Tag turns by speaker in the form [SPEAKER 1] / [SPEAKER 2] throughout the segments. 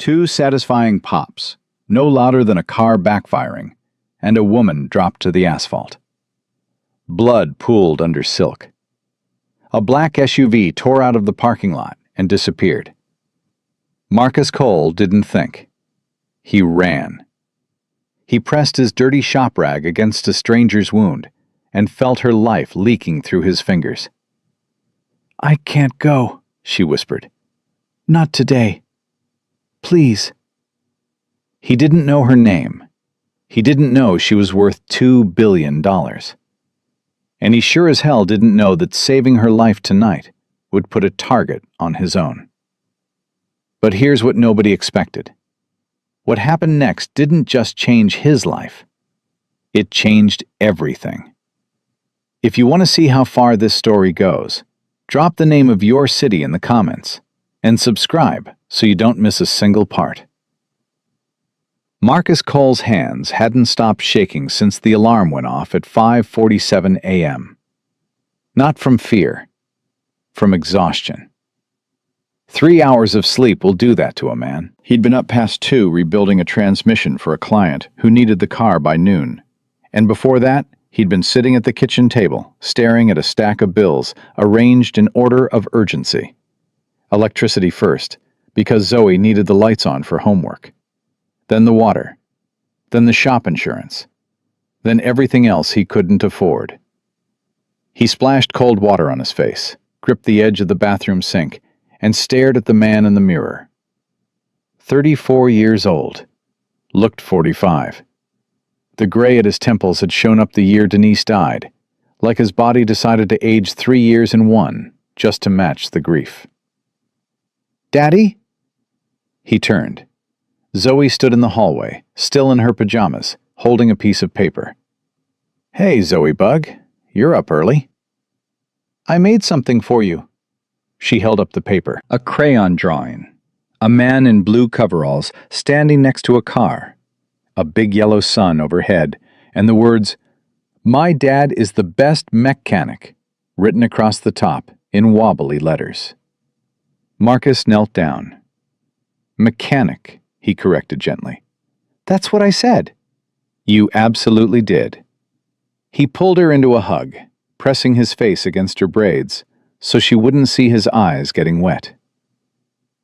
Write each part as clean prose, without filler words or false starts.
[SPEAKER 1] Two satisfying pops, no louder than a car backfiring, and a woman dropped to the asphalt. Blood pooled under silk. A black SUV tore out of the parking lot and disappeared. Marcus Cole didn't think. He ran. He pressed his dirty shop rag against a stranger's wound and felt her life leaking through his fingers. "I can't go," she whispered. "Not today. Please." He didn't know her name. He didn't know she was worth $2 billion. And he sure as hell didn't know that saving her life tonight would put a target on his own. But here's what nobody expected. What happened next didn't just change his life. It changed everything. If you want to see how far this story goes, drop the name of your city in the comments and subscribe so you don't miss a single part. Marcus Cole's hands hadn't stopped shaking since the alarm went off at 5:47 a.m. Not from fear, from exhaustion. 3 hours of sleep will do that to a man. He'd been up past 2 rebuilding a transmission for a client who needed the car by noon. And before that, he'd been sitting at the kitchen table, staring at a stack of bills arranged in order of urgency. Electricity first, because Zoe needed the lights on for homework. Then the water. Then the shop insurance. Then everything else he couldn't afford. He splashed cold water on his face, gripped the edge of the bathroom sink, and stared at the man in the mirror. 34 years old. Looked 45. The gray at his temples had shown up the year Denise died, like his body decided to age 3 years in one, just to match the grief. "Daddy?" He turned. Zoe stood in the hallway, still in her pajamas, holding a piece of paper. "Hey, Zoe Bug, you're up early." "I made something for you." She held up the paper. A crayon drawing. A man in blue coveralls standing next to a car. A big yellow sun overhead, and the words, "My dad is the best mechanic," written across the top in wobbly letters. Marcus knelt down. "Mechanic," he corrected gently. "That's what I said." "You absolutely did." He pulled her into a hug, pressing his face against her braids so she wouldn't see his eyes getting wet.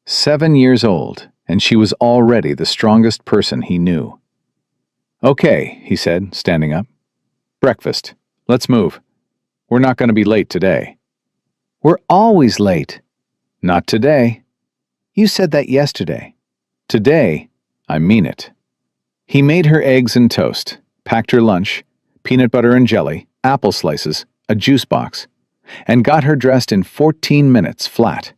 [SPEAKER 1] 7 years old, and she was already the strongest person he knew. "Okay," he said, standing up. "Breakfast. Let's move. We're not going to be late today." "We're always late." "Not today." "You said that yesterday." "Today, I mean it." He made her eggs and toast, packed her lunch, peanut butter and jelly, apple slices, a juice box, and got her dressed in 14 minutes flat.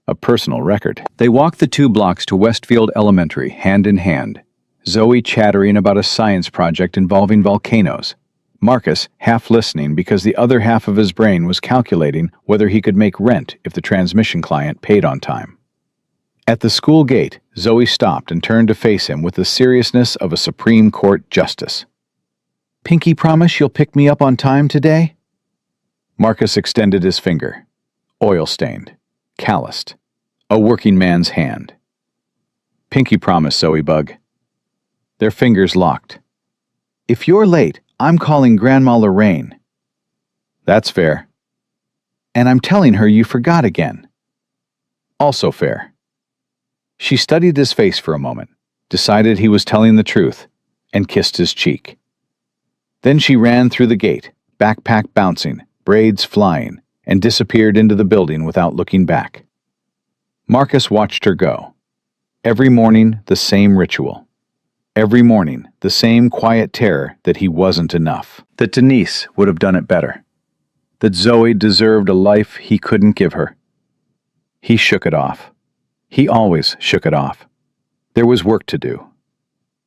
[SPEAKER 1] A personal record. They walked the 2 blocks to Westfield Elementary, hand in hand, Zoe chattering about a science project involving volcanoes, Marcus half listening because the other half of his brain was calculating whether he could make rent if the transmission client paid on time. At the school gate, Zoe stopped and turned to face him with the seriousness of a Supreme Court justice. "Pinky promise you'll pick me up on time today?" Marcus extended his finger. Oil-stained, calloused, a working man's hand. "Pinky promise, Zoe Bug." Their fingers locked. "If you're late, I'm calling Grandma Lorraine." "That's fair." "And I'm telling her you forgot again." "Also fair." She studied his face for a moment, decided he was telling the truth, and kissed his cheek. Then she ran through the gate, backpack bouncing, braids flying, and disappeared into the building without looking back. Marcus watched her go. Every morning, the same ritual. Every morning, the same quiet terror that he wasn't enough. That Denise would have done it better. That Zoe deserved a life he couldn't give her. He shook it off. He always shook it off. There was work to do.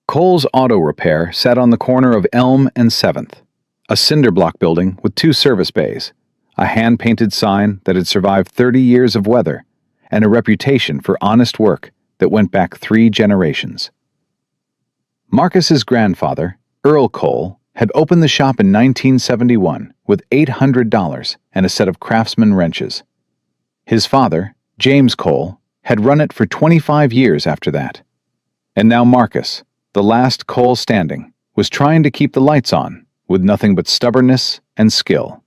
[SPEAKER 1] Cole's Auto Repair sat on the corner of Elm and 7th, a cinder block building with 2 service bays, a hand-painted sign that had survived 30 years of weather, and a reputation for honest work that went back 3 generations. Marcus's grandfather, Earl Cole, had opened the shop in 1971 with $800 and a set of Craftsman wrenches. His father, James Cole, had run it for 25 years after that. And now Marcus, the last Cole standing, was trying to keep the lights on, with nothing but stubbornness and skill.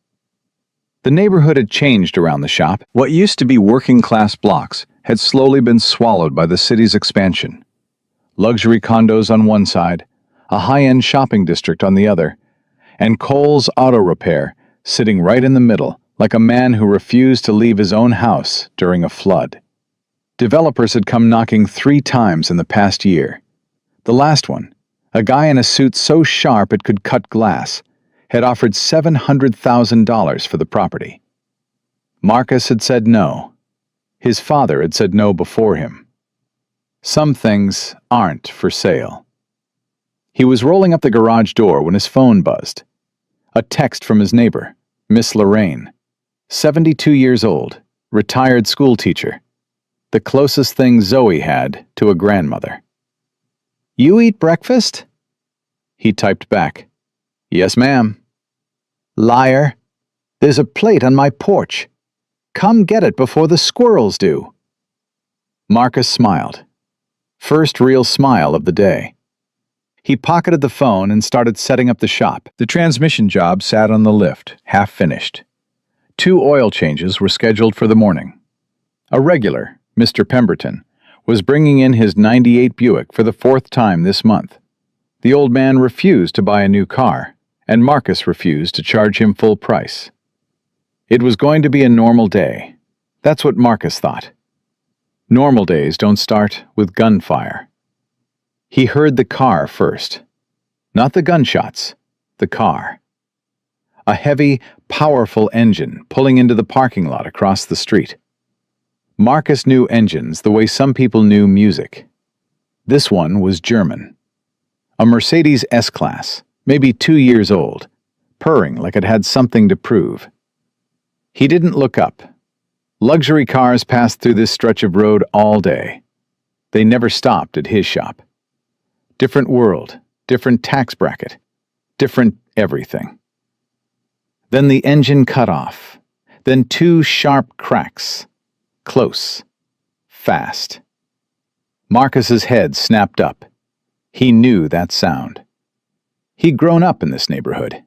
[SPEAKER 1] The neighborhood had changed around the shop. What used to be working-class blocks had slowly been swallowed by the city's expansion. Luxury condos on one side, a high-end shopping district on the other, and Cole's auto repair sitting right in the middle, like a man who refused to leave his own house during a flood. Developers had come knocking 3 times in the past year. The last one, a guy in a suit so sharp it could cut glass, had offered $700,000 for the property. Marcus had said no. His father had said no before him. Some things aren't for sale. He was rolling up the garage door when his phone buzzed. A text from his neighbor, Miss Lorraine, 72 years old, retired school teacher. The closest thing Zoe had to a grandmother. "You eat breakfast?" He typed back, "Yes, ma'am." "Liar. There's a plate on my porch. Come get it before the squirrels do." Marcus smiled. First real smile of the day. He pocketed the phone and started setting up the shop. The transmission job sat on the lift, half finished. 2 oil changes were scheduled for the morning. A regular, Mr. Pemberton, was bringing in his '98 Buick for the 4th time this month. The old man refused to buy a new car, and Marcus refused to charge him full price. It was going to be a normal day. That's what Marcus thought. Normal days don't start with gunfire. He heard the car first. Not the gunshots, the car. A heavy, powerful engine pulling into the parking lot across the street. Marcus knew engines the way some people knew music. This one was German. A Mercedes S-Class, maybe 2 years old, purring like it had something to prove. He didn't look up. Luxury cars passed through this stretch of road all day. They never stopped at his shop. Different world, different tax bracket, different everything. Then the engine cut off. Then 2 sharp cracks. Close. Fast. Marcus's head snapped up. He knew that sound. He'd grown up in this neighborhood.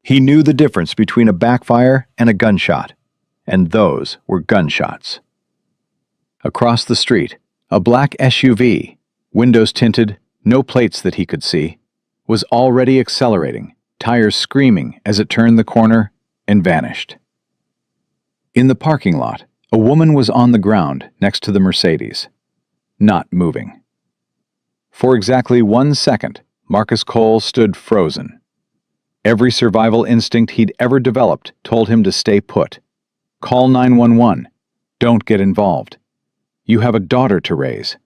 [SPEAKER 1] He knew the difference between a backfire and a gunshot, and those were gunshots. Across the street, a black SUV, windows tinted, no plates that he could see, was already accelerating, tires screaming as it turned the corner and vanished. In the parking lot, a woman was on the ground next to the Mercedes, not moving. For exactly 1 second, Marcus Cole stood frozen. Every survival instinct he'd ever developed told him to stay put. Call 911. Don't get involved. You have a daughter to raise.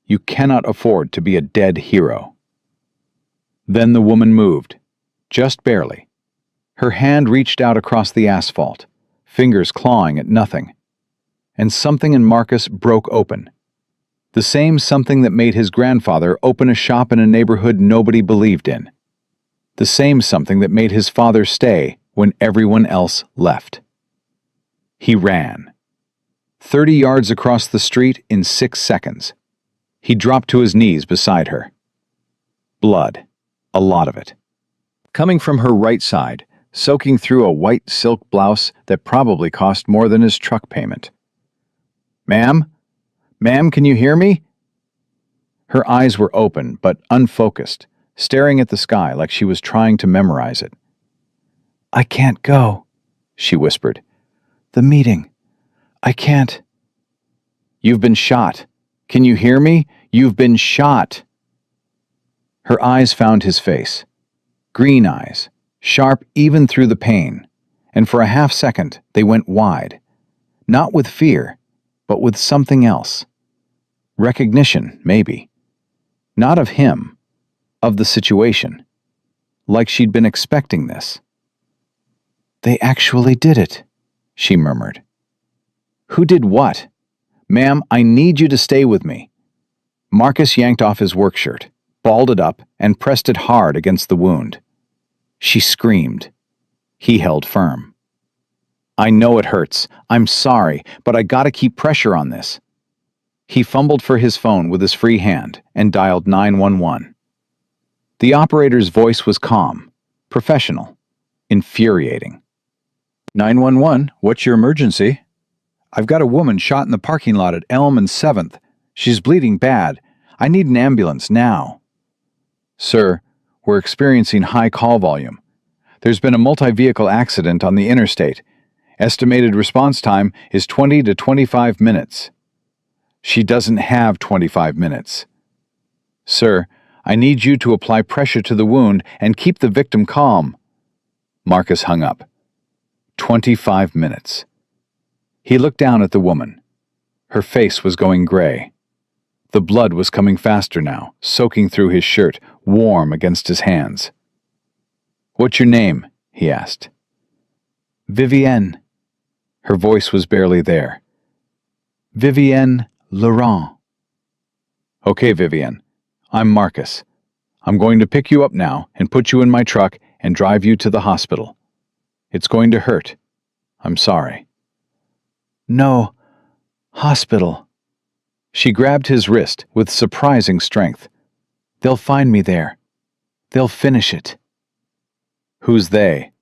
[SPEAKER 1] You cannot afford to be a dead hero. Then the woman moved, just barely. Her hand reached out across the asphalt, fingers clawing at nothing. And something in Marcus broke open. The same something that made his grandfather open a shop in a neighborhood nobody believed in. The same something that made his father stay when everyone else left. He ran. 30 yards across the street in 6 seconds. He dropped to his knees beside her. Blood. A lot of it. Coming from her right side, soaking through a white silk blouse that probably cost more than his truck payment. "Ma'am? Ma'am, can you hear me?" Her eyes were open but unfocused, staring at the sky like she was trying to memorize it. "I can't go," she whispered. "The meeting. I can't." "You've been shot. Can you hear me? You've been shot." Her eyes found his face. Green eyes, sharp even through the pain, and for a half second they went wide. Not with fear, but with something else. Recognition, maybe. Not of him, of the situation. Like she'd been expecting this. "They actually did it," she murmured. "Who did what? Ma'am, I need you to stay with me." Marcus yanked off his work shirt, balled it up, and pressed it hard against the wound. She screamed. He held firm. "I know it hurts. I'm sorry, but I gotta keep pressure on this." He fumbled for his phone with his free hand and dialed 911. The operator's voice was calm, professional, infuriating. 911, what's your emergency? I've got a woman shot in the parking lot at Elm and 7th. She's bleeding bad. I need an ambulance now. Sir, we're experiencing high call volume. There's been a multi-vehicle accident on the interstate. Estimated response time is 20 to 25 minutes. She doesn't have 25 minutes. Sir, I need you to apply pressure to the wound and keep the victim calm. Marcus hung up. 25 minutes. He looked down at the woman. Her face was going gray. The blood was coming faster now, soaking through his shirt, warm against his hands. What's your name? He asked. Vivienne. Her voice was barely there. Vivienne Laurent. Okay, Vivienne. I'm Marcus. I'm going to pick you up now and put you in my truck and drive you to the hospital. It's going to hurt. I'm sorry. No. Hospital. She grabbed his wrist with surprising strength. They'll find me there. They'll finish it. Who's they?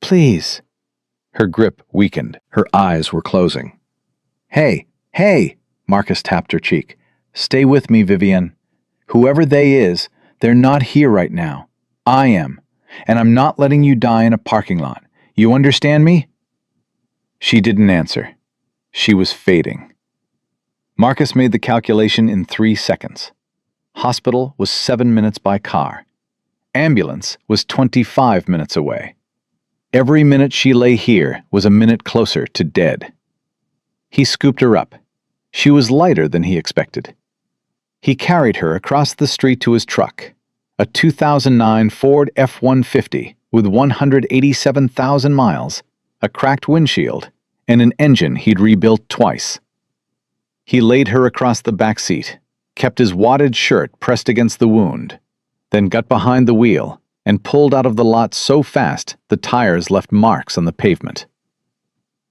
[SPEAKER 1] Please. Her grip weakened. Her eyes were closing. Hey, Marcus tapped her cheek. Stay with me, Vivienne. Whoever they is, they're not here right now. I am. And I'm not letting you die in a parking lot. You understand me? She didn't answer. She was fading. Marcus made the calculation in 3 seconds. Hospital was 7 minutes by car. Ambulance was 25 minutes away. Every minute she lay here was a minute closer to dead. He scooped her up. She was lighter than he expected. He carried her across the street to his truck, a 2009 Ford F-150 with 187,000 miles, a cracked windshield, and an engine he'd rebuilt twice. He laid her across the back seat, kept his wadded shirt pressed against the wound, then got behind the wheel and pulled out of the lot so fast the tires left marks on the pavement.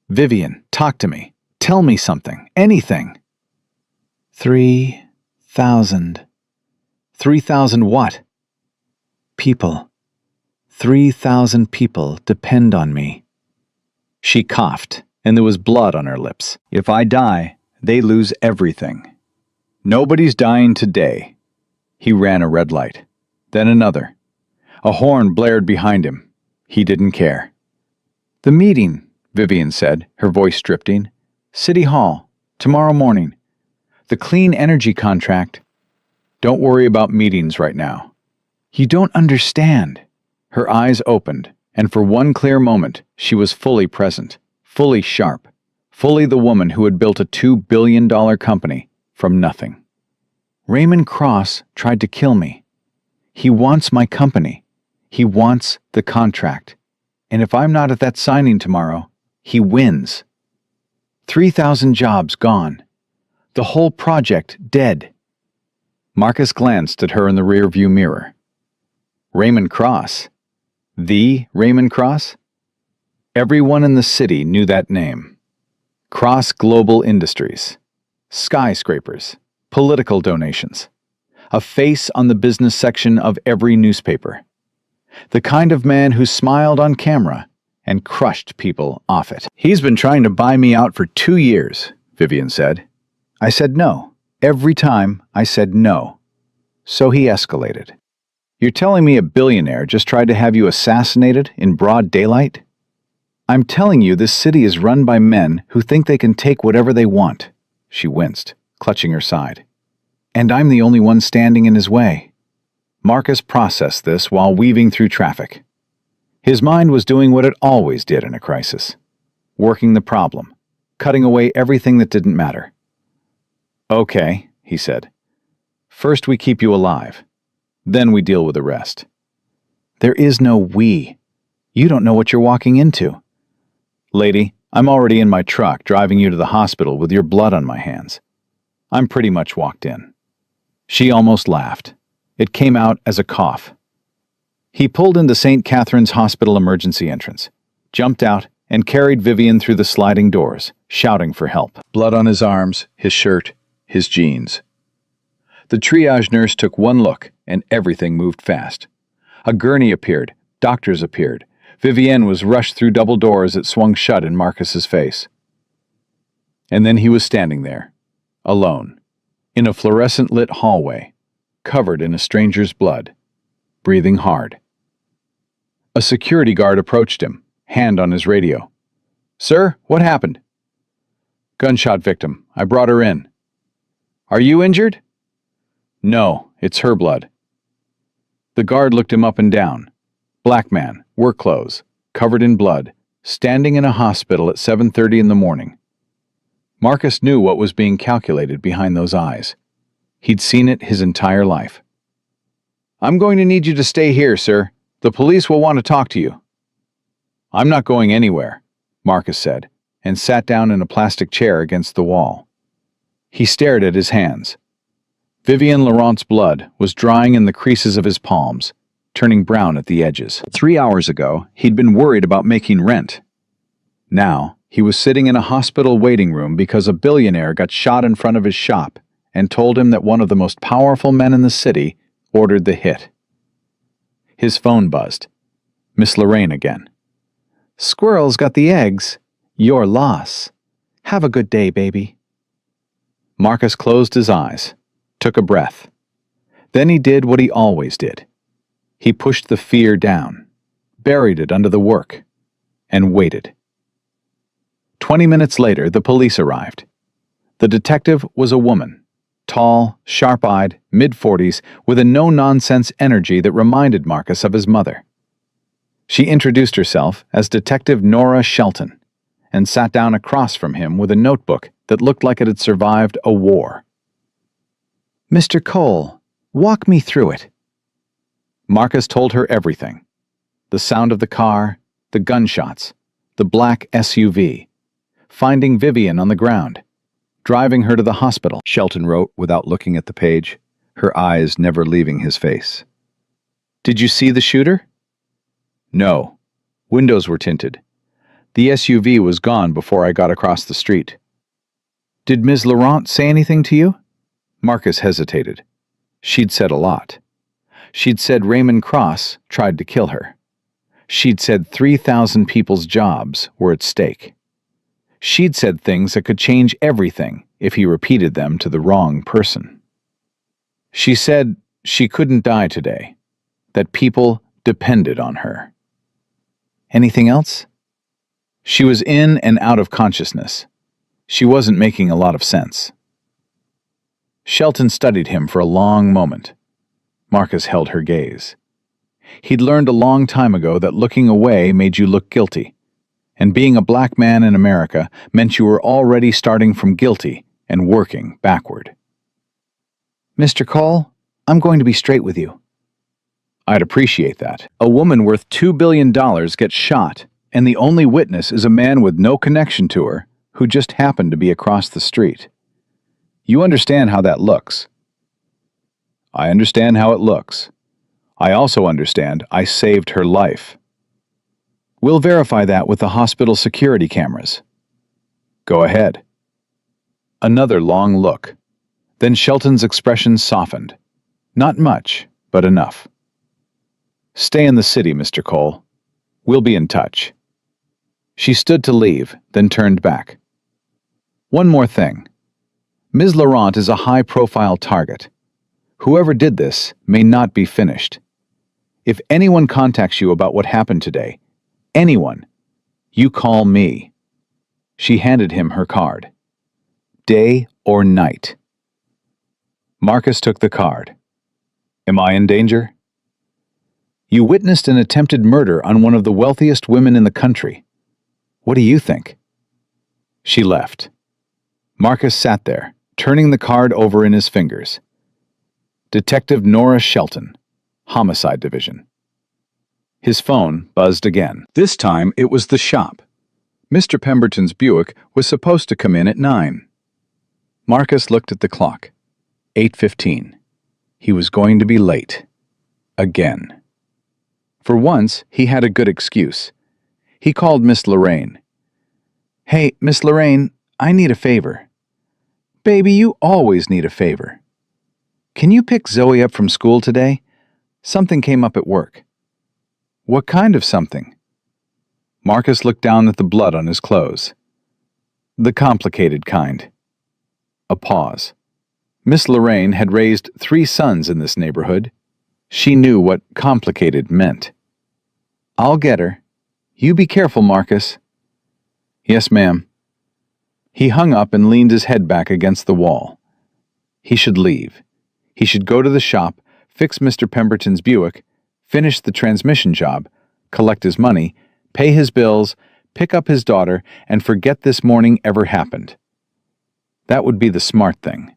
[SPEAKER 1] Vivienne, talk to me. Tell me something. Anything. 3,000. 3,000 what? People. 3,000 people depend on me. She coughed, and there was blood on her lips. If I die, they lose everything. Nobody's dying today. He ran a red light. Then another. A horn blared behind him. He didn't care. The meeting, Vivienne said, her voice drifting. City Hall, tomorrow morning. The clean energy contract. Don't worry about meetings right now. You don't understand. Her eyes opened, and for one clear moment, she was fully present, fully sharp, fully the woman who had built a $2 billion company from nothing. Raymond Cross tried to kill me. He wants my company. He wants the contract. And if I'm not at that signing tomorrow, he wins. 3,000 jobs gone. The whole project dead. Marcus glanced at her in the rearview mirror. Raymond Cross? The Raymond Cross? Everyone in the city knew that name. Cross Global Industries. Skyscrapers. Political donations. A face on the business section of every newspaper. The kind of man who smiled on camera and crushed people off it. He's been trying to buy me out for 2 years, Vivienne said. I said no. Every time I said no. So he escalated. You're telling me a billionaire just tried to have you assassinated in broad daylight? I'm telling you this city is run by men who think they can take whatever they want. She winced, clutching her side. And I'm the only one standing in his way. Marcus processed this while weaving through traffic. His mind was doing what it always did in a crisis. Working the problem, cutting away everything that didn't matter. Okay, he said. First we keep you alive. Then we deal with the rest. There is no we. You don't know what you're walking into. Lady, I'm already in my truck driving you to the hospital with your blood on my hands. I'm pretty much walked in. She almost laughed. It came out as a cough. He pulled into St. Catherine's Hospital emergency entrance, jumped out, and carried Vivian through the sliding doors, shouting for help. Blood on his arms, his shirt, his jeans. The triage nurse took one look, and everything moved fast. A gurney appeared, doctors appeared. Vivienne was rushed through double doors that swung shut in Marcus's face. And then he was standing there, alone, in a fluorescent-lit hallway, covered in a stranger's blood, breathing hard. A security guard approached him, hand on his radio. "Sir, what happened?" "Gunshot victim. I brought her in." "Are you injured?" "No, it's her blood." The guard looked him up and down. Black man, work clothes, covered in blood, standing in a hospital at 7:30 in the morning. Marcus knew what was being calculated behind those eyes. He'd seen it his entire life. "I'm going to need you to stay here, sir. The police will want to talk to you." "I'm not going anywhere," Marcus said, and sat down in a plastic chair against the wall. He stared at his hands. Vivian Laurent's blood was drying in the creases of his palms, turning brown at the edges. 3 hours ago, he'd been worried about making rent. Now, he was sitting in a hospital waiting room because a billionaire got shot in front of his shop and told him that one of the most powerful men in the city ordered the hit. His phone buzzed. Miss Lorraine again. "Squirrel's got the eggs. Your loss. Have a good day, baby." Marcus closed his eyes, took a breath. Then he did what he always did. He pushed the fear down, buried it under the work, and waited. 20 minutes later, the police arrived. The detective was a woman, tall, sharp-eyed, mid-40s, with a no-nonsense energy that reminded Marcus of his mother. She introduced herself as Detective Nora Shelton and sat down across from him with a notebook that looked like it had survived a war. "Mr. Cole, walk me through it." Marcus told her everything. The sound of the car, the gunshots, the black SUV, finding Vivian on the ground, driving her to the hospital, Shelton wrote without looking at the page, her eyes never leaving his face. "Did you see the shooter?" "No. Windows were tinted. The SUV was gone before I got across the street." "Did Ms. Laurent say anything to you?" Marcus hesitated. She'd said a lot. She'd said Raymond Cross tried to kill her. She'd said 3,000 people's jobs were at stake. She'd said things that could change everything if he repeated them to the wrong person. She said she couldn't die today, that people depended on her. Anything else? She was in and out of consciousness. She wasn't making a lot of sense. Shelton studied him for a long moment. Marcus held her gaze. He'd learned a long time ago that looking away made you look guilty, and being a black man in America meant you were already starting from guilty and working backward. "Mr. Cole, I'm going to be straight with you." "I'd appreciate that. A woman worth $2 billion gets shot, and the only witness is a man with no connection to her who just happened to be across the street. You understand how that looks." "I understand how it looks. I also understand I saved her life." "We'll verify that with the hospital security cameras." "Go ahead." Another long look. Then Shelton's expression softened. Not much, but enough. "Stay in the city, Mr. Cole. We'll be in touch." She stood to leave, then turned back. "One more thing. Ms. Laurent is a high-profile target. Whoever did this may not be finished. If anyone contacts you about what happened today, anyone, you call me." She handed him her card. "Day or night." Marcus took the card. "Am I in danger?" "You witnessed an attempted murder on one of the wealthiest women in the country. What do you think?" She left. Marcus sat there, turning the card over in his fingers. Detective Nora Shelton, Homicide Division. His phone buzzed again. This time it was the shop. Mr. Pemberton's Buick was supposed to come in at 9. Marcus looked at the clock. 8:15. He was going to be late. Again. For once, he had a good excuse. He called Miss Lorraine, Hey, Miss Lorraine, I need a favor. Baby, you always need a favor. Can you pick Zoe up from school today? Something came up at work. What kind of something? Marcus looked down at the blood on his clothes. The complicated kind. A pause. Miss Lorraine had raised 3 sons in this neighborhood. She knew what complicated meant. I'll get her. You be careful, Marcus. Yes, ma'am. He hung up and leaned his head back against the wall. He should leave. He should go to the shop, fix Mr. Pemberton's Buick, finish the transmission job, collect his money, pay his bills, pick up his daughter, and forget this morning ever happened. That would be the smart thing.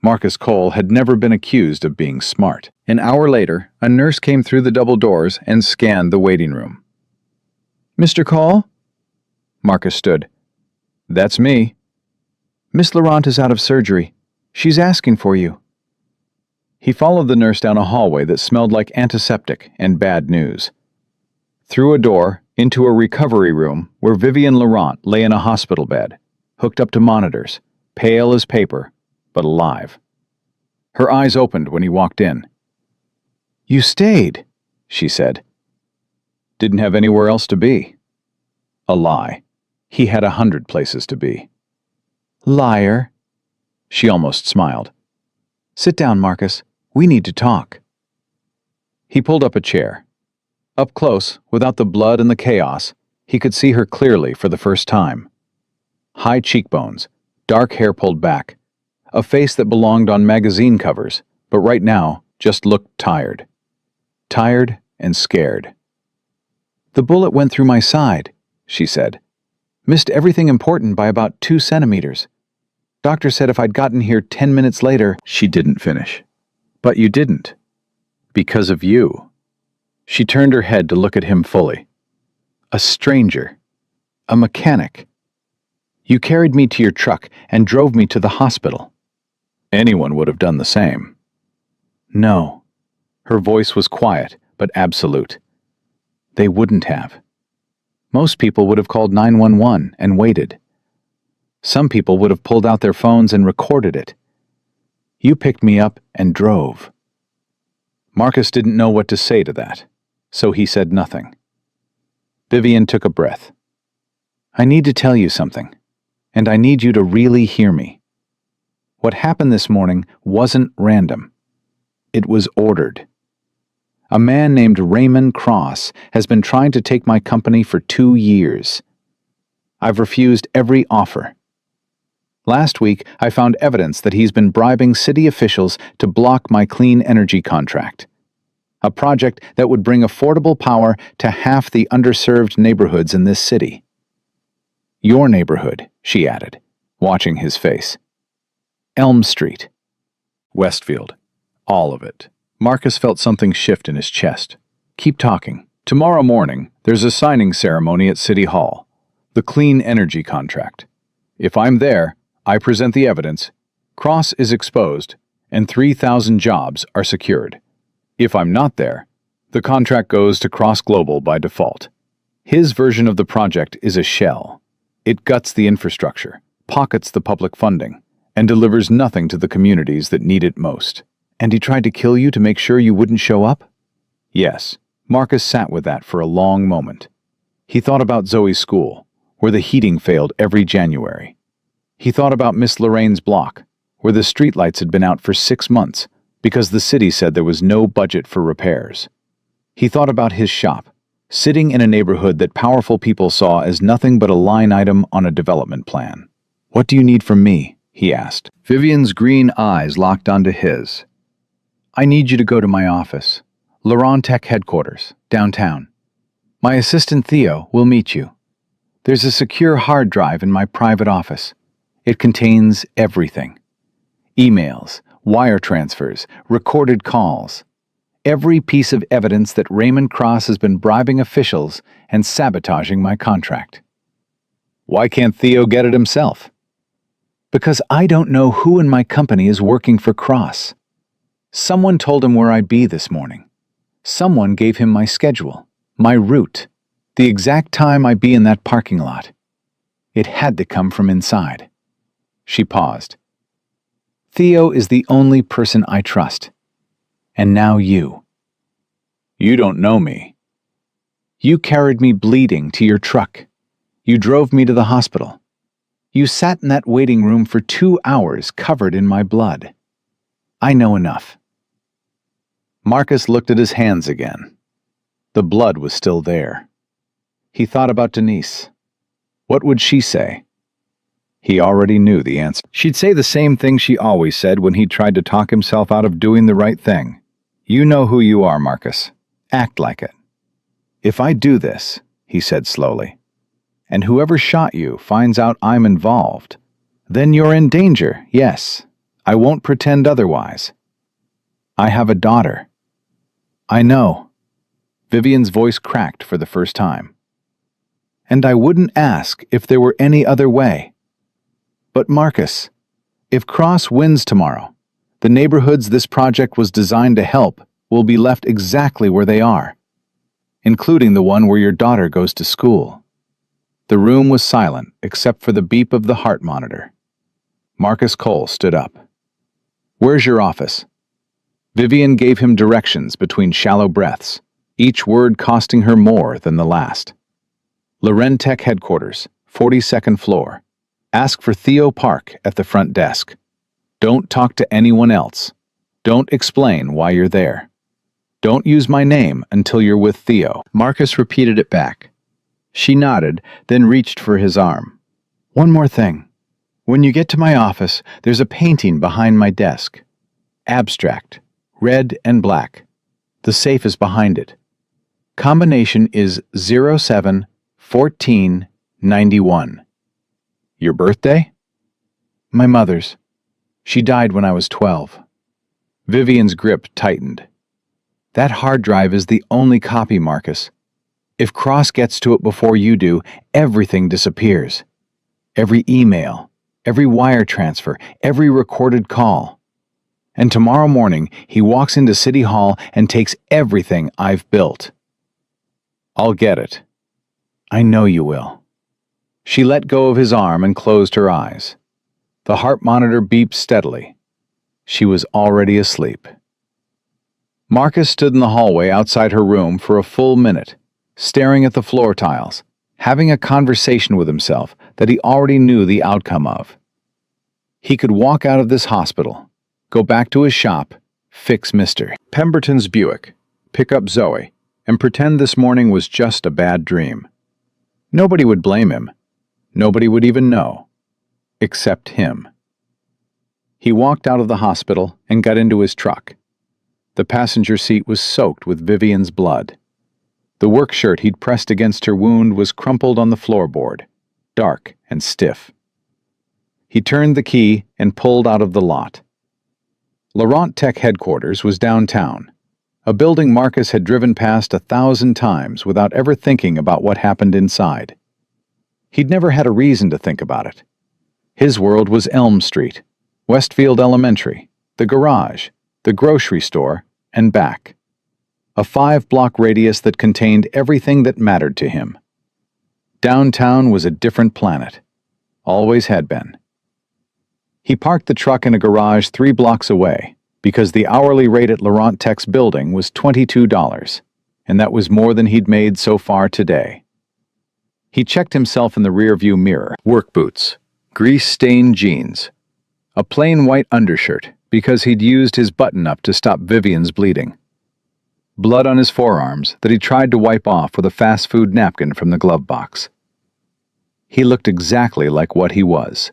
[SPEAKER 1] Marcus Cole had never been accused of being smart. An hour later, a nurse came through the double doors and scanned the waiting room. Mr. Cole? Marcus stood. That's me. Miss Laurent is out of surgery. She's asking for you. He followed the nurse down a hallway that smelled like antiseptic and bad news. Through a door, into a recovery room where Vivian Laurent lay in a hospital bed, hooked up to monitors, pale as paper, but alive. Her eyes opened when he walked in. You stayed, she said. Didn't have anywhere else to be. A lie. He had 100 places to be. Liar. She almost smiled. Sit down, Marcus. We need to talk. He pulled up a chair. Up close, without the blood and the chaos, he could see her clearly for the first time. High cheekbones, dark hair pulled back, a face that belonged on magazine covers, but right now just looked tired. Tired and scared. The bullet went through my side, she said. Missed everything important by about 2 centimeters. Doctor said if I'd gotten here 10 minutes later, she didn't finish. But you didn't. Because of you. She turned her head to look at him fully. A stranger. A mechanic. You carried me to your truck and drove me to the hospital. Anyone would have done the same. No. Her voice was quiet, but absolute. They wouldn't have. Most people would have called 911 and waited. Some people would have pulled out their phones and recorded it. You picked me up and drove. Marcus didn't know what to say to that, so he said nothing. Vivian took a breath. I need to tell you something, and I need you to really hear me. What happened this morning wasn't random. It was ordered. A man named Raymond Cross has been trying to take my company for 2 years. I've refused every offer. Last week, I found evidence that he's been bribing city officials to block my clean energy contract, a project that would bring affordable power to half the underserved neighborhoods in this city. Your neighborhood, she added, watching his face. Elm Street. Westfield. All of it. Marcus felt something shift in his chest. Keep talking. Tomorrow morning, there's a signing ceremony at City Hall. The clean energy contract. If I'm there, I present the evidence, Cross is exposed, and 3,000 jobs are secured. If I'm not there, the contract goes to Cross Global by default. His version of the project is a shell. It guts the infrastructure, pockets the public funding, and delivers nothing to the communities that need it most. And he tried to kill you to make sure you wouldn't show up? Yes, Marcus sat with that for a long moment. He thought about Zoe's school, where the heating failed every January. He thought about Miss Lorraine's block, where the streetlights had been out for 6 months because the city said there was no budget for repairs. He thought about his shop, sitting in a neighborhood that powerful people saw as nothing but a line item on a development plan. What do you need from me? He asked. Vivian's green eyes locked onto his. I need you to go to my office, Laurent Tech headquarters, downtown. My assistant Theo will meet you. There's a secure hard drive in my private office. It contains everything. Emails, wire transfers, recorded calls. Every piece of evidence that Raymond Cross has been bribing officials and sabotaging my contract. Why can't Theo get it himself? Because I don't know who in my company is working for Cross. Someone told him where I'd be this morning. Someone gave him my schedule, my route, the exact time I'd be in that parking lot. It had to come from inside. She paused. Theo is the only person I trust. And now you. You don't know me. You carried me bleeding to your truck. You drove me to the hospital. You sat in that waiting room for 2 hours covered in my blood. I know enough. Marcus looked at his hands again. The blood was still there. He thought about Denise. What would she say? He already knew the answer. She'd say the same thing she always said when he tried to talk himself out of doing the right thing. You know who you are, Marcus. Act like it. If I do this, he said slowly, and whoever shot you finds out I'm involved, then you're in danger, yes. I won't pretend otherwise. I have a daughter. I know. Vivian's voice cracked for the first time. And I wouldn't ask if there were any other way. But Marcus, if Cross wins tomorrow, the neighborhoods this project was designed to help will be left exactly where they are, including the one where your daughter goes to school. The room was silent except for the beep of the heart monitor. Marcus Cole stood up. Where's your office? Vivian gave him directions between shallow breaths, each word costing her more than the last. Lorentech headquarters, 42nd floor. Ask for Theo Park at the front desk. Don't talk to anyone else. Don't explain why you're there. Don't use my name until you're with Theo. Marcus repeated it back. She nodded, then reached for his arm. One more thing. When you get to my office, there's a painting behind my desk. Abstract, red and black. The safe is behind it. Combination is 07-14-91. Your birthday? My mother's. She died when I was 12. Vivian's grip tightened. That hard drive is the only copy, Marcus. If Cross gets to it before you do, everything disappears. Every email, every wire transfer, every recorded call. And tomorrow morning, he walks into City Hall and takes everything I've built. I'll get it. I know you will. She let go of his arm and closed her eyes. The heart monitor beeped steadily. She was already asleep. Marcus stood in the hallway outside her room for a full minute, staring at the floor tiles, having a conversation with himself that he already knew the outcome of. He could walk out of this hospital, go back to his shop, fix Mr. Pemberton's Buick, pick up Zoe, and pretend this morning was just a bad dream. Nobody would blame him. Nobody would even know. Except him. He walked out of the hospital and got into his truck. The passenger seat was soaked with Vivian's blood. The work shirt he'd pressed against her wound was crumpled on the floorboard, dark and stiff. He turned the key and pulled out of the lot. Laurent Tech headquarters was downtown, a building Marcus had driven past 1,000 times without ever thinking about what happened inside. He'd never had a reason to think about it. His world was Elm Street, Westfield Elementary, the garage, the grocery store, and back. A 5-block radius that contained everything that mattered to him. Downtown was a different planet. Always had been. He parked the truck in a garage 3 blocks away because the hourly rate at Laurent Tech's building was $22, and that was more than he'd made so far today. He checked himself in the rearview mirror. Work boots, grease-stained jeans, a plain white undershirt because he'd used his button-up to stop Vivian's bleeding. Blood on his forearms that he tried to wipe off with a fast food napkin from the glove box. He looked exactly like what he was.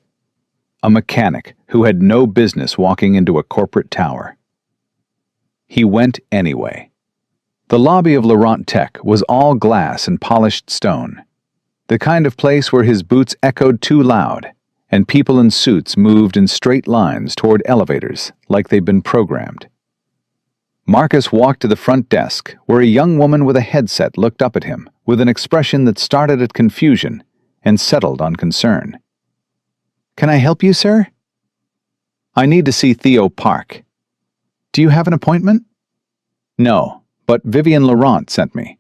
[SPEAKER 1] A mechanic who had no business walking into a corporate tower. He went anyway. The lobby of Laurent Tech was all glass and polished stone. The kind of place where his boots echoed too loud, and people in suits moved in straight lines toward elevators like they'd been programmed. Marcus walked to the front desk, where a young woman with a headset looked up at him with an expression that started at confusion and settled on concern. "Can I help you, sir?" "I need to see Theo Park." "Do you have an appointment?" "No, but Vivian Laurent sent me."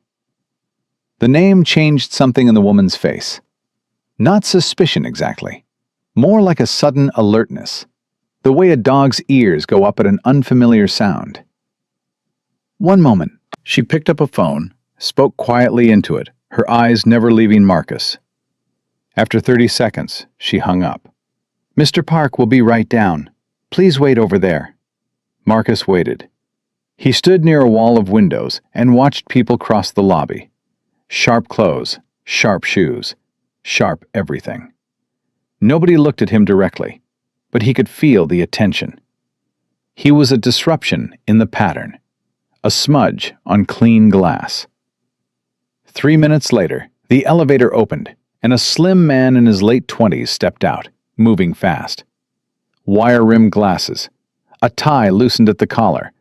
[SPEAKER 1] The name changed something in the woman's face. Not suspicion exactly. More like a sudden alertness. The way a dog's ears go up at an unfamiliar sound. One moment. She picked up a phone, spoke quietly into it, her eyes never leaving Marcus. After 30 seconds, she hung up. "Mr. Park will be right down. Please wait over there." Marcus waited. He stood near a wall of windows and watched people cross the lobby. Sharp clothes, sharp shoes, sharp everything. Nobody looked at him directly, but he could feel the attention. He was a disruption in the pattern, a smudge on clean glass. 3 minutes later, the elevator opened, and a slim man in his late 20s stepped out, moving fast. Wire-rimmed glasses, a tie loosened at the collar,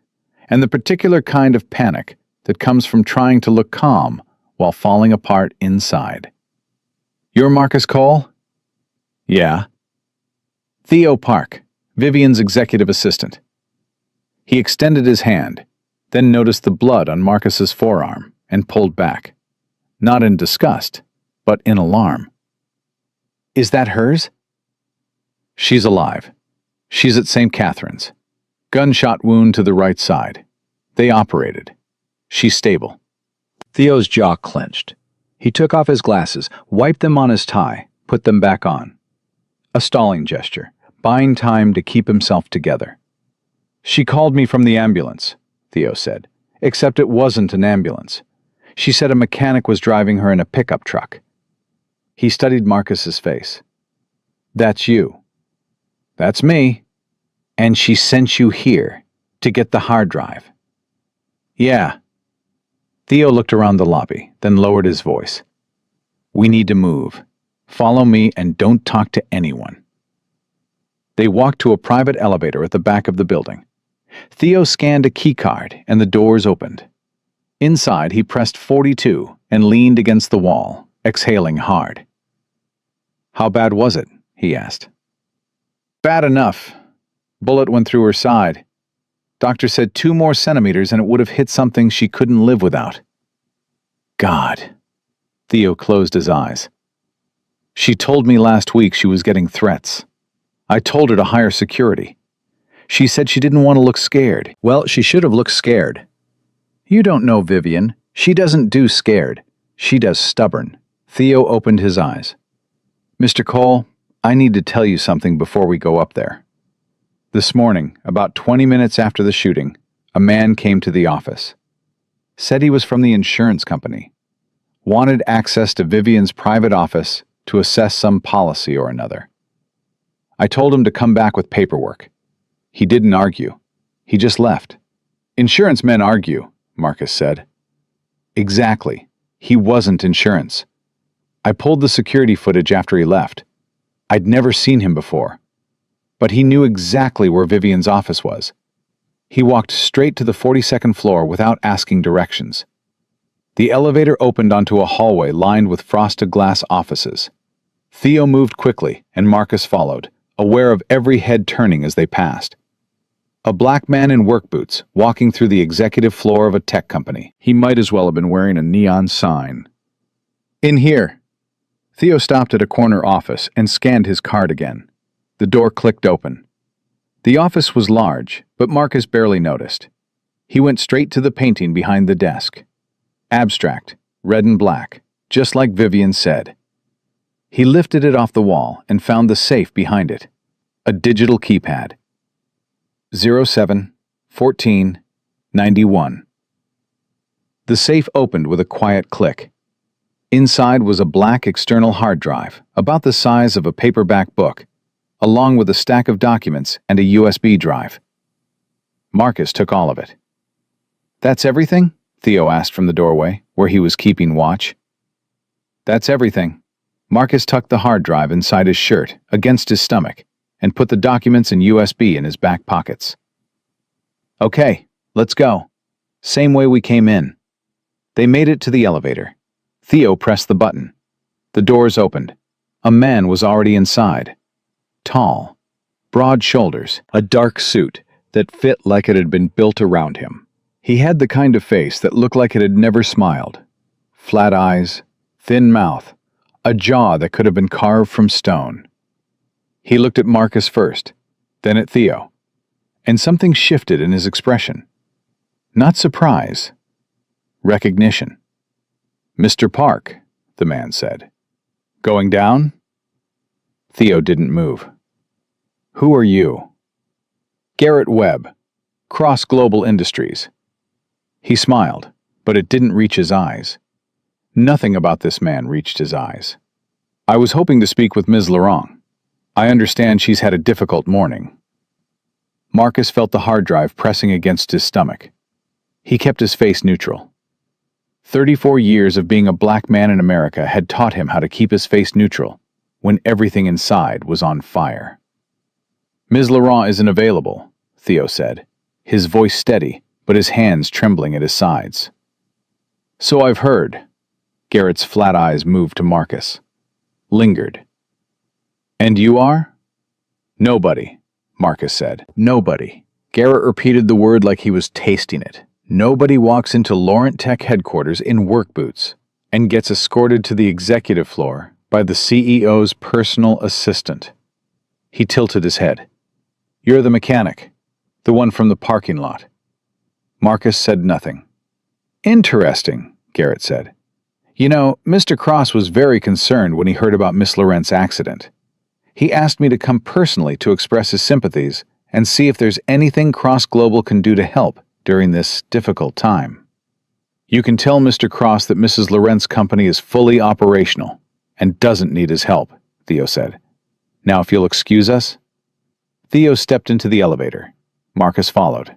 [SPEAKER 1] and the particular kind of panic that comes from trying to look calm while falling apart inside. "You're Marcus Cole?" "Yeah." "Theo Park, Vivian's executive assistant." He extended his hand, then noticed the blood on Marcus's forearm and pulled back. Not in disgust, but in alarm. "Is that hers?" "She's alive. She's at St. Catherine's. Gunshot wound to the right side. They operated. She's stable." Theo's jaw clenched. He took off his glasses, wiped them on his tie, put them back on. A stalling gesture, buying time to keep himself together. "She called me from the ambulance," Theo said, except it wasn't an ambulance. She said a mechanic was driving her in a pickup truck. He studied Marcus's face. "That's you." "That's me." "And she sent you here to get the hard drive." "Yeah." Theo looked around the lobby, then lowered his voice. "We need to move. Follow me and don't talk to anyone." They walked to a private elevator at the back of the building. Theo scanned a keycard and the doors opened. Inside, he pressed 42 and leaned against the wall, exhaling hard. "How bad was it?" he asked. "Bad enough. Bullet went through her side. Doctor said 2 more centimeters and it would have hit something she couldn't live without." "God." Theo closed his eyes. "She told me last week she was getting threats. I told her to hire security. She said she didn't want to look scared." "Well, she should have looked scared." "You don't know Vivian. She doesn't do scared. She does stubborn." Theo opened his eyes. "Mr. Cole, I need to tell you something before we go up there. This morning, about 20 minutes after the shooting, a man came to the office. Said he was from the insurance company. Wanted access to Vivian's private office to assess some policy or another. I told him to come back with paperwork. He didn't argue. He just left." "Insurance men argue," Marcus said. "Exactly. He wasn't insurance. I pulled the security footage after he left. I'd never seen him before. But he knew exactly where Vivian's office was. He walked straight to the 42nd floor without asking directions. The elevator opened onto a hallway lined with frosted glass offices. Theo moved quickly, and Marcus followed, aware of every head turning as they passed. A black man in work boots, walking through the executive floor of a tech company. He might as well have been wearing a neon sign. "In here." Theo stopped at a corner office and scanned his card again. The door clicked open. The office was large, but Marcus barely noticed. He went straight to the painting behind the desk. Abstract, red and black, just like Vivian said. He lifted it off the wall and found the safe behind it. A digital keypad. 07-14-91. The safe opened with a quiet click. Inside was a black external hard drive, about the size of a paperback book, along with a stack of documents and a USB drive. Marcus took all of it. "That's everything?" Theo asked from the doorway, where he was keeping watch. "That's everything." Marcus tucked the hard drive inside his shirt, against his stomach, and put the documents and USB in his back pockets. "Okay, let's go. Same way we came in." They made it to the elevator. Theo pressed the button. The doors opened. A man was already inside. Tall, broad shoulders, a dark suit that fit like it had been built around him. He had the kind of face that looked like it had never smiled. Flat eyes, thin mouth, a jaw that could have been carved from stone. He looked at Marcus first, then at Theo, and something shifted in his expression. Not surprise, recognition. "Mr. Park," the man said. "Going down?" Theo didn't move. "Who are you?" "Garrett Webb, Cross Global Industries." He smiled, but it didn't reach his eyes. Nothing about this man reached his eyes. "I was hoping to speak with Ms. Laurent. I understand she's had a difficult morning." Marcus felt the hard drive pressing against his stomach. He kept his face neutral. 34 years of being a black man in America had taught him how to keep his face neutral when everything inside was on fire. "Ms. Laurent isn't available," Theo said, his voice steady, but his hands trembling at his sides. "So I've heard." Garrett's flat eyes moved to Marcus. Lingered. "And you are?" "Nobody," Marcus said. "Nobody." Garrett repeated the word like he was tasting it. "Nobody walks into Laurent Tech headquarters in work boots and gets escorted to the executive floor by the CEO's personal assistant." He tilted his head. "You're the mechanic, the one from the parking lot." Marcus said nothing. "Interesting," Garrett said. "You know, Mr. Cross was very concerned when he heard about Miss Laurent's accident. He asked me to come personally to express his sympathies and see if there's anything Cross Global can do to help during this difficult time. You can tell Mr. Cross that Mrs. Laurent's company is fully operational and doesn't need his help," Theo said. "Now, if you'll excuse us." Theo stepped into the elevator. Marcus followed.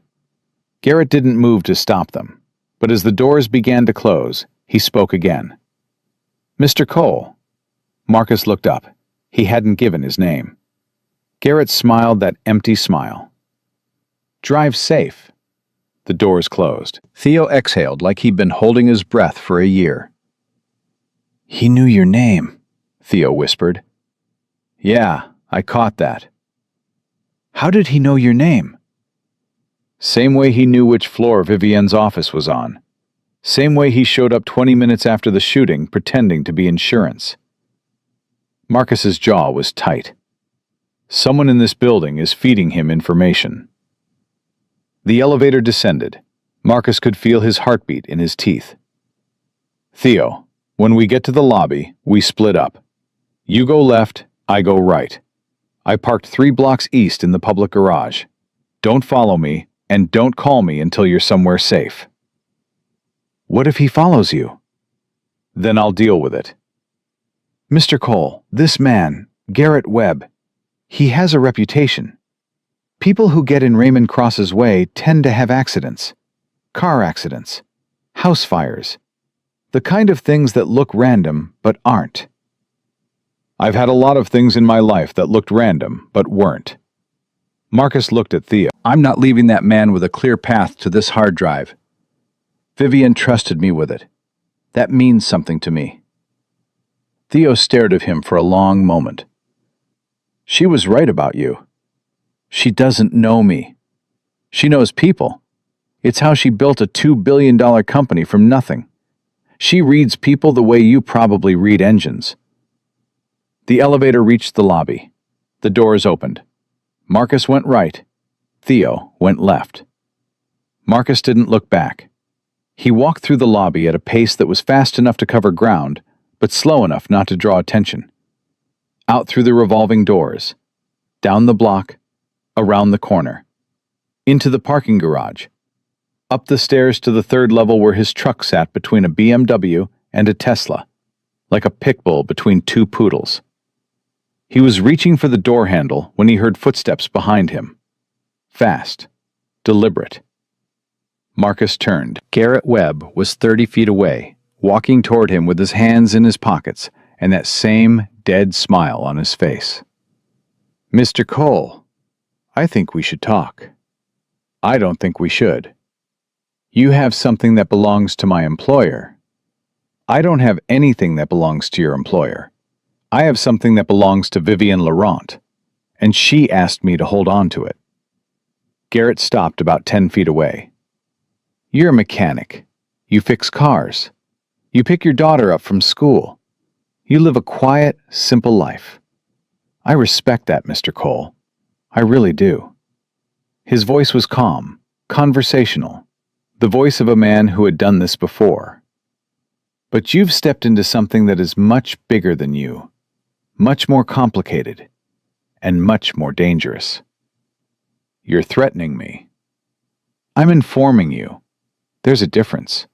[SPEAKER 1] Garrett didn't move to stop them, but as the doors began to close, he spoke again. "Mr. Cole." Marcus looked up. He hadn't given his name. Garrett smiled that empty smile. "Drive safe." The doors closed. Theo exhaled like he'd been holding his breath for a year. "He knew your name," Theo whispered. "Yeah, I caught that." "How did he know your name?" "Same way he knew which floor Vivienne's office was on. Same way he showed up 20 minutes after the shooting pretending to be insurance." Marcus's jaw was tight. Someone in this building is feeding him information. The elevator descended. Marcus could feel his heartbeat in his teeth. "Theo, when we get to the lobby, we split up. You go left, I go right. I parked 3 blocks east in the public garage. Don't follow me, and don't call me until you're somewhere safe." "What if he follows you?" "Then I'll deal with it." "Mr. Cole, this man, Garrett Webb, he has a reputation. People who get in Raymond Cross's way tend to have accidents. Car accidents. House fires. The kind of things that look random but aren't." "I've had a lot of things in my life that looked random but weren't." Marcus looked at Theo. "I'm not leaving that man with a clear path to this hard drive. Vivienne trusted me with it. That means something to me." Theo stared at him for a long moment. "She was right about you. She doesn't know me. She knows people. It's how she built a $2 billion company from nothing. She reads people the way you probably read engines." The elevator reached the lobby. The doors opened. Marcus went right. Theo went left. Marcus didn't look back. He walked through the lobby at a pace that was fast enough to cover ground, but slow enough not to draw attention. Out through the revolving doors. Down the block. Around the corner. Into the parking garage. Up the stairs to the 3rd level where his truck sat between a BMW and a Tesla, like a pit bull between 2 poodles. He was reaching for the door handle when he heard footsteps behind him. Fast. Deliberate. Marcus turned. Garrett Webb was 30 feet away, walking toward him with his hands in his pockets and that same dead smile on his face. "Mr. Cole, I think we should talk." "I don't think we should." "You have something that belongs to my employer." "I don't have anything that belongs to your employer. I have something that belongs to Vivienne Laurent, and she asked me to hold on to it." Garrett stopped about 10 feet away. "You're a mechanic. You fix cars. You pick your daughter up from school. You live a quiet, simple life. I respect that, Mr. Cole. I really do." His voice was calm, conversational, the voice of a man who had done this before. "But you've stepped into something that is much bigger than you, much more complicated, and much more dangerous. You're threatening me. I'm informing you. There's a difference.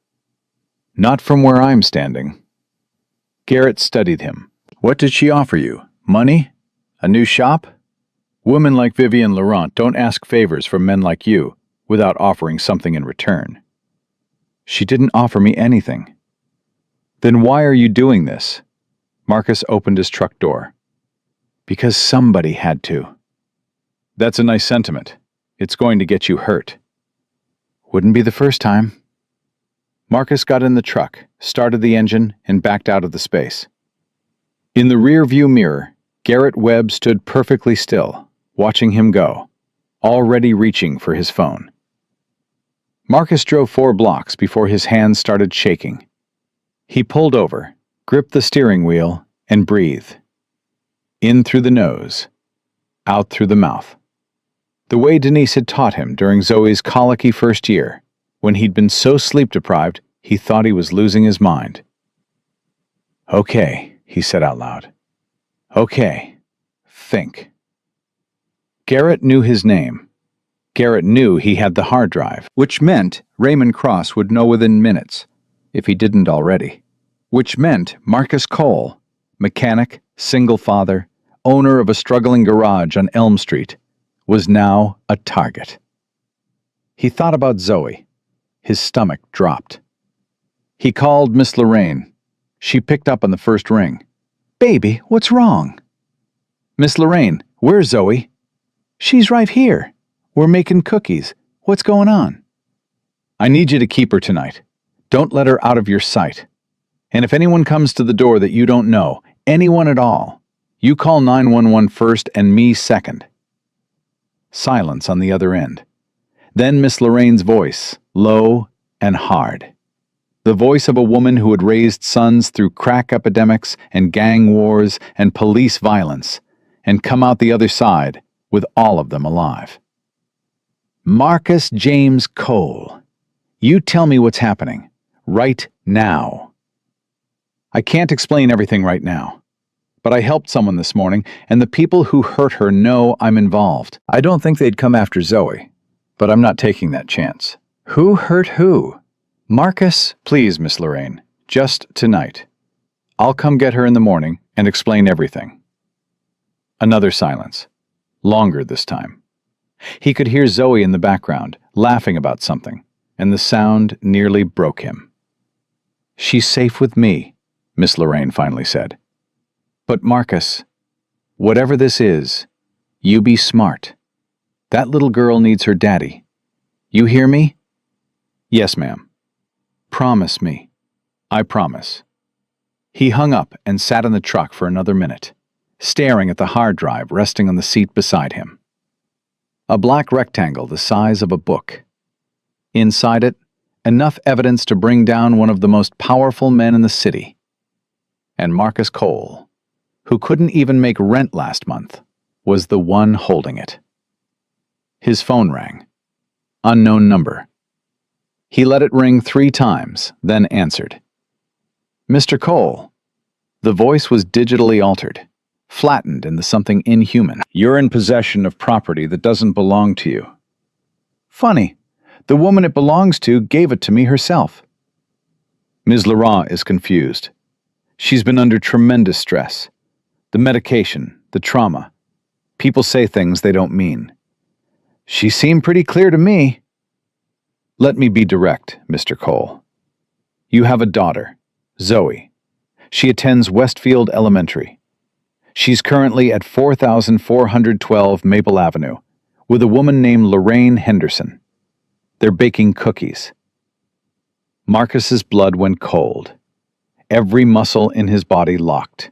[SPEAKER 1] Not from where I'm standing." Garrett studied him. "What did she offer you? Money? A new shop? Women like Vivienne Laurent don't ask favors from men like you without offering something in return." "She didn't offer me anything." "Then why are you doing this?" Marcus opened his truck door. "Because somebody had to." "That's a nice sentiment. It's going to get you hurt." "Wouldn't be the first time." Marcus got in the truck, started the engine, and backed out of the space. In the rear-view mirror, Garrett Webb stood perfectly still, watching him go, already reaching for his phone. Marcus drove 4 blocks before his hands started shaking. He pulled over, gripped the steering wheel, and breathed. In through the nose, out through the mouth. The way Denise had taught him during Zoe's colicky first year, when he'd been so sleep-deprived he thought he was losing his mind. "Okay," he said out loud. "Okay. Think." Garrett knew his name. Garrett knew he had the hard drive, which meant Raymond Cross would know within minutes, if he didn't already. Which meant Marcus Cole, mechanic, single father, owner of a struggling garage on Elm Street, was now a target. He thought about Zoe. His stomach dropped. He called Miss Lorraine. She picked up on the first ring. "Baby, what's wrong?" "Miss Lorraine, where's Zoe?" "She's right here. We're making cookies. What's going on?" "I need you to keep her tonight. Don't let her out of your sight. And if anyone comes to the door that you don't know, anyone at all, you call 911 first and me second." Silence on the other end. Then Miss Lorraine's voice, low and hard. The voice of a woman who had raised sons through crack epidemics and gang wars and police violence, and come out the other side with all of them alive. "Marcus James Cole, you tell me what's happening, right now." "I can't explain everything right now, but I helped someone this morning, and the people who hurt her know I'm involved. I don't think they'd come after Zoe, but I'm not taking that chance." "Who hurt who?" "Marcus, please, Miss Lorraine, just tonight. I'll come get her in the morning and explain everything." Another silence. Longer this time. He could hear Zoe in the background, laughing about something, and the sound nearly broke him. "She's safe with me," Miss Lorraine finally said. "But Marcus, whatever this is, you be smart. That little girl needs her daddy. You hear me?" "Yes, ma'am." "Promise me." "I promise." He hung up and sat in the truck for another minute, staring at the hard drive resting on the seat beside him. A black rectangle the size of a book. Inside it, enough evidence to bring down one of the most powerful men in the city. And Marcus Cole, who couldn't even make rent last month, was the one holding it. His phone rang. Unknown number. He let it ring 3 times, then answered. "Mr. Cole." The voice was digitally altered, flattened into something inhuman. "You're in possession of property that doesn't belong to you." "Funny. The woman it belongs to gave it to me herself." Ms. Laurent is confused. She's been under tremendous stress. The medication, the trauma. People say things they don't mean. She seemed pretty clear to me. "Let me be direct, Mr. Cole. You have a daughter, Zoe. She attends Westfield Elementary. She's currently at 4412 Maple Avenue with a woman named Lorraine Henderson. They're baking cookies." Marcus's blood went cold. Every muscle in his body locked.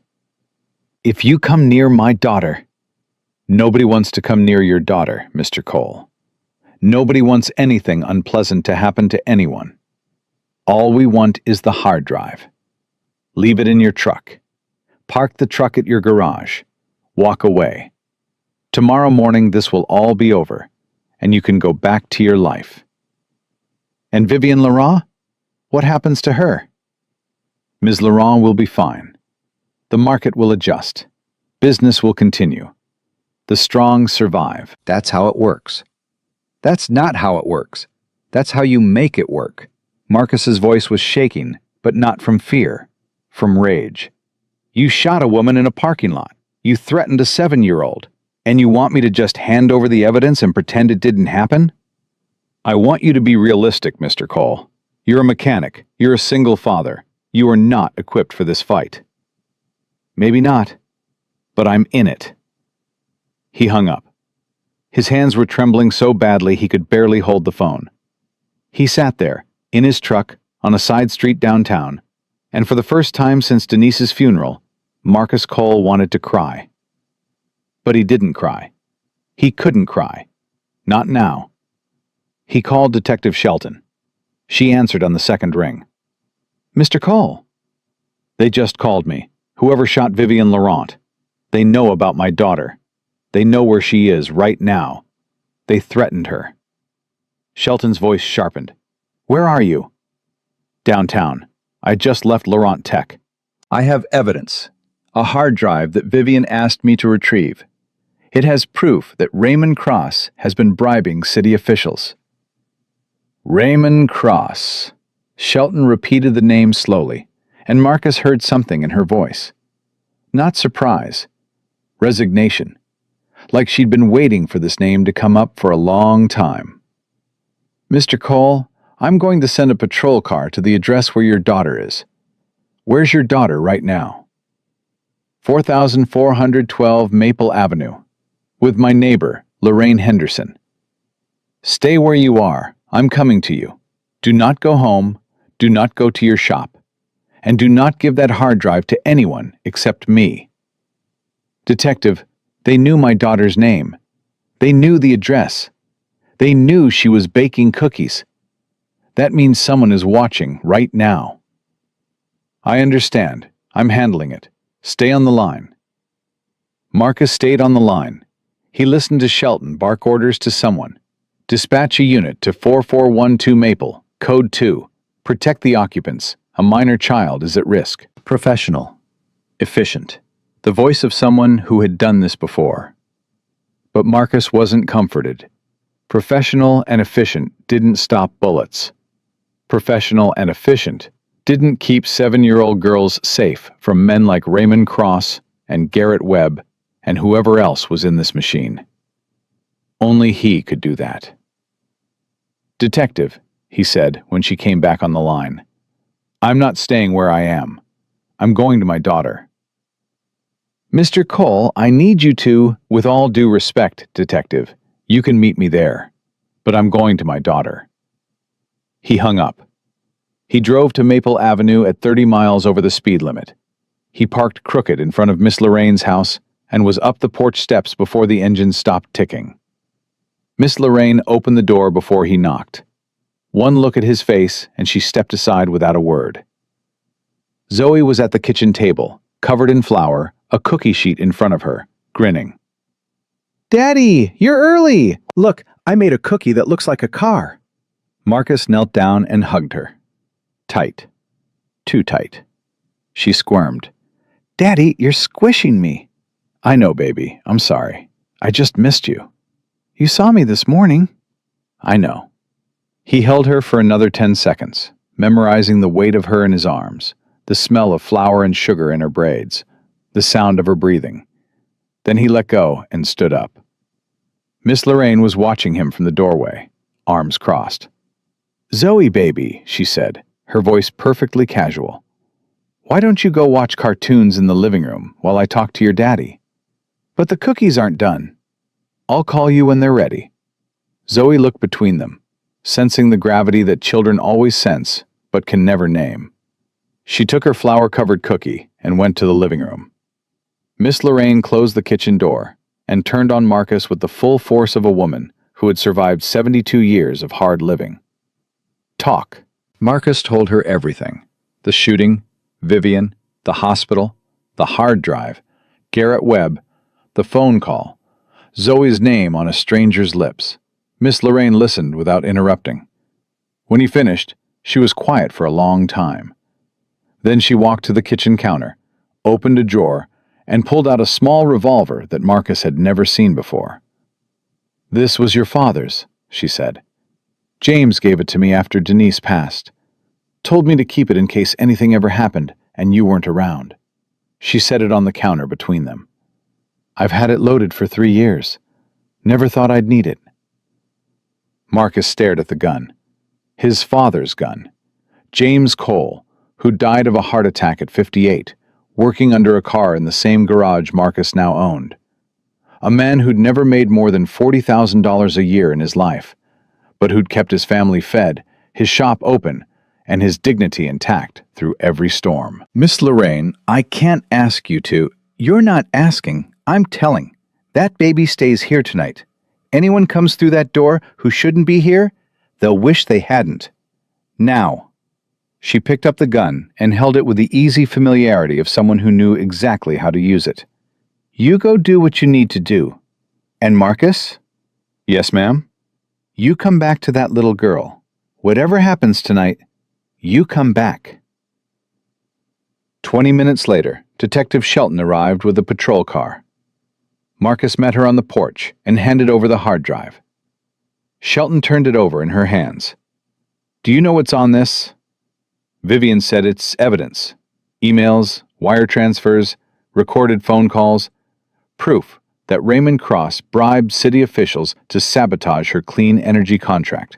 [SPEAKER 1] "If you come near my daughter..." "Nobody wants to come near your daughter, Mr. Cole. Nobody wants anything unpleasant to happen to anyone. All we want is the hard drive. Leave it in your truck. Park the truck at your garage. Walk away. Tomorrow morning this will all be over, and you can go back to your life. And Vivienne Laurent? What happens to her? Ms. Laurent will be fine. The market will adjust. Business will continue. The strong survive. That's how it works. That's not how it works. That's how you make it work. Marcus's voice was shaking, but not from fear, from rage. You shot a woman in a parking lot. You threatened a 7-year-old. And you want me to just hand over the evidence and pretend it didn't happen? I want you to be realistic, Mr. Cole. You're a mechanic. You're a single father. You are not equipped for this fight. Maybe not, but I'm in it. He hung up. His hands were trembling so badly he could barely hold the phone. He sat there, in his truck, on a side street downtown, and for the first time since Denise's funeral, Marcus Cole wanted to cry. But he didn't cry. He couldn't cry. Not now. He called Detective Shelton. She answered on the second ring. Mr. Cole. They just called me. Whoever shot Vivienne Laurent. They know about my daughter. They know where she is right now. They threatened her. Shelton's voice sharpened. Where are you? Downtown. I just left Laurent Tech. I have evidence. A hard drive that Vivienne asked me to retrieve. It has proof that Raymond Cross has been bribing city officials. Raymond Cross. Shelton repeated the name slowly, and Marcus heard something in her voice. Not surprise. Resignation. Like she'd been waiting for this name to come up for a long time. Mr. Cole, I'm going to send a patrol car to the address where your daughter is. Where's your daughter right now? 4412 Maple Avenue. With my neighbor, Lorraine Henderson. Stay where you are. I'm coming to you. Do not go home. Do not go to your shop. And do not give that hard drive to anyone except me. Detective, they knew my daughter's name. They knew the address. They knew she was baking cookies. That means someone is watching right now. I understand. I'm handling it. Stay on the line. Marcus stayed on the line. He listened to Shelton bark orders to someone. Dispatch a unit to 4412 Maple, Code 2. Protect the occupants. A minor child is at risk. Professional. Efficient. The voice of someone who had done this before. But Marcus wasn't comforted. Professional and efficient didn't stop bullets. Professional and efficient didn't keep 7-year-old girls safe from men like Raymond Cross and Garrett Webb and whoever else was in this machine. Only he could do that. Detective, he said when she came back on the line. I'm not staying where I am. I'm going to my daughter. Mr. Cole, I need you to, with all due respect, detective, you can meet me there. But I'm going to my daughter. He hung up. He drove to Maple Avenue at 30 miles over the speed limit. He parked crooked in front of Miss Lorraine's house and was up the porch steps before the engine stopped ticking. Miss Lorraine opened the door before he knocked. One look at his face, and she stepped aside without a word. Zoe was at the kitchen table, covered in flour, a cookie sheet in front of her, grinning. Daddy, you're early! Look, I made a cookie that looks like a car. Marcus knelt down and hugged her. Tight. Too tight. She squirmed. Daddy, you're squishing me. I know, baby. I'm sorry. I just missed you. You saw me this morning. I know. He held her for another 10 seconds, memorizing the weight of her in his arms, the smell of flour and sugar in her braids, the sound of her breathing. Then he let go and stood up. Miss Lorraine was watching him from the doorway, arms crossed. Zoe, baby, she said, her voice perfectly casual. Why don't you go watch cartoons in the living room while I talk to your daddy? But the cookies aren't done. I'll call you when they're ready. Zoe looked between them, sensing the gravity that children always sense but can never name. She took her flour-covered cookie and went to the living room. Miss Lorraine closed the kitchen door and turned on Marcus with the full force of a woman who had survived 72 years of hard living. Talk. Marcus told her everything. The shooting, Vivienne, the hospital, The hard drive, Garrett Webb, the phone call, Zoe's name on a stranger's lips. Miss Lorraine listened without interrupting. When he finished, she was quiet for a long time. Then she walked to the kitchen counter, opened a drawer, and pulled out a small revolver that Marcus had never seen before. "This was your father's," she said. "James gave it to me after Denise passed. Told me to keep it in case anything ever happened and you weren't around." She set it on the counter between them. "I've had it loaded for 3 years. Never thought I'd need it." Marcus stared at the gun. His father's gun. James Cole, who died of a heart attack at 58, working under a car in the same garage Marcus now owned. A man who'd never made more than $40,000 a year in his life, but who'd kept his family fed, his shop open, and his dignity intact through every storm. "Miss Lorraine, I can't ask you to." "You're not asking, I'm telling. That baby stays here tonight. Anyone comes through that door who shouldn't be here, they'll wish they hadn't. Now." She picked up the gun and held it with the easy familiarity of someone who knew exactly how to use it. "You go do what you need to do. And Marcus?" "Yes, ma'am?" "You come back to that little girl. Whatever happens tonight, you come back." 20 minutes later, Detective Shelton arrived with a patrol car. Marcus met her on the porch and handed over the hard drive. Shelton turned it over in her hands. "Do you know what's on this?" Vivian said it's evidence. Emails, wire transfers, recorded phone calls. Proof that Raymond Cross bribed city officials to sabotage her clean energy contract.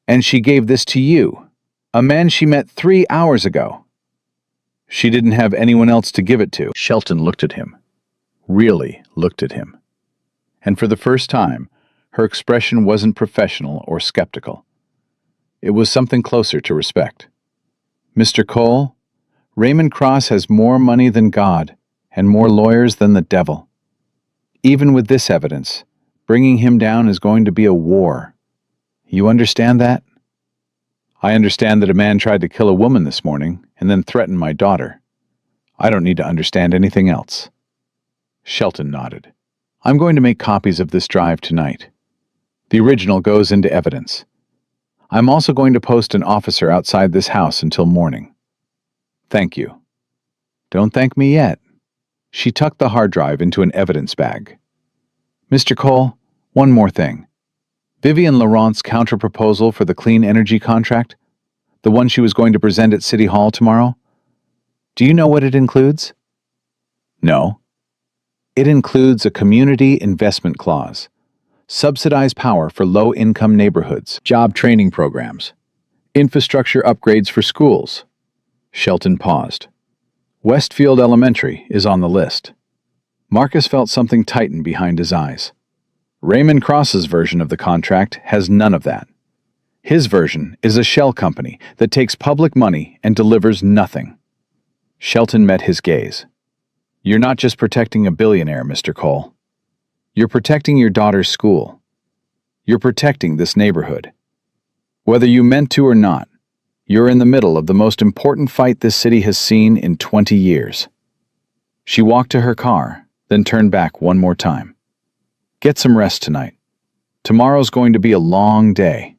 [SPEAKER 1] "And she gave this to you, a man she met 3 hours ago." "She didn't have anyone else to give it to." Shelton looked at him. Really looked at him. And for the first time, her expression wasn't professional or skeptical. It was something closer to respect. "Mr. Cole, Raymond Cross has more money than God and more lawyers than the devil. Even with this evidence, bringing him down is going to be a war. You understand that?" "I understand that a man tried to kill a woman this morning and then threatened my daughter. I don't need to understand anything else." Shelton nodded. "I'm going to make copies of this drive tonight. The original goes into evidence. I'm also going to post an officer outside this house until morning." "Thank you." "Don't thank me yet." She tucked the hard drive into an evidence bag. "Mr. Cole, one more thing. Vivian Laurent's counterproposal for the clean energy contract, the one she was going to present at City Hall tomorrow, do you know what it includes?" "No." "It includes a community investment clause, subsidized power for low-income neighborhoods, job training programs, infrastructure upgrades for schools." Shelton paused. "Westfield Elementary is on the list." Marcus felt something tighten behind his eyes. Raymond Cross's version of the contract has none of that. His version is a shell company that takes public money and delivers nothing. Shelton met his gaze. "You're not just protecting a billionaire, Mr. Cole. You're protecting your daughter's school. You're protecting this neighborhood. Whether you meant to or not, you're in the middle of the most important fight this city has seen in 20 years. She walked to her car, then turned back one more time. "Get some rest tonight. Tomorrow's going to be a long day."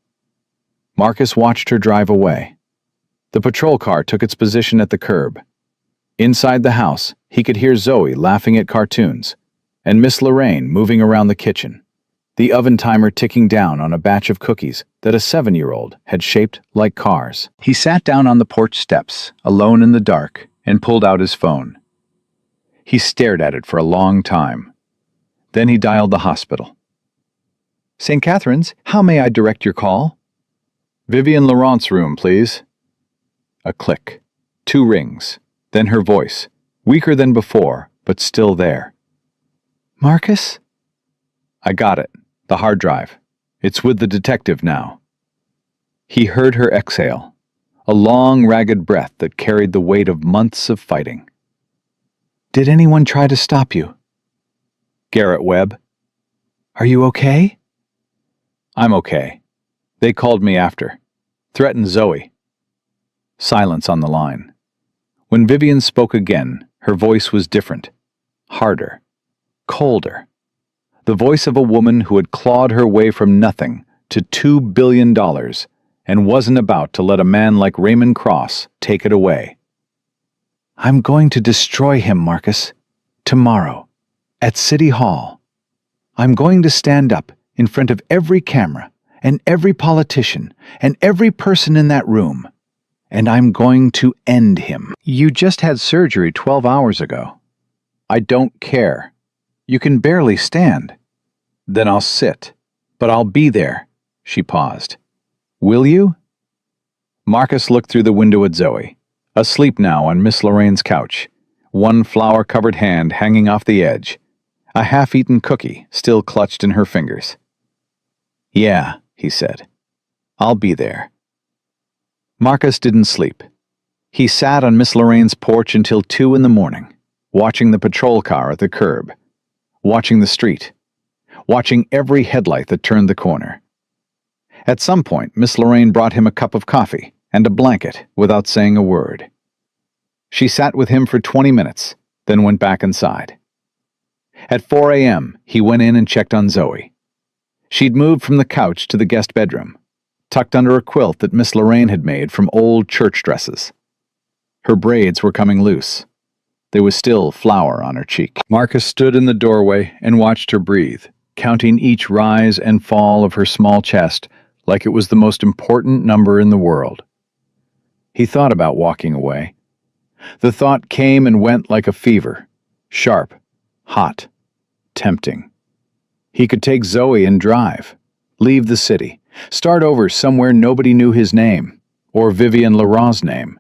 [SPEAKER 1] Marcus watched her drive away. The patrol car took its position at the curb. Inside the house, he could hear Zoe laughing at cartoons, and Miss Lorraine moving around the kitchen, the oven timer ticking down on a batch of cookies that a 7-year-old had shaped like cars. He sat down on the porch steps, alone in the dark, and pulled out his phone. He stared at it for a long time. Then he dialed the hospital. "St. Catherine's, how may I direct your call?" "Vivian Laurent's room, please." A click. 2 rings. Then her voice, weaker than before, but still there. "Marcus?" "I got it. The hard drive. It's with the detective now." He heard her exhale, a long, ragged breath that carried the weight of months of fighting. "Did anyone try to stop you?" "Garrett Webb." "Are you okay?" "I'm okay. They called me after. Threatened Zoe." Silence on the line. When Vivian spoke again, Her voice was different, harder, colder. The voice of a woman who had clawed her way from nothing to $2 billion and wasn't about to let a man like Raymond Cross take it away. "I'm going to destroy him, Marcus. Tomorrow, at City Hall. I'm going to stand up in front of every camera and every politician and every person in that room, and I'm going to end him." "You just had surgery 12 hours ago." "I don't care. You can barely stand." "Then I'll sit, but I'll be there." She paused. "Will you?" Marcus looked through the window at Zoe, asleep now on Miss Lorraine's couch, one flour-covered hand hanging off the edge, a half-eaten cookie still clutched in her fingers. "Yeah," he said. "I'll be there." Marcus didn't sleep. He sat on Miss Lorraine's porch until 2 in the morning, watching the patrol car at the curb, watching the street, watching every headlight that turned the corner. At some point, Miss Lorraine brought him a cup of coffee and a blanket without saying a word. She sat with him for 20 minutes, then went back inside. At 4 a.m., he went in and checked on Zoe. She'd moved from the couch to the guest bedroom, tucked under a quilt that Miss Lorraine had made from old church dresses. Her braids were coming loose. There was still flour on her cheek. Marcus stood in the doorway and watched her breathe, counting each rise and fall of her small chest like it was the most important number in the world. He thought about walking away. The thought came and went like a fever, sharp, hot, tempting. He could take Zoe and drive, leave the city, start over somewhere nobody knew his name, or Vivian Laurent's name,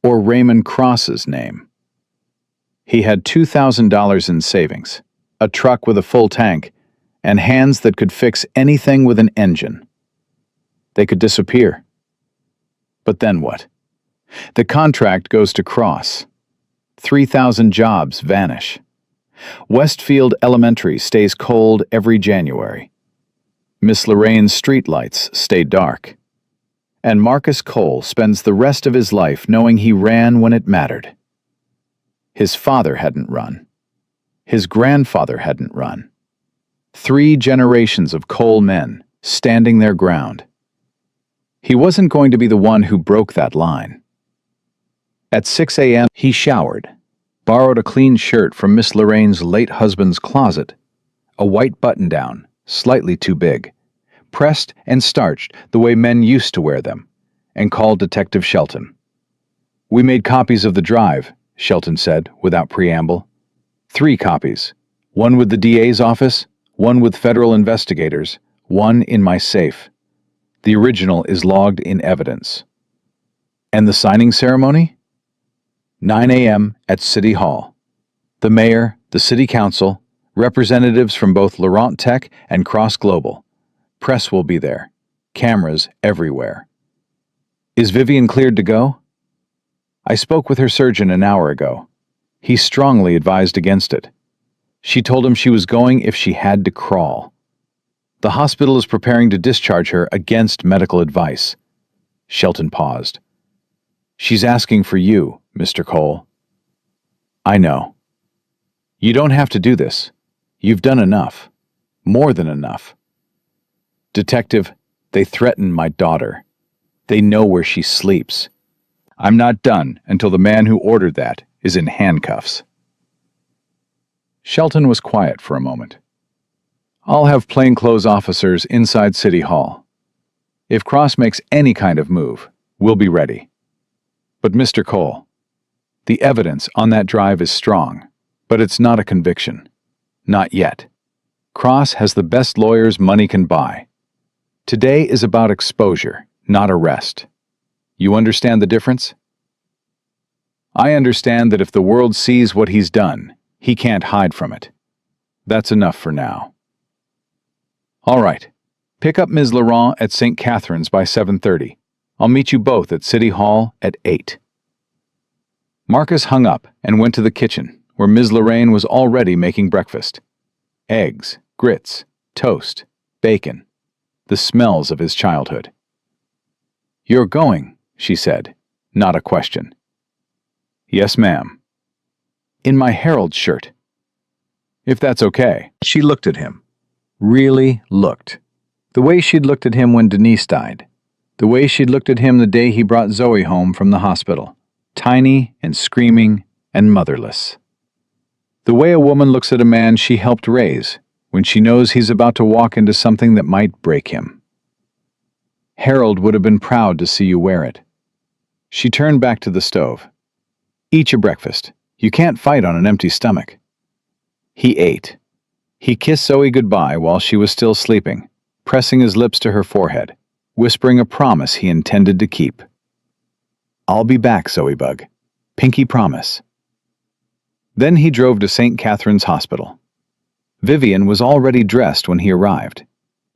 [SPEAKER 1] or Raymond Cross's name. He had $2,000 in savings, a truck with a full tank, and hands that could fix anything with an engine. They could disappear. But then what? The contract goes to Cross. 3,000 jobs vanish. Westfield Elementary stays cold every January. Miss Lorraine's streetlights stay dark. And Marcus Cole spends the rest of his life knowing he ran when it mattered. His father hadn't run. His grandfather hadn't run. 3 generations of Cole men standing their ground. He wasn't going to be the one who broke that line. At 6 a.m., he showered, borrowed a clean shirt from Miss Lorraine's late husband's closet, a white button-down, slightly too big, pressed and starched the way men used to wear them, and called Detective Shelton. "We made copies of the drive," Shelton said, without preamble. 3 copies, one with the DA's office, one with federal investigators, one in my safe. The original is logged in evidence. "And the signing ceremony?" 9 a.m. at City Hall. The mayor, the city council, representatives from both Laurent Tech and Cross Global. Press will be there. Cameras everywhere. "Is Vivian cleared to go?" "I spoke with her surgeon an hour ago. He strongly advised against it. She told him she was going if she had to crawl. The hospital is preparing to discharge her against medical advice." Shelton paused. "She's asking for you, Mr. Cole." "I know. You don't have to do this. You've done enough. More than enough." "Detective, they threaten my daughter. They know where she sleeps. I'm not done until the man who ordered that is in handcuffs." Shelton was quiet for a moment. "I'll have plainclothes officers inside City Hall. If Cross makes any kind of move, we'll be ready. But Mr. Cole, the evidence on that drive is strong, but it's not a conviction. Not yet. Cross has the best lawyers money can buy. Today is about exposure, not arrest. You understand the difference?" "I understand that if the world sees what he's done, he can't hide from it. That's enough for now." "All right. Pick up Ms. Laurent at St. Catherine's by 7:30. I'll meet you both at City Hall at 8. Marcus hung up and went to the kitchen, where Ms. Lorraine was already making breakfast. Eggs, grits, toast, bacon. The smells of his childhood. "You're going," she said, not a question. "Yes, ma'am." In my Herald shirt. If that's okay. She looked at him. Really looked. The way she'd looked at him when Denise died. The way she'd looked at him the day he brought Zoe home from the hospital. Tiny and screaming and motherless. The way a woman looks at a man she helped raise when she knows he's about to walk into something that might break him. Harold would have been proud to see you wear it. She turned back to the stove. Eat your breakfast. You can't fight on an empty stomach. He ate. He kissed Zoe goodbye while she was still sleeping, pressing his lips to her forehead, whispering a promise he intended to keep. I'll be back, Zoe Bug. Pinky promise. Then he drove to St. Catherine's Hospital. Vivian was already dressed when he arrived,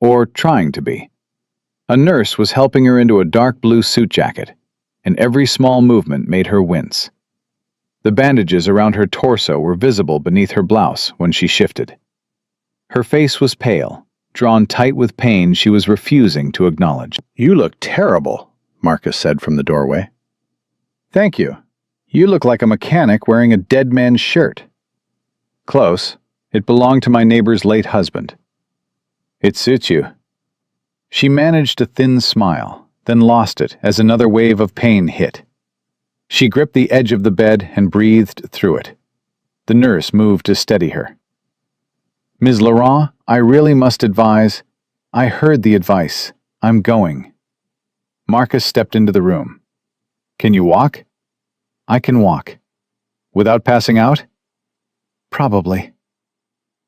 [SPEAKER 1] or trying to be. A nurse was helping her into a dark blue suit jacket, and every small movement made her wince. The bandages around her torso were visible beneath her blouse when she shifted. Her face was pale, drawn tight with pain she was refusing to acknowledge. You look terrible, Marcus said from the doorway. Thank you. You look like a mechanic wearing a dead man's shirt. Close. It belonged to my neighbor's late husband. It suits you. She managed a thin smile, then lost it as another wave of pain hit. She gripped the edge of the bed and breathed through it. The nurse moved to steady her. Ms. Laurent, I really must advise. I heard the advice. I'm going. Marcus stepped into the room. Can you walk? I can walk. Without passing out? Probably.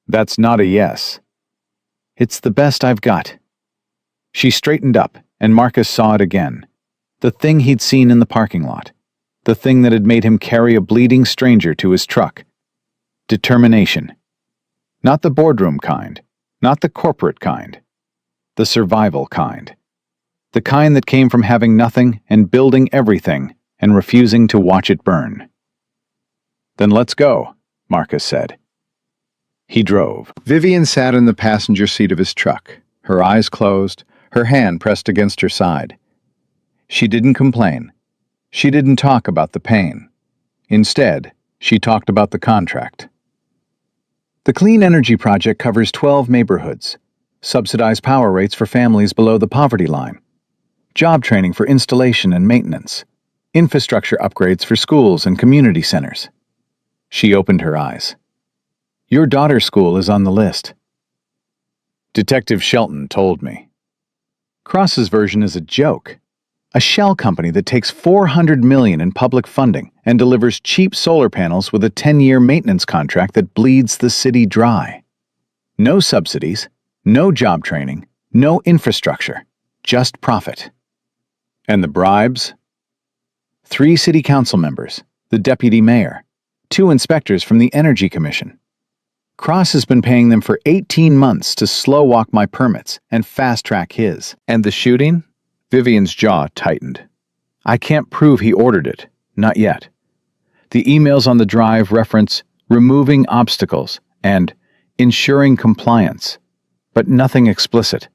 [SPEAKER 1] That's not a yes. It's the best I've got. She straightened up, and Marcus saw it again. The thing he'd seen in the parking lot. The thing that had made him carry a bleeding stranger to his truck. Determination. Not the boardroom kind. Not the corporate kind. The survival kind. The kind that came from having nothing and building everything and refusing to watch it burn. Then let's go, Marcus said. He drove. Vivian sat in the passenger seat of his truck, her eyes closed, her hand pressed against her side. She didn't complain. She didn't talk about the pain. Instead, she talked about the contract. The Clean Energy Project covers 12 neighborhoods, subsidized power rates for families below the poverty line, job training for installation and maintenance, infrastructure upgrades for schools and community centers. She opened her eyes. Your daughter's school is on the list. Detective Shelton told me. Cross's version is a joke. A shell company that takes $400 million in public funding and delivers cheap solar panels with a 10-year maintenance contract that bleeds the city dry. No subsidies, no job training, no infrastructure, just profit. And the bribes? 3 city council members, the deputy mayor, 2 inspectors from the Energy Commission. Cross has been paying them for 18 months to slow-walk my permits and fast-track his. And the shooting? Vivian's jaw tightened. I can't prove he ordered it. Not yet. The emails on the drive reference removing obstacles and ensuring compliance, but nothing explicit.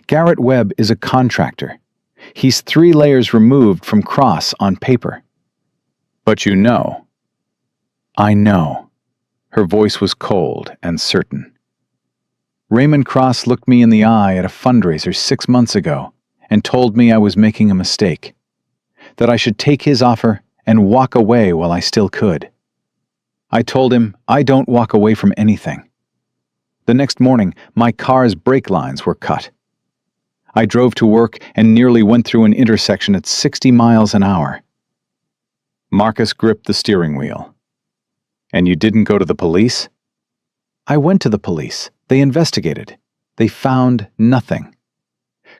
[SPEAKER 1] Garrett Webb is a contractor. He's 3 layers removed from Cross on paper. But you know. I know. Her voice was cold and certain. Raymond Cross looked me in the eye at a fundraiser 6 months ago and told me I was making a mistake, that I should take his offer and walk away while I still could. I told him I don't walk away from anything. The next morning, my car's brake lines were cut. I drove to work and nearly went through an intersection at 60 miles an hour. Marcus gripped the steering wheel. And you didn't go to the police? I went to the police. They investigated. They found nothing.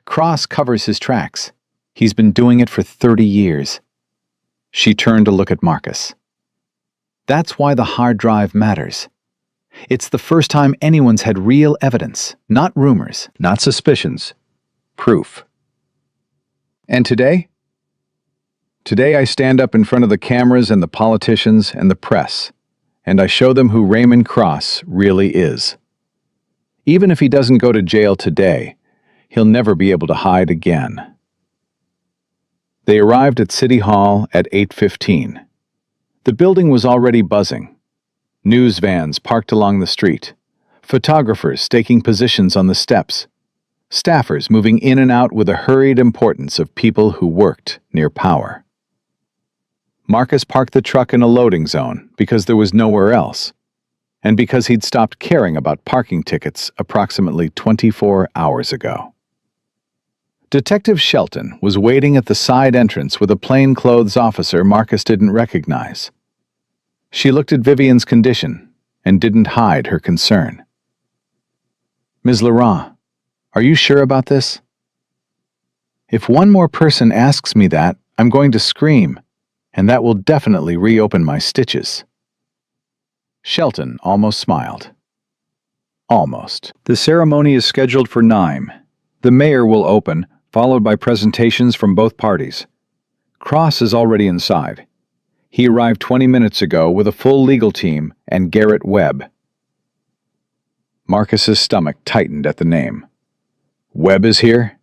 [SPEAKER 1] Cross covers his tracks. He's been doing it for 30 years. She turned to look at Marcus. That's why the hard drive matters. It's the first time anyone's had real evidence, not rumors, not suspicions. Proof. And today? Today I stand up in front of the cameras and the politicians and the press, and I show them who Raymond Cross really is. Even if he doesn't go to jail today, he'll never be able to hide again. They arrived at City Hall at 8:15. The building was already buzzing. News vans parked along the street, photographers staking positions on the steps, staffers moving in and out with a hurried importance of people who worked near power. Marcus parked the truck in a loading zone because there was nowhere else, and because he'd stopped caring about parking tickets approximately 24 hours ago. Detective Shelton was waiting at the side entrance with a plainclothes officer Marcus didn't recognize. She looked at Vivian's condition and didn't hide her concern. "Ms. Laurent, are you sure about this?" "If one more person asks me that, I'm going to scream, and that will definitely reopen my stitches." Shelton almost smiled. Almost. "The ceremony is scheduled for 9. The mayor will open, followed by presentations from both parties. Cross is already inside. He arrived 20 minutes ago with a full legal team and Garrett Webb." Marcus's stomach tightened at the name. "Webb is here?"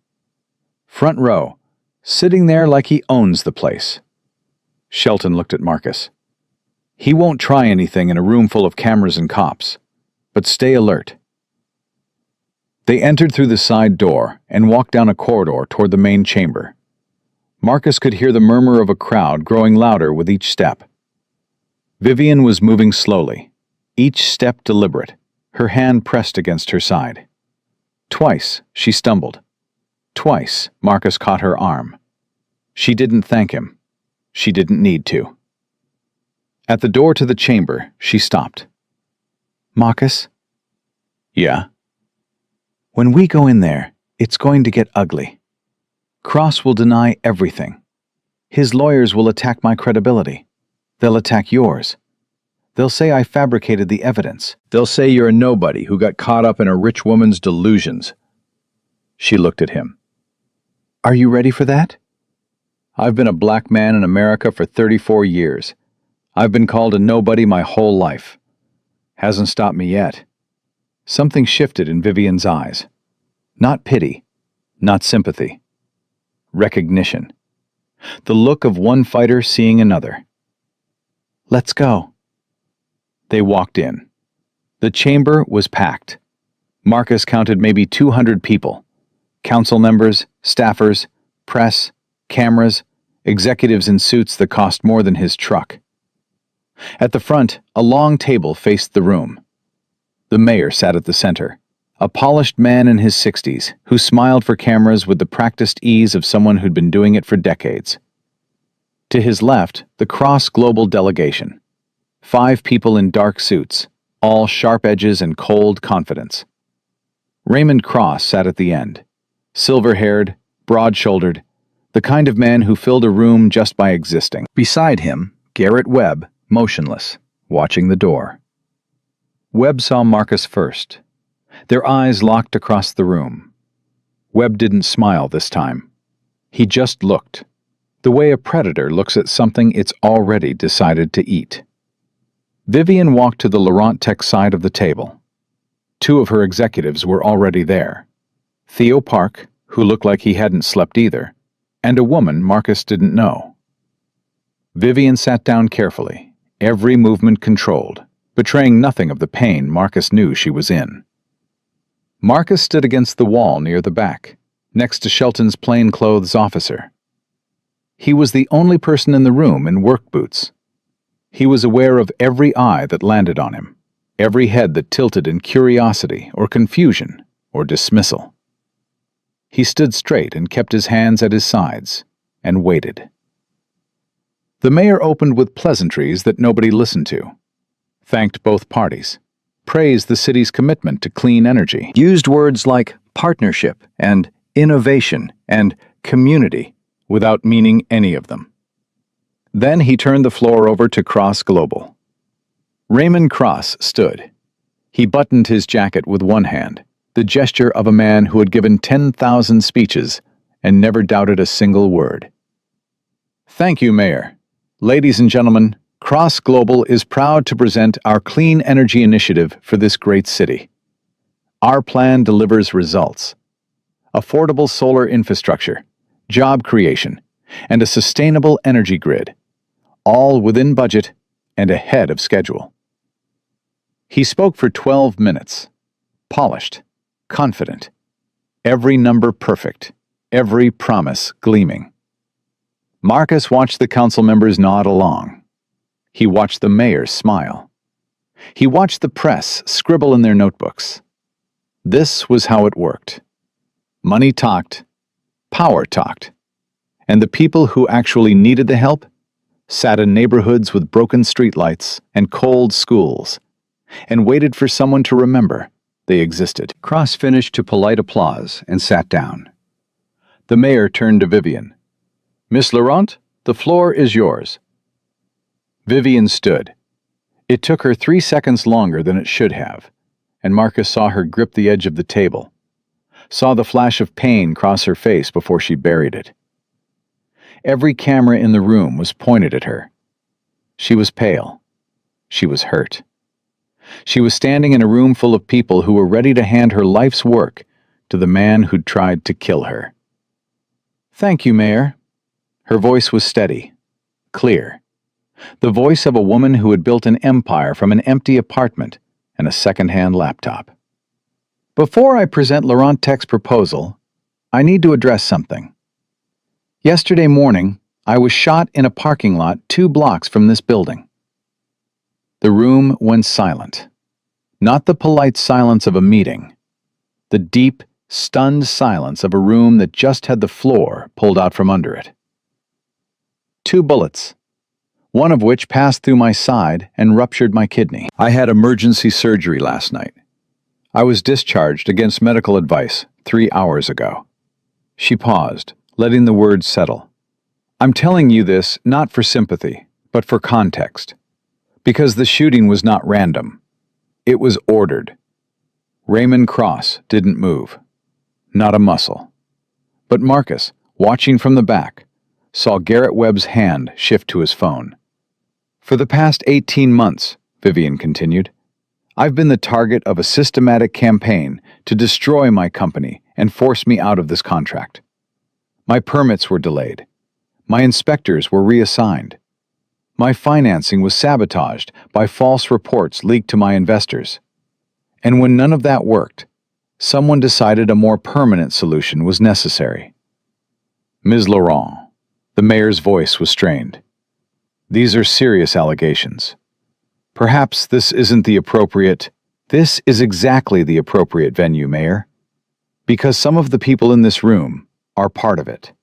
[SPEAKER 1] "Front row, sitting there like he owns the place." Shelton looked at Marcus. "He won't try anything in a room full of cameras and cops, but stay alert." They entered through the side door and walked down a corridor toward the main chamber. Marcus could hear the murmur of a crowd growing louder with each step. Vivian was moving slowly, each step deliberate, her hand pressed against her side. Twice she stumbled. Twice Marcus caught her arm. She didn't thank him. She didn't need to. At the door to the chamber, she stopped. "Marcus?" "Yeah?" "When we go in there, it's going to get ugly. Cross will deny everything. His lawyers will attack my credibility. They'll attack yours. They'll say I fabricated the evidence. They'll say you're a nobody who got caught up in a rich woman's delusions." She looked at him. "Are you ready for that?" "I've been a black man in America for 34 years. I've been called a nobody my whole life. Hasn't stopped me yet." Something shifted in Vivian's eyes. Not pity, not sympathy. Recognition. The look of one fighter seeing another. "Let's go." They walked in. The chamber was packed. Marcus counted maybe 200 people. Council members, staffers, press, cameras, executives in suits that cost more than his truck. At the front, a long table faced the room. The mayor sat at the center, a polished man in his 60s who smiled for cameras with the practiced ease of someone who'd been doing it for decades. To his left, the Cross Global delegation. 5 people in dark suits, all sharp edges and cold confidence. Raymond Cross sat at the end, silver-haired, broad-shouldered, the kind of man who filled a room just by existing. Beside him, Garrett Webb, motionless, watching the door. Webb saw Marcus first. Their eyes locked across the room. Webb didn't smile this time. He just looked, the way a predator looks at something it's already decided to eat. Vivian walked to the Laurent Tech side of the table. 2 of her executives were already there. Theo Park, who looked like he hadn't slept either, and a woman Marcus didn't know. Vivian sat down carefully, every movement controlled, betraying nothing of the pain Marcus knew she was in. Marcus stood against the wall near the back, next to Shelton's plainclothes officer. He was the only person in the room in work boots. He was aware of every eye that landed on him, every head that tilted in curiosity or confusion or dismissal. He stood straight and kept his hands at his sides and waited. The mayor opened with pleasantries that nobody listened to, thanked both parties, praised the city's commitment to clean energy, used words like partnership and innovation and community without meaning any of them. Then he turned the floor over to Cross Global. Raymond Cross stood. He buttoned his jacket with one hand, the gesture of a man who had given 10,000 speeches and never doubted a single word. "Thank you, Mayor. Ladies and gentlemen, Cross Global is proud to present our clean energy initiative for this great city. Our plan delivers results. Affordable solar infrastructure, job creation, and a sustainable energy grid, all within budget and ahead of schedule. He spoke for 12 minutes, polished, confident, every number perfect, every promise gleaming. Marcus watched the council members nod along. He watched the mayor smile. He watched the press scribble in their notebooks. This was how it worked. Money talked, power talked, and the people who actually needed the help sat in neighborhoods with broken streetlights and cold schools and waited for someone to remember they existed. Cross finished to polite applause and sat down. The mayor turned to Vivian. "Miss Laurent, the floor is yours." Vivian stood. It took her 3 seconds longer than it should have, and Marcus saw her grip the edge of the table, saw the flash of pain cross her face before she buried it. Every camera in the room was pointed at her. She was pale. She was hurt. She was standing in a room full of people who were ready to hand her life's work to the man who'd tried to kill her. "Thank you, Mayor." Her voice was steady, clear. The voice of a woman who had built an empire from an empty apartment and a second-hand laptop. "Before I present Laurent Tech's proposal, I need to address something. Yesterday morning, I was shot in a parking lot 2 blocks from this building." The room went silent. Not the polite silence of a meeting. The deep, stunned silence of a room that just had the floor pulled out from under it. 2 bullets, one of which passed through my side and ruptured my kidney. I had emergency surgery last night. I was discharged against medical advice 3 hours ago. She paused, letting the words settle. "I'm telling you this not for sympathy, but for context. Because the shooting was not random. It was ordered. Raymond Cross didn't move. Not a muscle. But Marcus, watching from the back, saw Garrett Webb's hand shift to his phone. For the past 18 months, Vivian continued, I've been the target of a systematic campaign to destroy my company and force me out of this contract. My permits were delayed. My inspectors were reassigned. My financing was sabotaged by false reports leaked to my investors. And when none of that worked, someone decided a more permanent solution was necessary. Ms. Laurent, the mayor's voice was strained. These are serious allegations. Perhaps this isn't the appropriate... This is exactly the appropriate venue, Mayor. Because some of the people in this room are part of it.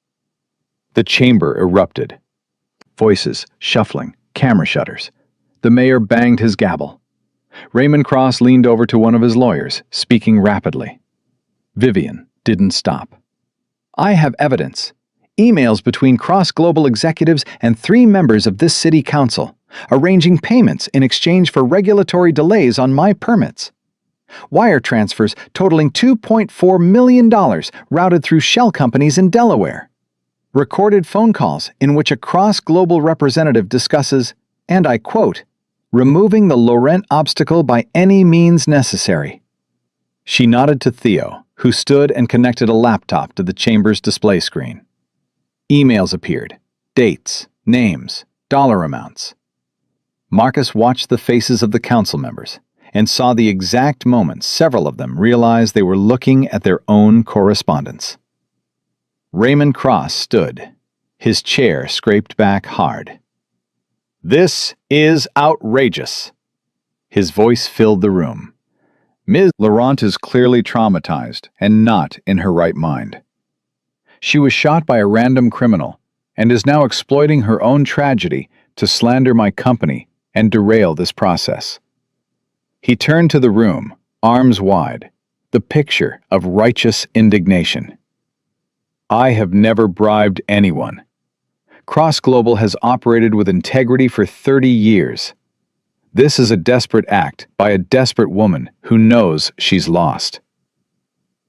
[SPEAKER 1] The chamber erupted. Voices, shuffling, camera shutters. The mayor banged his gavel. Raymond Cross leaned over to one of his lawyers, speaking rapidly. Vivian didn't stop. I have evidence. Emails between Cross Global executives and 3 members of this city council, arranging payments in exchange for regulatory delays on my permits. Wire transfers totaling $2.4 million routed through shell companies in Delaware. Recorded phone calls in which a Cross Global representative discusses, and I quote, removing the Laurent obstacle by any means necessary. She nodded to Theo, who stood and connected a laptop to the chamber's display screen. Emails appeared, dates, names, dollar amounts. Marcus watched the faces of the council members and saw the exact moment several of them realized they were looking at their own correspondence. Raymond Cross stood, his chair scraped back hard. This is outrageous. His voice filled the room. Ms. Laurent is clearly traumatized and not in her right mind. She was shot by a random criminal and is now exploiting her own tragedy to slander my company and derail this process. He turned to the room, arms wide, the picture of righteous indignation. I have never bribed anyone. Cross Global has operated with integrity for 30 years. This is a desperate act by a desperate woman who knows she's lost.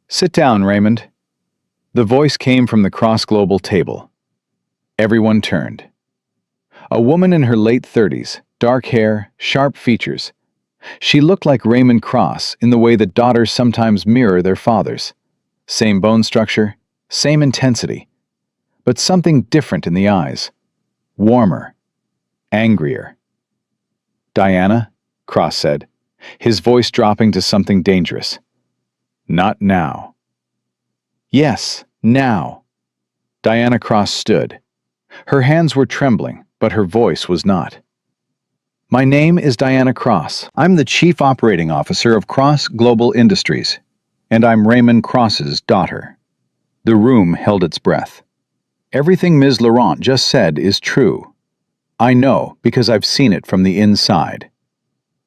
[SPEAKER 1] Sit down, Raymond. The voice came from the Cross Global table. Everyone turned. A woman in her late 30s, dark hair, sharp features. She looked like Raymond Cross in the way that daughters sometimes mirror their fathers. Same bone structure, same intensity, but something different in the eyes. Warmer, angrier. Diana, Cross said, his voice dropping to something dangerous. Not now. Yes, now. Diana Cross stood. Her hands were trembling, but her voice was not. My name is Diana Cross. I'm the Chief Operating Officer of Cross Global Industries, and I'm Raymond Cross's daughter. The room held its breath. Everything Ms. Laurent just said is true. I know because I've seen it from the inside.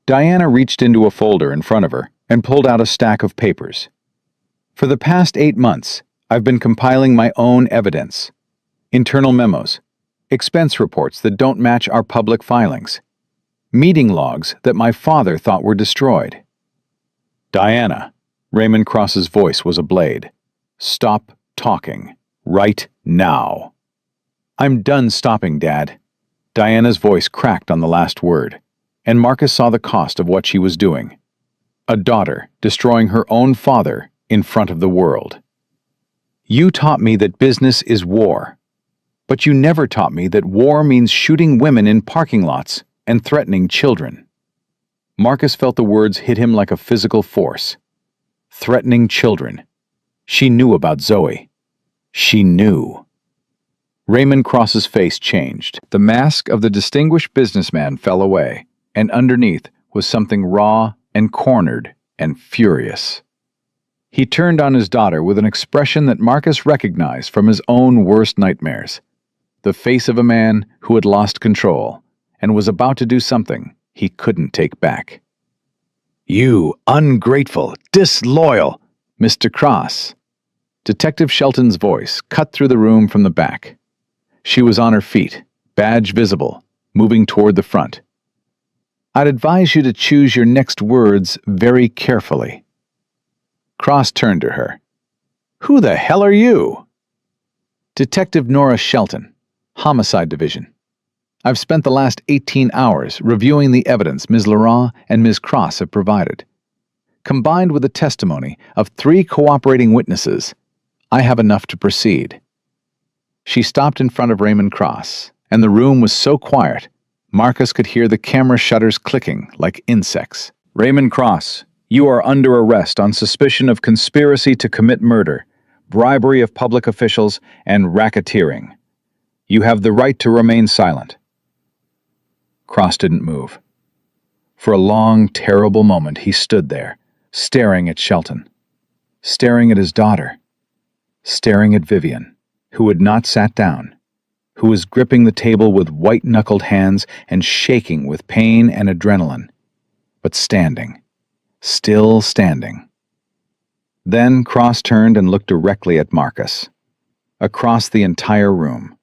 [SPEAKER 1] Diana reached into a folder in front of her and pulled out a stack of papers. For the past 8 months, I've been compiling my own evidence. Internal memos, expense reports that don't match our public filings, meeting logs that my father thought were destroyed. Diana, Raymond Cross's voice was a blade. Stop talking. Right now. I'm done stopping, Dad. Diana's voice cracked on the last word, and Marcus saw the cost of what she was doing. A daughter destroying her own father in front of the world. You taught me that business is war, but you never taught me that war means shooting women in parking lots and threatening children. Marcus felt the words hit him like a physical force. Threatening children. She knew about Zoe. She knew. Raymond Cross's face changed. The mask of the distinguished businessman fell away, and underneath was something raw and cornered and furious. He turned on his daughter with an expression that Marcus recognized from his own worst nightmares. The face of a man who had lost control and was about to do something he couldn't take back. You ungrateful, disloyal, Mr. Cross. Detective Shelton's voice cut through the room from the back. She was on her feet, badge visible, moving toward the front. I'd advise you to choose your next words very carefully. Cross turned to her. Who the hell are you? Detective Nora Shelton, Homicide Division. I've spent the last 18 hours reviewing the evidence Ms. Laurent and Ms. Cross have provided. Combined with the testimony of 3 cooperating witnesses, I have enough to proceed. She stopped in front of Raymond Cross, and the room was so quiet, Marcus could hear the camera shutters clicking like insects. Raymond Cross, you are under arrest on suspicion of conspiracy to commit murder, bribery of public officials, and racketeering. You have the right to remain silent. Cross didn't move. For a long, terrible moment, he stood there, staring at Shelton, staring at his daughter, staring at Vivian, who had not sat down, who was gripping the table with white-knuckled hands and shaking with pain and adrenaline, but standing, still standing. Then Cross turned and looked directly at Marcus, across the entire room,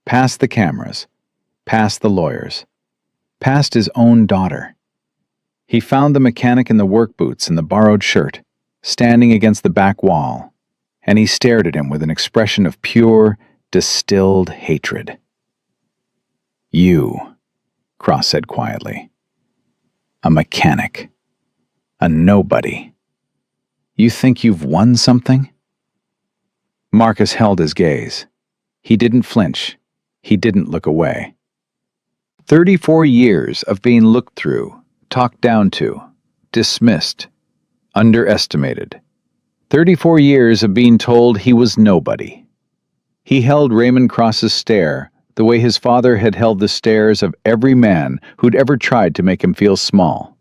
[SPEAKER 1] past the cameras, past the lawyers, past his own daughter. He found the mechanic in the work boots and the borrowed shirt, standing against the back wall, and he stared at him with an expression of pure, distilled hatred. You, Cross said quietly. A mechanic. A nobody. You think you've won something? Marcus held his gaze. He didn't flinch. He didn't look away. 34 years of being looked through, talked down to, dismissed, underestimated. 34 years of being told he was nobody. He held Raymond Cross's stare the way his father had held the stares of every man who'd ever tried to make him feel small.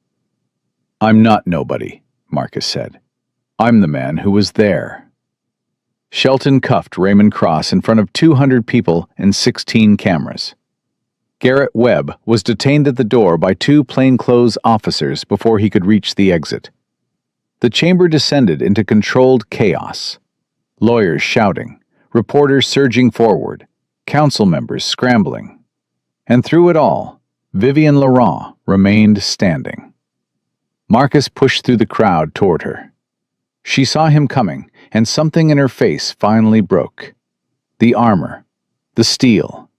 [SPEAKER 1] I'm not nobody, Marcus said. I'm the man who was there. Shelton cuffed Raymond Cross in front of 200 people and 16 cameras. Garrett Webb was detained at the door by 2 plainclothes officers before he could reach the exit. The chamber descended into controlled chaos. Lawyers shouting, reporters surging forward, council members scrambling. And through it all, Vivian Laurent remained standing. Marcus pushed through the crowd toward her. She saw him coming, and something in her face finally broke. The armor, the steel,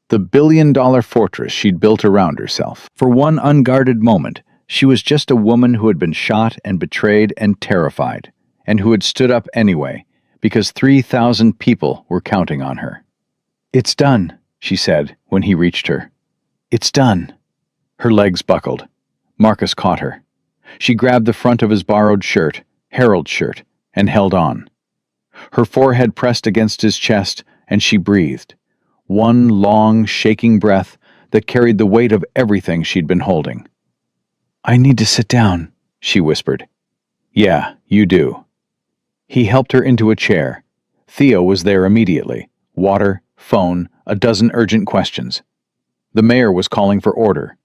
[SPEAKER 1] the billion-dollar fortress she'd built around herself. For one unguarded moment, she was just a woman who had been shot and betrayed and terrified, and who had stood up anyway, because 3,000 people were counting on her. It's done, she said when he reached her. It's done. Her legs buckled. Marcus caught her. She grabbed the front of his borrowed shirt, Harold's shirt, and held on. Her forehead pressed against his chest, and she breathed. One long, shaking breath that carried the weight of everything she'd been holding. "I need to sit down," she whispered. "Yeah, you do." He helped her into a chair. Theo was there immediately. Water, phone, a dozen urgent questions. The mayor was calling for order.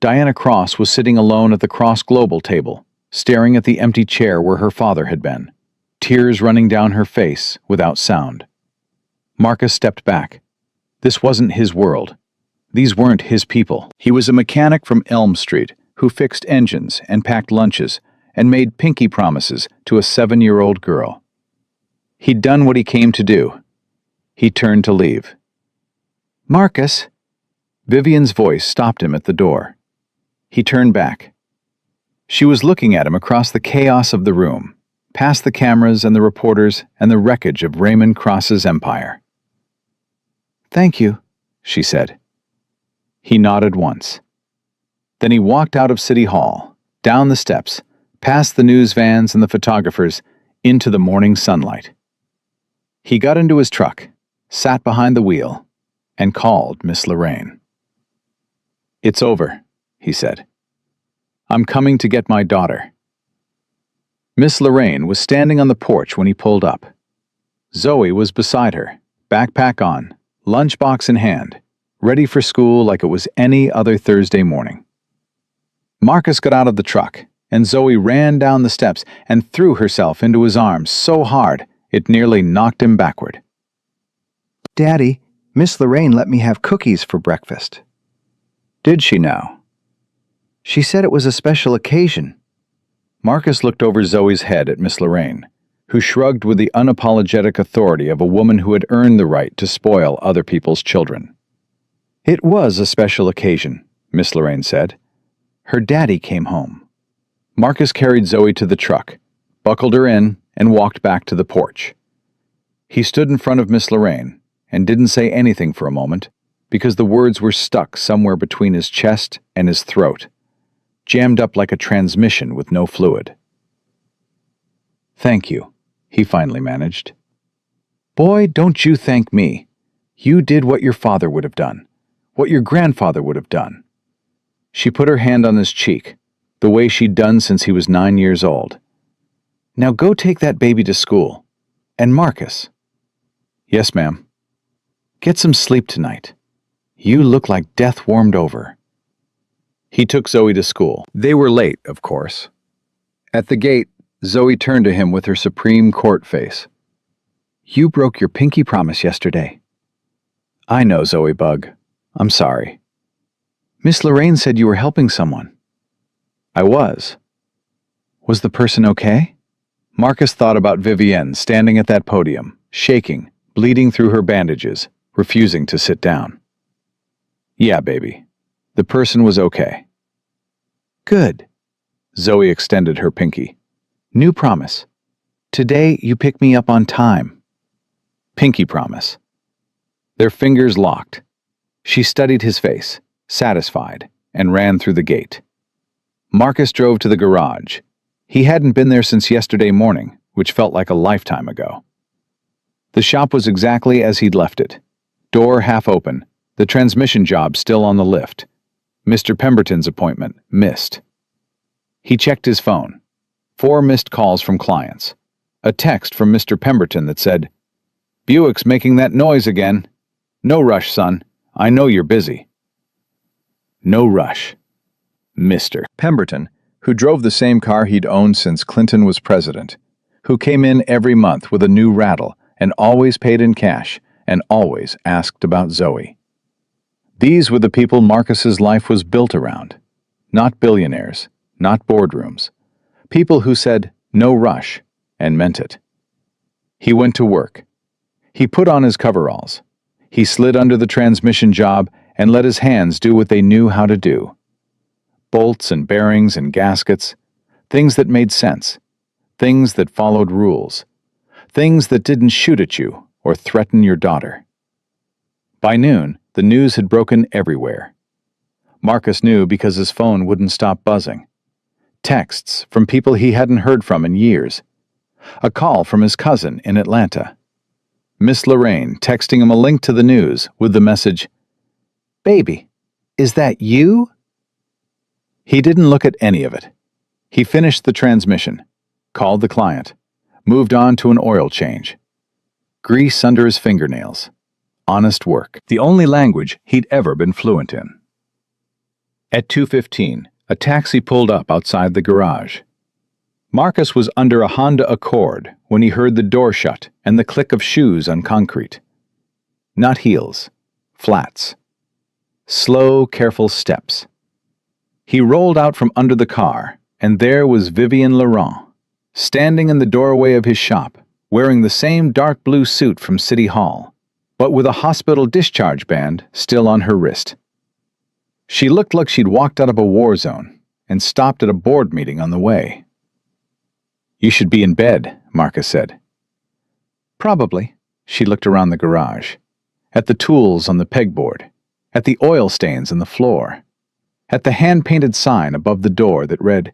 [SPEAKER 1] Diana Cross was sitting alone at the Cross Global table, staring at the empty chair where her father had been, tears running down her face without sound. Marcus stepped back. This wasn't his world. These weren't his people. He was a mechanic from Elm Street who fixed engines and packed lunches and made pinky promises to a 7-year-old girl. He'd done what he came to do. He turned to leave. "Marcus!" Vivian's voice stopped him at the door. He turned back. She was looking at him across the chaos of the room, past the cameras and the reporters and the wreckage of Raymond Cross's empire. "Thank you," she said. He nodded once. Then he walked out of City Hall, down the steps, past the news vans and the photographers, into the morning sunlight. He got into his truck, sat behind the wheel, and called Miss Lorraine. "It's over," he said. "I'm coming to get my daughter." Miss Lorraine was standing on the porch when he pulled up. Zoe was beside her, backpack on, lunchbox in hand, ready for school like it was any other Thursday morning. Marcus got out of the truck, and Zoe ran down the steps and threw herself into his arms so hard it nearly knocked him backward.
[SPEAKER 2] "Daddy, Miss Lorraine let me have cookies for breakfast."
[SPEAKER 1] "Did she now?"
[SPEAKER 2] "She said it was a special occasion."
[SPEAKER 1] Marcus looked over Zoe's head at Miss Lorraine, who shrugged with the unapologetic authority of a woman who had earned the right to spoil other people's children. "It was a special occasion," Miss Lorraine said. "Her daddy came home." Marcus carried Zoe to the truck, buckled her in, and walked back to the porch. He stood in front of Miss Lorraine and didn't say anything for a moment because the words were stuck somewhere between his chest and his throat, jammed up like a transmission with no fluid. "Thank you," he finally managed. "Boy, don't you thank me. You did what your father would have done, what your grandfather would have done." She put her hand on his cheek, the way she'd done since he was 9 years old. "Now go take that baby to school. And Marcus." "Yes, ma'am." "Get some sleep tonight. You look like death warmed over." He took Zoe to school. They were late, of course. At the gate, Zoe turned to him with her Supreme Court face. "You broke your pinky promise yesterday." "I know, Zoe Bug. I'm sorry." "Miss Lorraine said you were helping someone." "I was." "Was the person okay?" Marcus thought about Vivienne standing at that podium, shaking, bleeding through her bandages, refusing to sit down. "Yeah, baby. The person was okay." "Good." Zoe extended her pinky. "New promise. Today you pick me up on time." Pinky promise. Their fingers locked. She studied his face, satisfied, and ran through the gate. Marcus drove to the garage. He hadn't been there since yesterday morning, which felt like a lifetime ago. The shop was exactly as he'd left it. Door half open, the transmission job still on the lift. Mr. Pemberton's appointment missed. He checked his phone. 4 missed calls from clients. A text from Mr. Pemberton that said, "Buick's making that noise again. No rush, son. I know you're busy." No rush. Mr. Pemberton, who drove the same car he'd owned since Clinton was president, who came in every month with a new rattle and always paid in cash and always asked about Zoe. These were the people Marcus's life was built around. Not billionaires, not boardrooms. People who said, "No rush," and meant it. He went to work. He put on his coveralls. He slid under the transmission job and let his hands do what they knew how to do. Bolts and bearings and gaskets, things that made sense, things that followed rules, things that didn't shoot at you or threaten your daughter. By noon, the news had broken everywhere. Marcus knew because his phone wouldn't stop buzzing. Texts from people he hadn't heard from in years. A call from his cousin in Atlanta. Miss Lorraine texting him a link to the news with the message, "Baby, is that you?" He didn't look at any of it. He finished the transmission, called the client, moved on to an oil change. Grease under his fingernails. Honest work. The only language he'd ever been fluent in. At 2:15, a taxi pulled up outside the garage. Marcus was under a Honda Accord when he heard the door shut and the click of shoes on concrete. Not heels, flats. Slow, careful steps. He rolled out from under the car, and there was Vivienne Laurent, standing in the doorway of his shop, wearing the same dark blue suit from City Hall, but with a hospital discharge band still on her wrist. She looked like she'd walked out of a war zone and stopped at a board meeting on the way. "You should be in bed," Marcus said. "Probably." She looked around the garage, at the tools on the pegboard, at the oil stains on the floor, at the hand-painted sign above the door that read,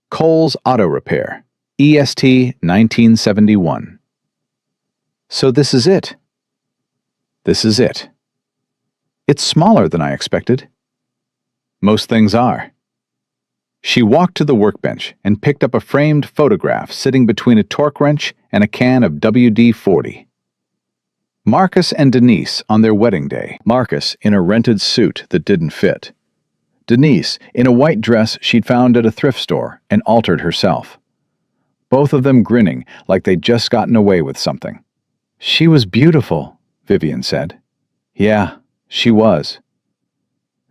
[SPEAKER 1] "Cole's Auto Repair, EST 1971. So this is it. This is it. It's smaller than I expected. Most things are. She walked to the workbench and picked up a framed photograph sitting between a torque wrench and a can of WD-40. Marcus and Denise on their wedding day. Marcus in a rented suit that didn't fit. Denise in a white dress she'd found at a thrift store and altered herself. Both of them grinning like they'd just gotten away with something. "She was beautiful," Vivienne said. "Yeah, she was."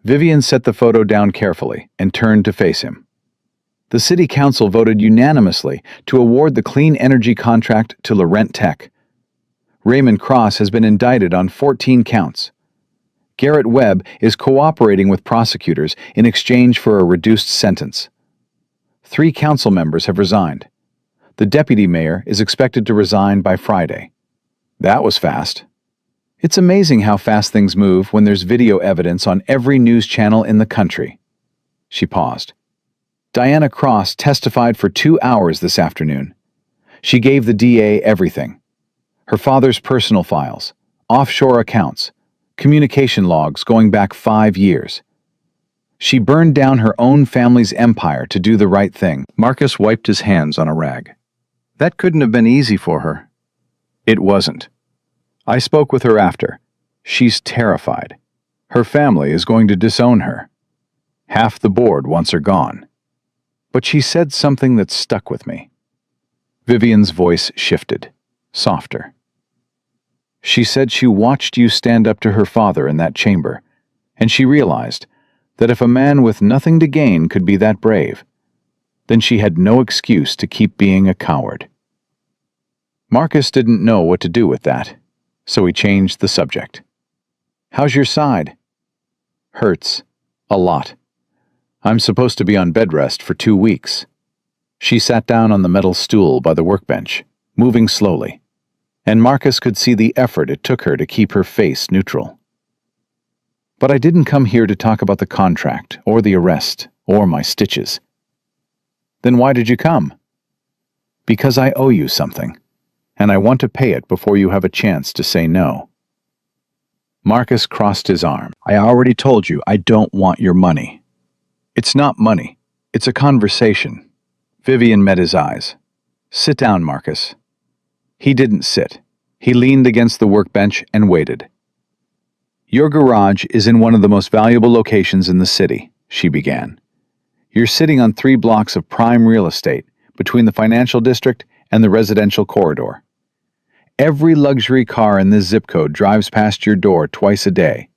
[SPEAKER 1] Vivienne set the photo down carefully and turned to face him. The city council voted unanimously to award the clean energy contract to Laurent Tech. Raymond Cross has been indicted on 14 counts. Garrett Webb is cooperating with prosecutors in exchange for a reduced sentence. 3 council members have resigned. The deputy mayor is expected to resign by Friday. That was fast. It's amazing how fast things move when there's video evidence on every news channel in the country. She paused. Diana Cross testified for 2 hours this afternoon. She gave the DA everything. Her father's personal files, offshore accounts, communication logs going back 5 years. She burned down her own family's empire to do the right thing. Marcus wiped his hands on a rag. That couldn't have been easy for her. It wasn't. I spoke with her after. She's terrified. Her family is going to disown her. Half the board wants her gone. But she said something that stuck with me. Vivienne's voice shifted, softer. She said she watched you stand up to her father in that chamber, and she realized that if a man with nothing to gain could be that brave, then she had no excuse to keep being a coward. Marcus didn't know what to do with that, so he changed the subject. "How's your side?" "Hurts. A lot. I'm supposed to be on bed rest for 2 weeks." She sat down on the metal stool by the workbench, moving slowly, and Marcus could see the effort it took her to keep her face neutral. "But I didn't come here to talk about the contract, or the arrest, or my stitches." "Then why did you come?" "Because I owe you something, and I want to pay it before you have a chance to say no." Marcus crossed his arm. "I already told you I don't want your money." "It's not money. It's a conversation." Vivienne met his eyes. "Sit down, Marcus." He didn't sit. He leaned against the workbench and waited. "Your garage is in one of the most valuable locations in the city," she began. "You're sitting on 3 blocks of prime real estate between the financial district and the residential corridor. Every luxury car in this zip code drives past your door twice a day.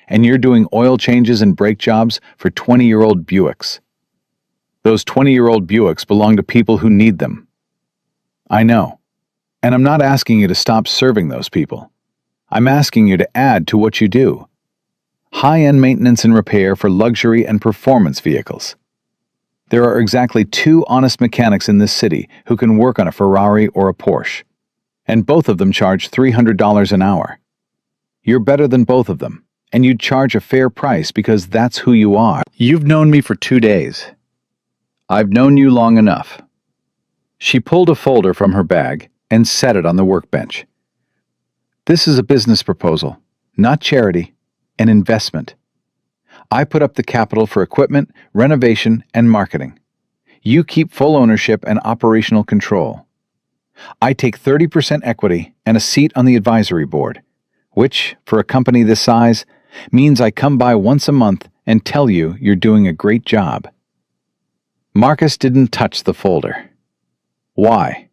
[SPEAKER 1] And you're doing oil changes and brake jobs for 20-year-old Buicks. Those 20-year-old Buicks belong to people who need them. I know. And I'm not asking you to stop serving those people. I'm asking you to add to what you do. High-end maintenance and repair for luxury and performance vehicles. There are exactly 2 honest mechanics in this city who can work on a Ferrari or a Porsche, and both of them charge $300 an hour. You're better than both of them, and you'd charge a fair price because that's who you are. You've known me for 2 days. I've known you long enough. She pulled a folder from her bag and set it on the workbench. This is a business proposal, not charity, an investment. I put up the capital for equipment, renovation, and marketing. You keep full ownership and operational control. I take 30% equity and a seat on the advisory board, which, for a company this size, means I come by once a month and tell you you're doing a great job. Marcus didn't touch the folder. Why?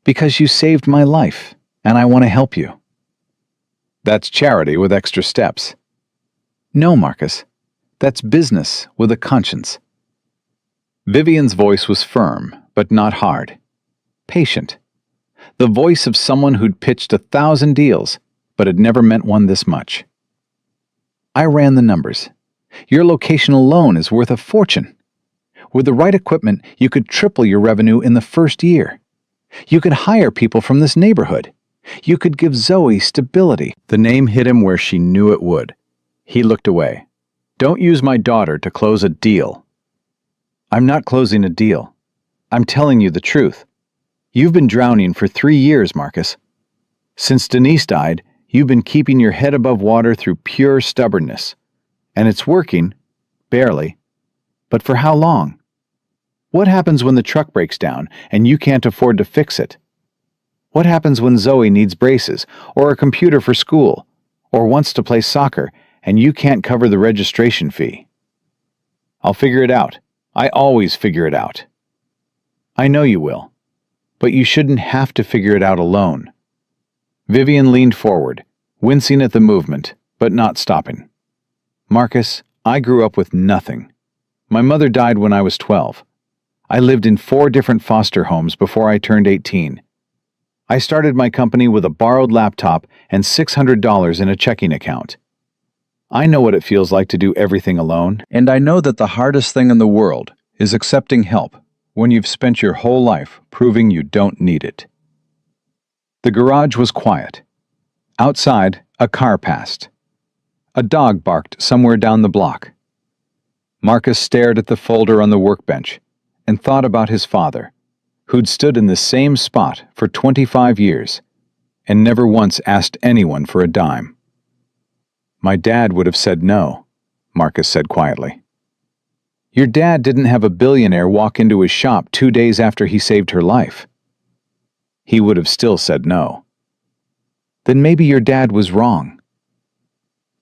[SPEAKER 1] Because you saved my life, and I want to help you. That's charity with extra steps. No, Marcus. That's business with a conscience. Vivian's voice was firm, but not hard. Patient. The voice of someone who'd pitched 1,000 deals, but had never meant one this much. I ran the numbers. Your location alone is worth a fortune. With the right equipment, you could triple your revenue in the first year. You could hire people from this neighborhood. You could give Zoe stability. The name hit him where she knew it would. He looked away. Don't use my daughter to close a deal. I'm not closing a deal. I'm telling you the truth. You've been drowning for 3 years, Marcus. Since Denise died, you've been keeping your head above water through pure stubbornness. And it's working, barely. But for how long? What happens when the truck breaks down and you can't afford to fix it? What happens when Zoe needs braces, or a computer for school, or wants to play soccer and you can't cover the registration fee? I'll figure it out. I always figure it out. I know you will. But you shouldn't have to figure it out alone. Vivian leaned forward, wincing at the movement, but not stopping. Marcus, I grew up with nothing. My mother died when I was 12. I lived in 4 different foster homes before I turned 18. I started my company with a borrowed laptop and $600 in a checking account. I know what it feels like to do everything alone, and I know that the hardest thing in the world is accepting help when you've spent your whole life proving you don't need it. The garage was quiet. Outside, a car passed. A dog barked somewhere down the block. Marcus stared at the folder on the workbench and thought about his father, who'd stood in the same spot for 25 years and never once asked anyone for a dime. My dad would have said no, Marcus said quietly. Your dad didn't have a billionaire walk into his shop 2 days after he saved her life. He would have still said no. Then maybe your dad was wrong.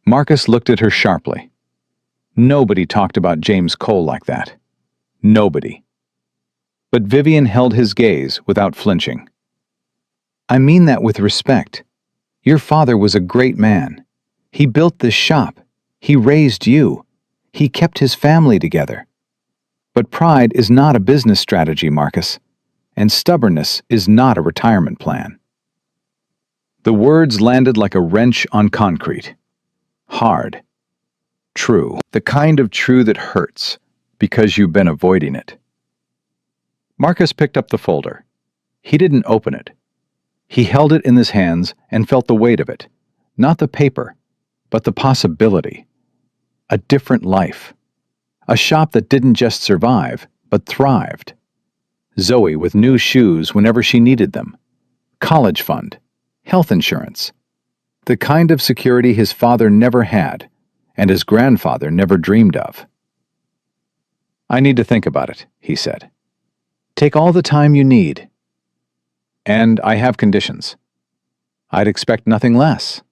[SPEAKER 1] Marcus looked at her sharply. Nobody talked about James Cole like that. Nobody. But Vivian held his gaze without flinching. I mean that with respect. Your father was a great man. He built this shop. He raised you. He kept his family together. But pride is not a business strategy, Marcus, and stubbornness is not a retirement plan. The words landed like a wrench on concrete. Hard. True. The kind of true that hurts because you've been avoiding it. Marcus picked up the folder. He didn't open it. He held it in his hands and felt the weight of it, not the paper, but the possibility. A different life. A shop that didn't just survive, but thrived. Zoe with new shoes whenever she needed them. College fund. Health insurance. The kind of security his father never had, and his grandfather never dreamed of. I need to think about it, he said. Take all the time you need. And I have conditions. I'd expect nothing less.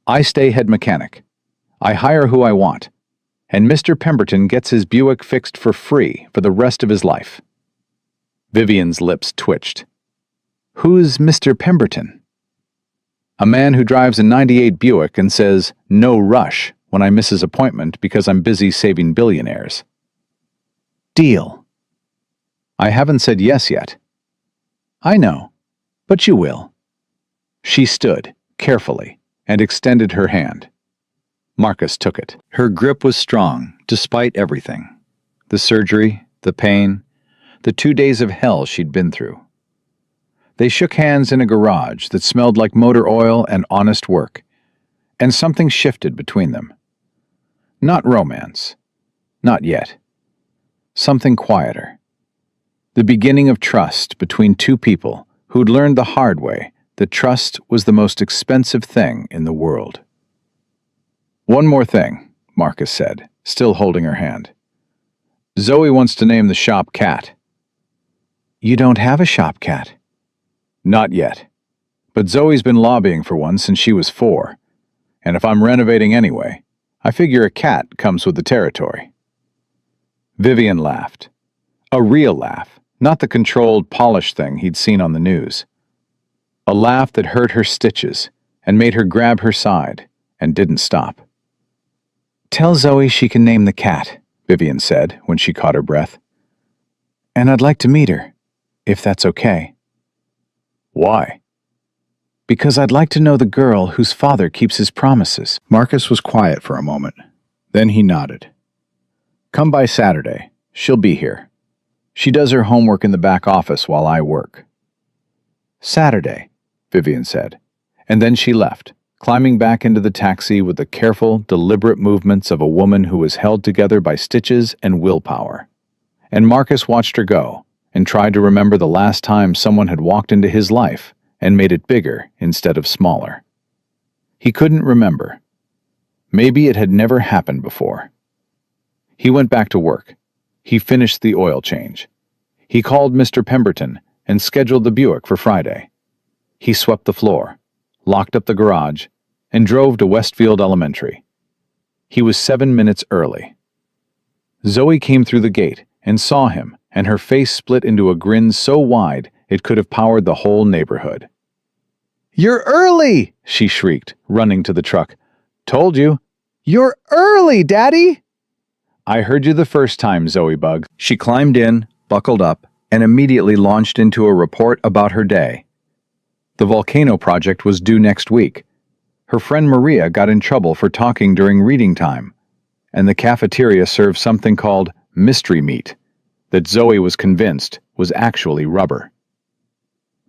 [SPEAKER 1] I stay head mechanic. I hire who I want, and Mr. Pemberton gets his Buick fixed for free for the rest of his life. Vivian's lips twitched. Who's Mr. Pemberton? A man who drives a '98 Buick and says, "No rush," when I miss his appointment because I'm busy saving billionaires. Deal. I haven't said yes yet. I know, but you will. She stood, carefully, and extended her hand. Marcus took it. Her grip was strong, despite everything. The surgery, the pain, the 2 days of hell she'd been through. They shook hands in a garage that smelled like motor oil and honest work, And something shifted between them. Not romance. Not yet. Something quieter. The beginning of trust between two people who'd learned the hard way that trust was the most expensive thing in the world. "One more thing," Marcus said, still holding her hand. "Zoe wants to name the shop cat."
[SPEAKER 2] You don't have a shop cat.
[SPEAKER 1] "Not yet. But Zoe's been lobbying for one since she was 4. And if I'm renovating anyway, I figure a cat comes with the territory." Vivian laughed. A real laugh, not the controlled, polished thing he'd seen on the news. A laugh that hurt her stitches and made her grab her side and didn't stop.
[SPEAKER 2] Tell Zoe she can name the cat,
[SPEAKER 1] Vivian said when she caught her breath.
[SPEAKER 2] And I'd like to meet her, if that's okay.
[SPEAKER 1] Why?
[SPEAKER 2] Because I'd like to know the girl whose father keeps his promises.
[SPEAKER 1] Marcus was quiet for a moment. Then he nodded. "Come by Saturday. She'll be here. She does her homework in the back office while I work."
[SPEAKER 2] Saturday,
[SPEAKER 1] Vivian said, and then she left, climbing back into the taxi with the careful, deliberate movements of a woman who was held together by stitches and willpower. And Marcus watched her go and tried to remember the last time someone had walked into his life and made it bigger instead of smaller. He couldn't remember. Maybe it had never happened before. He went back to work. He finished the oil change. He called Mr. Pemberton and scheduled the Buick for Friday. He swept the floor, locked up the garage, and drove to Westfield Elementary. He was 7 minutes early. Zoe came through the gate and saw him, and her face split into a grin so wide it could have powered the whole neighborhood.
[SPEAKER 2] "You're early!"
[SPEAKER 1] she shrieked, running to the truck. "Told you."
[SPEAKER 2] "You're early, Daddy!"
[SPEAKER 1] "I heard you the first time, Zoe Bug." She climbed in, buckled up, and immediately launched into a report about her day. The volcano project was due next week. Her friend Maria got in trouble for talking during reading time, and the cafeteria served something called mystery meat that Zoe was convinced was actually rubber.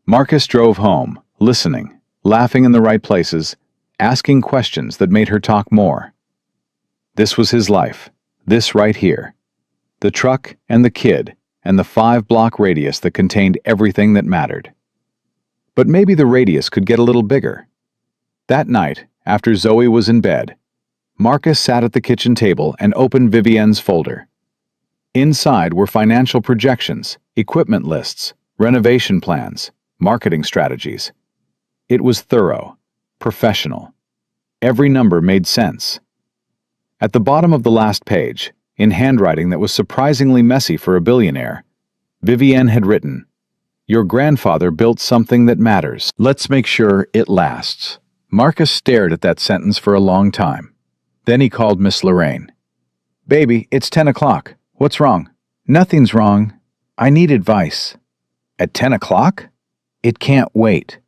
[SPEAKER 1] Marcus drove home, listening, laughing in the right places, asking questions that made her talk more. This was his life, this right here. The truck and the kid and the 5-block radius that contained everything that mattered. But maybe the radius could get a little bigger. That night, after Zoe was in bed, Marcus sat at the kitchen table and opened Vivienne's folder. Inside were financial projections, equipment lists, renovation plans, marketing strategies. It was thorough, professional. Every number made sense. At the bottom of the last page, in handwriting that was surprisingly messy for a billionaire, Vivienne had written, "Your grandfather built something that matters. Let's make sure it lasts." Marcus stared at that sentence for a long time. Then he called Miss Lorraine. "Baby, it's 10 o'clock. What's wrong?"
[SPEAKER 2] "Nothing's wrong. I need advice."
[SPEAKER 1] "At 10 o'clock?
[SPEAKER 2] It can't wait."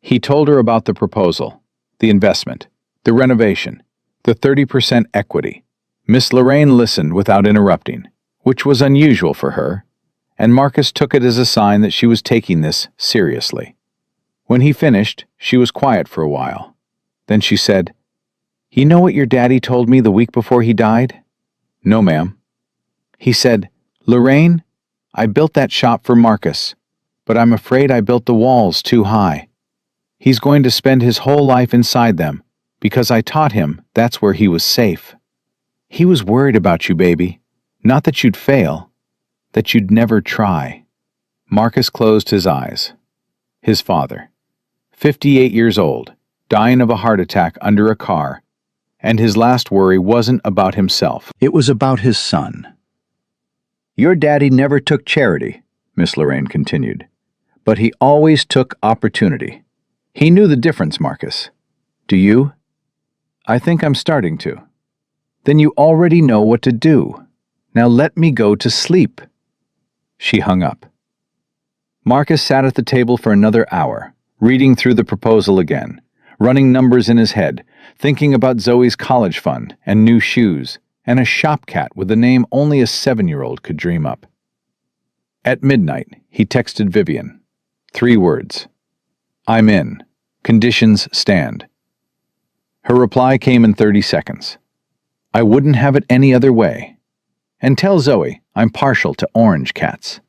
[SPEAKER 1] He told her about the proposal, the investment, the renovation, the 30% equity. Miss Lorraine listened without interrupting, which was unusual for her, and Marcus took it as a sign that she was taking this seriously. When he finished, she was quiet for a while. Then she said, "You know what your daddy told me the week before he died?" "No, ma'am."
[SPEAKER 2] He said, "Lorraine, I built that shop for Marcus, but I'm afraid I built the walls too high. He's going to spend his whole life inside them, because I taught him that's where he was safe. He was worried about you, baby. Not that you'd fail, that you'd never try."
[SPEAKER 1] Marcus closed his eyes. His father, 58 years old, dying of a heart attack under a car, and his last worry wasn't about himself. It was about his son. "Your daddy never took charity," Miss Lorraine continued, "but he always took opportunity. He knew the difference, Marcus. Do you?" "I think I'm starting to." "Then you already know what to do. Now let me go to sleep." She hung up. Marcus sat at the table for another hour, reading through the proposal again, running numbers in his head, thinking about Zoe's college fund and new shoes, and a shop cat with a name only a 7-year-old could dream up. At midnight, he texted Vivian. 3 words. "I'm in. Conditions stand." Her reply came in 30 seconds. I wouldn't have it any other way. And tell Zoe I'm partial to orange cats.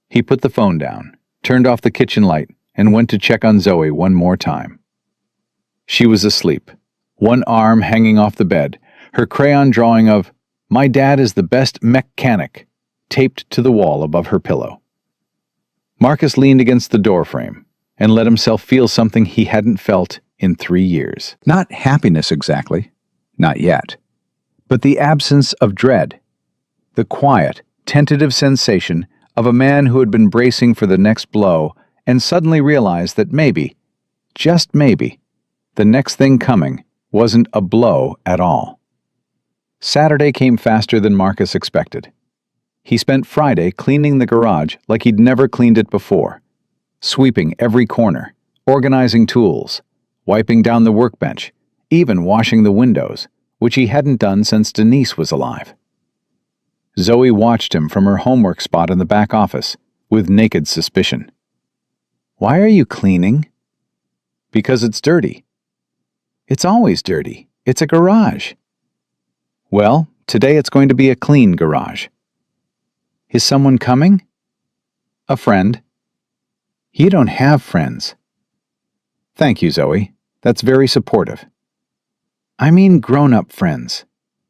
[SPEAKER 1] He put the phone down, turned off the kitchen light, and went to check on Zoe one more time. She was asleep, one arm hanging off the bed, her crayon drawing of "My dad is the best mechanic" taped to the wall above her pillow. Marcus leaned against the doorframe and let himself feel something he hadn't felt in 3 years. Not happiness exactly, not yet, but the absence of dread, the quiet, tentative sensation of a man who had been bracing for the next blow and suddenly realized that maybe, just maybe, the next thing coming wasn't a blow at all. Saturday came faster than Marcus expected. He spent Friday cleaning the garage like he'd never cleaned it before, sweeping every corner, organizing tools, wiping down the workbench, even washing the windows, which he hadn't done since Denise was alive. Zoe watched him from her homework spot in the back office with naked suspicion. Why are you cleaning? Because it's dirty. It's always dirty. It's a garage. Well, today it's going to be a clean garage. Is someone coming? A friend. You don't have friends. Thank you, Zoe. That's very supportive. I mean grown-up friends.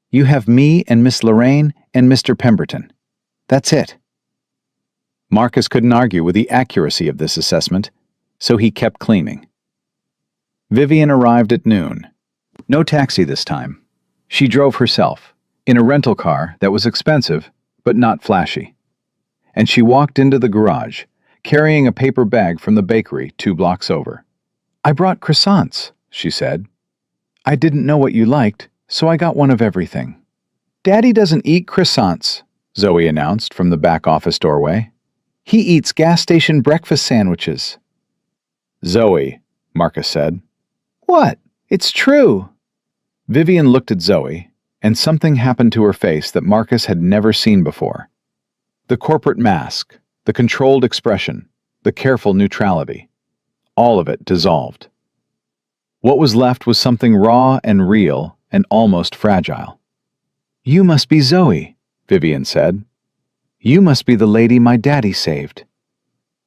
[SPEAKER 1] You have me and Miss Lorraine and Mr. Pemberton. That's it. Marcus couldn't argue with the accuracy of this assessment, so he kept cleaning. Vivian arrived at noon. No taxi this time. She drove herself, in a rental car that was expensive, but not flashy. And she walked into the garage, carrying a paper bag from the bakery 2 blocks over. I brought croissants, she said. I didn't know what you liked, so I got one of everything. Daddy doesn't eat croissants, Zoe announced from the back office doorway. He eats gas station breakfast sandwiches. Zoe, Marcus said. What? It's true. Vivian looked at Zoe, and something happened to her face that Marcus had never seen before. The corporate mask, the controlled expression, the careful neutrality, all of it dissolved. What was left was something raw and real and almost fragile. You must be Zoe, Vivian said. You must be the lady my daddy saved.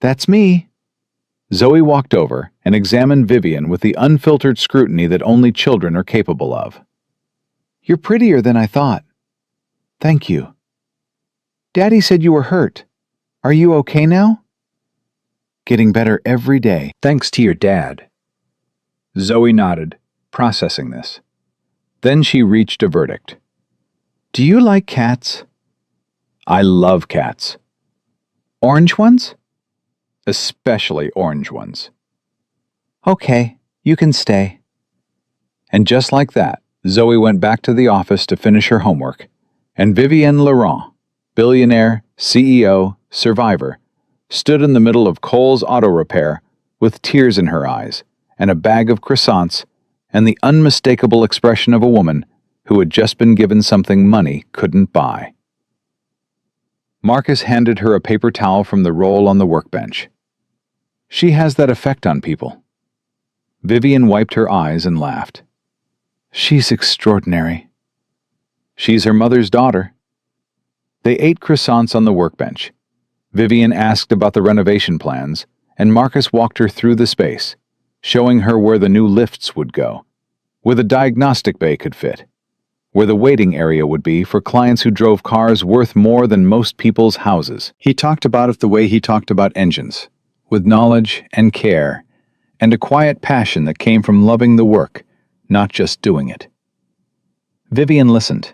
[SPEAKER 1] That's me. Zoe walked over and examined Vivian with the unfiltered scrutiny that only children are capable of. You're prettier than I thought. Thank you. Daddy said you were hurt. Are you okay now? Getting better every day. Thanks to your dad. Zoe nodded, processing this. Then she reached a verdict. Do you like cats? I love cats. Orange ones? Especially orange ones. Okay, you can stay. And just like that, Zoe went back to the office to finish her homework, and Vivienne Laurent, billionaire, CEO, survivor, stood in the middle of Cole's Auto Repair with tears in her eyes and a bag of croissants and the unmistakable expression of a woman who had just been given something money couldn't buy. Marcus handed her a paper towel from the roll on the workbench. She has that effect on people. Vivian wiped her eyes and laughed. She's extraordinary. She's her mother's daughter. They ate croissants on the workbench. Vivian asked about the renovation plans, and Marcus walked her through the space, showing her where the new lifts would go, where the diagnostic bay could fit, where the waiting area would be for clients who drove cars worth more than most people's houses. He talked about it the way he talked about engines, with knowledge and care, and a quiet passion that came from loving the work, not just doing it. Vivian listened.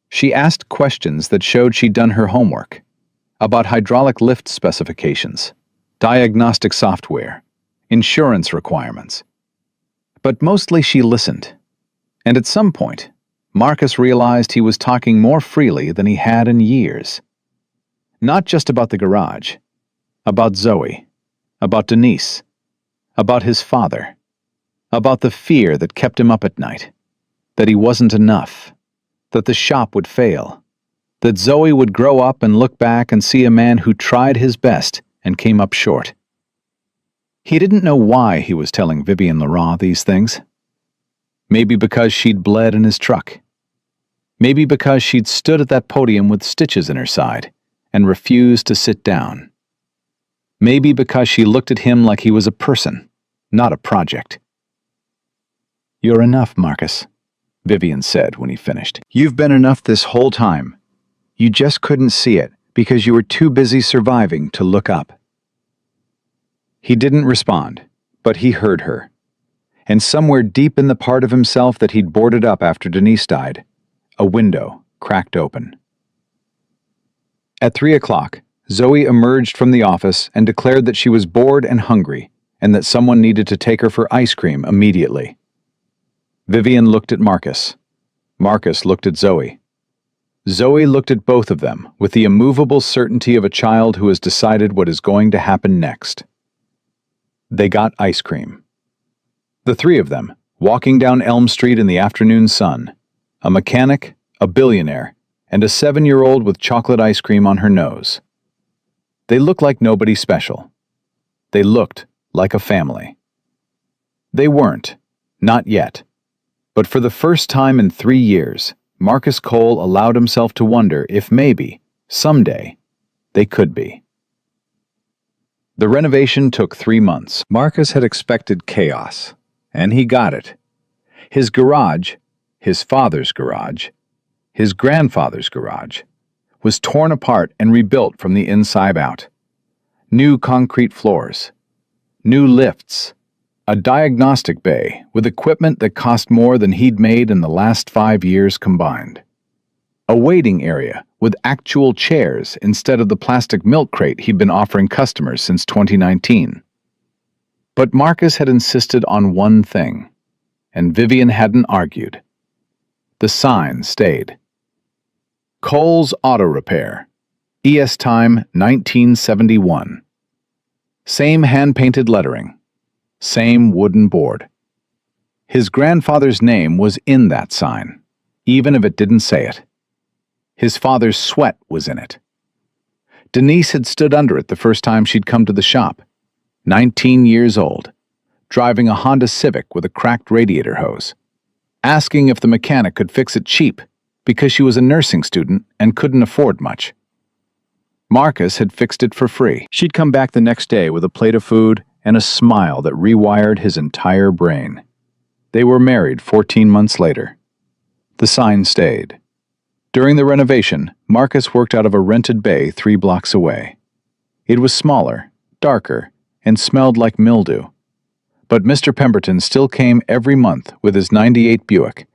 [SPEAKER 1] She asked questions that showed she'd done her homework, about hydraulic lift specifications, diagnostic software, insurance requirements. But mostly she listened, and at some point, Marcus realized he was talking more freely than he had in years. Not just about the garage, about Zoe, about Denise, about his father, about the fear that kept him up at night, that he wasn't enough, that the shop would fail, that Zoe would grow up and look back and see a man who tried his best and came up short. He didn't know why he was telling Vivian Laurent these things. Maybe because she'd bled in his truck. Maybe because she'd stood at that podium with stitches in her side and refused to sit down. Maybe because she looked at him like he was a person, not a project. "You're enough, Marcus," Vivian said when he finished. "You've been enough this whole time. You just couldn't see it because you were too busy surviving to look up." He didn't respond, but he heard her. And somewhere deep in the part of himself that he'd boarded up after Denise died, a window cracked open. At 3 o'clock, Zoe emerged from the office and declared that she was bored and hungry and that someone needed to take her for ice cream immediately. Vivian looked at Marcus. Marcus looked at Zoe. Zoe looked at both of them with the immovable certainty of a child who has decided what is going to happen next. They got ice cream. The three of them, walking down Elm Street in the afternoon sun, a mechanic, a billionaire, and a 7-year-old with chocolate ice cream on her nose. They looked like nobody special. They looked like a family. They weren't, not yet. But for the first time in 3 years, Marcus Cole allowed himself to wonder if maybe, someday, they could be. The renovation took 3 months. Marcus had expected chaos, and he got it. His garage, his father's garage, his grandfather's garage, was torn apart and rebuilt from the inside out. New concrete floors, new lifts, a diagnostic bay with equipment that cost more than he'd made in the last 5 years combined. A waiting area with actual chairs instead of the plastic milk crate he'd been offering customers since 2019. But Marcus had insisted on one thing, and Vivian hadn't argued. The sign stayed. Cole's Auto Repair, ES Time 1971. Same hand-painted lettering, same wooden board. His grandfather's name was in that sign, even if it didn't say it. His father's sweat was in it. Denise had stood under it the first time she'd come to the shop, 19 years old, driving a Honda Civic with a cracked radiator hose, asking if the mechanic could fix it cheap because she was a nursing student and couldn't afford much. Marcus had fixed it for free. She'd come back the next day with a plate of food and a smile that rewired his entire brain. They were married 14 months later. The sign stayed. During the renovation, Marcus worked out of a rented bay 3 blocks away. It was smaller, darker, and smelled like mildew. But Mr. Pemberton still came every month with his '98 Buick,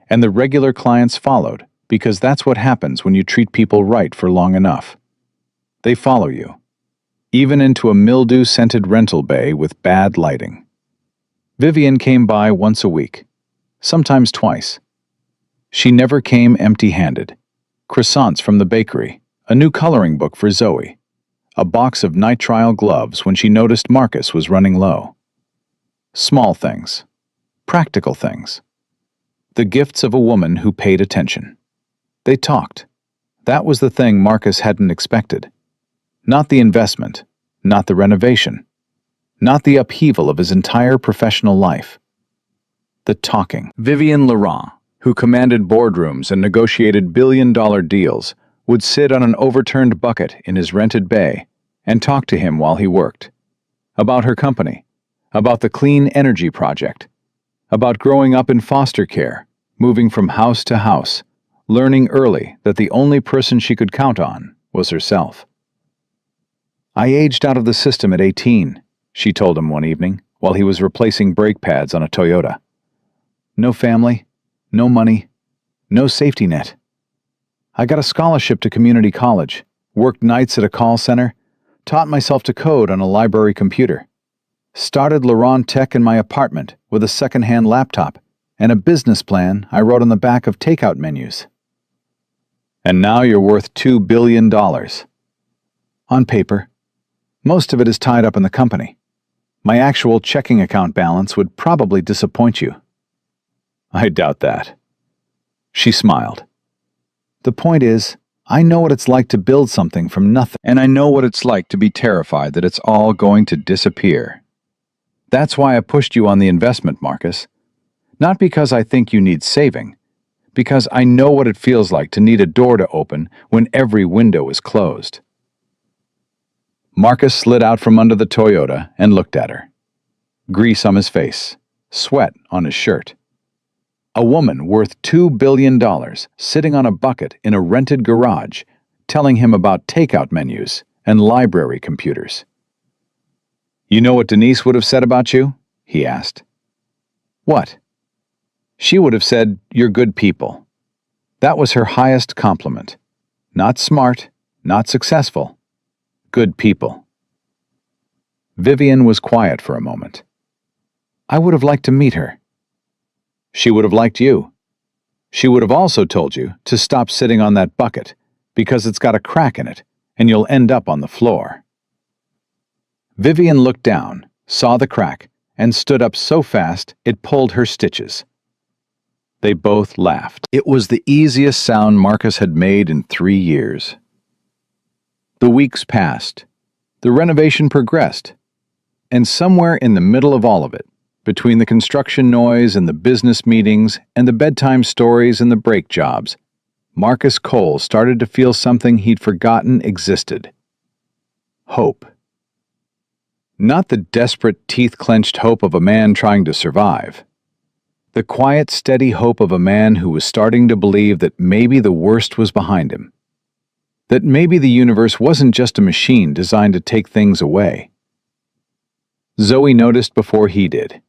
[SPEAKER 1] and the regular clients followed because that's what happens when you treat people right for long enough. They follow you, even into a mildew-scented rental bay with bad lighting. Vivian came by once a week, sometimes twice. She never came empty-handed. Croissants from the bakery, a new coloring book for Zoe, a box of nitrile gloves when she noticed Marcus was running low. Small things, practical things. The gifts of a woman who paid attention. They talked. That was the thing Marcus hadn't expected. Not the investment, not the renovation, not the upheaval of his entire professional life. The talking. Vivian Laurent, who commanded boardrooms and negotiated billion-dollar deals, would sit on an overturned bucket in his rented bay and talk to him while he worked. About her company, about the clean energy project, about growing up in foster care, moving from house to house, learning early that the only person she could count on was herself. "I aged out of the system at 18, she told him one evening while he was replacing brake pads on a Toyota. No family, no money, no safety net. I got a scholarship to community college, worked nights at a call center, taught myself to code on a library computer, started Laurent Tech in my apartment with a second-hand laptop and a business plan I wrote on the back of takeout menus. And now you're worth $2 billion. On paper. Most of it is tied up in the company. My actual checking account balance would probably disappoint you." "I doubt that." She smiled. "The point is, I know what it's like to build something from nothing, and I know what it's like to be terrified that it's all going to disappear. That's why I pushed you on the investment, Marcus. Not because I think you need saving, because I know what it feels like to need a door to open when every window is closed. Marcus slid out from under the Toyota and looked at her. Grease on his face, sweat on his shirt. A woman worth $2 billion sitting on a bucket in a rented garage, telling him about takeout menus and library computers. "You know what Denise would have said about you?" he asked. "What?" "She would have said, 'You're good people.' That was her highest compliment. Not smart, not successful. Good people." Vivian was quiet for a moment. "I would have liked to meet her." "She would have liked you. She would have also told you to stop sitting on that bucket because it's got a crack in it and you'll end up on the floor." Vivian looked down, saw the crack, and stood up so fast it pulled her stitches. They both laughed. It was the easiest sound Marcus had made in 3 years. The weeks passed. The renovation progressed. And somewhere in the middle of all of it, between the construction noise and the business meetings and the bedtime stories and the brake jobs, Marcus Cole started to feel something he'd forgotten existed. Hope. Not the desperate, teeth-clenched hope of a man trying to survive. The quiet, steady hope of a man who was starting to believe that maybe the worst was behind him. That maybe the universe wasn't just a machine designed to take things away. Zoe noticed before he did.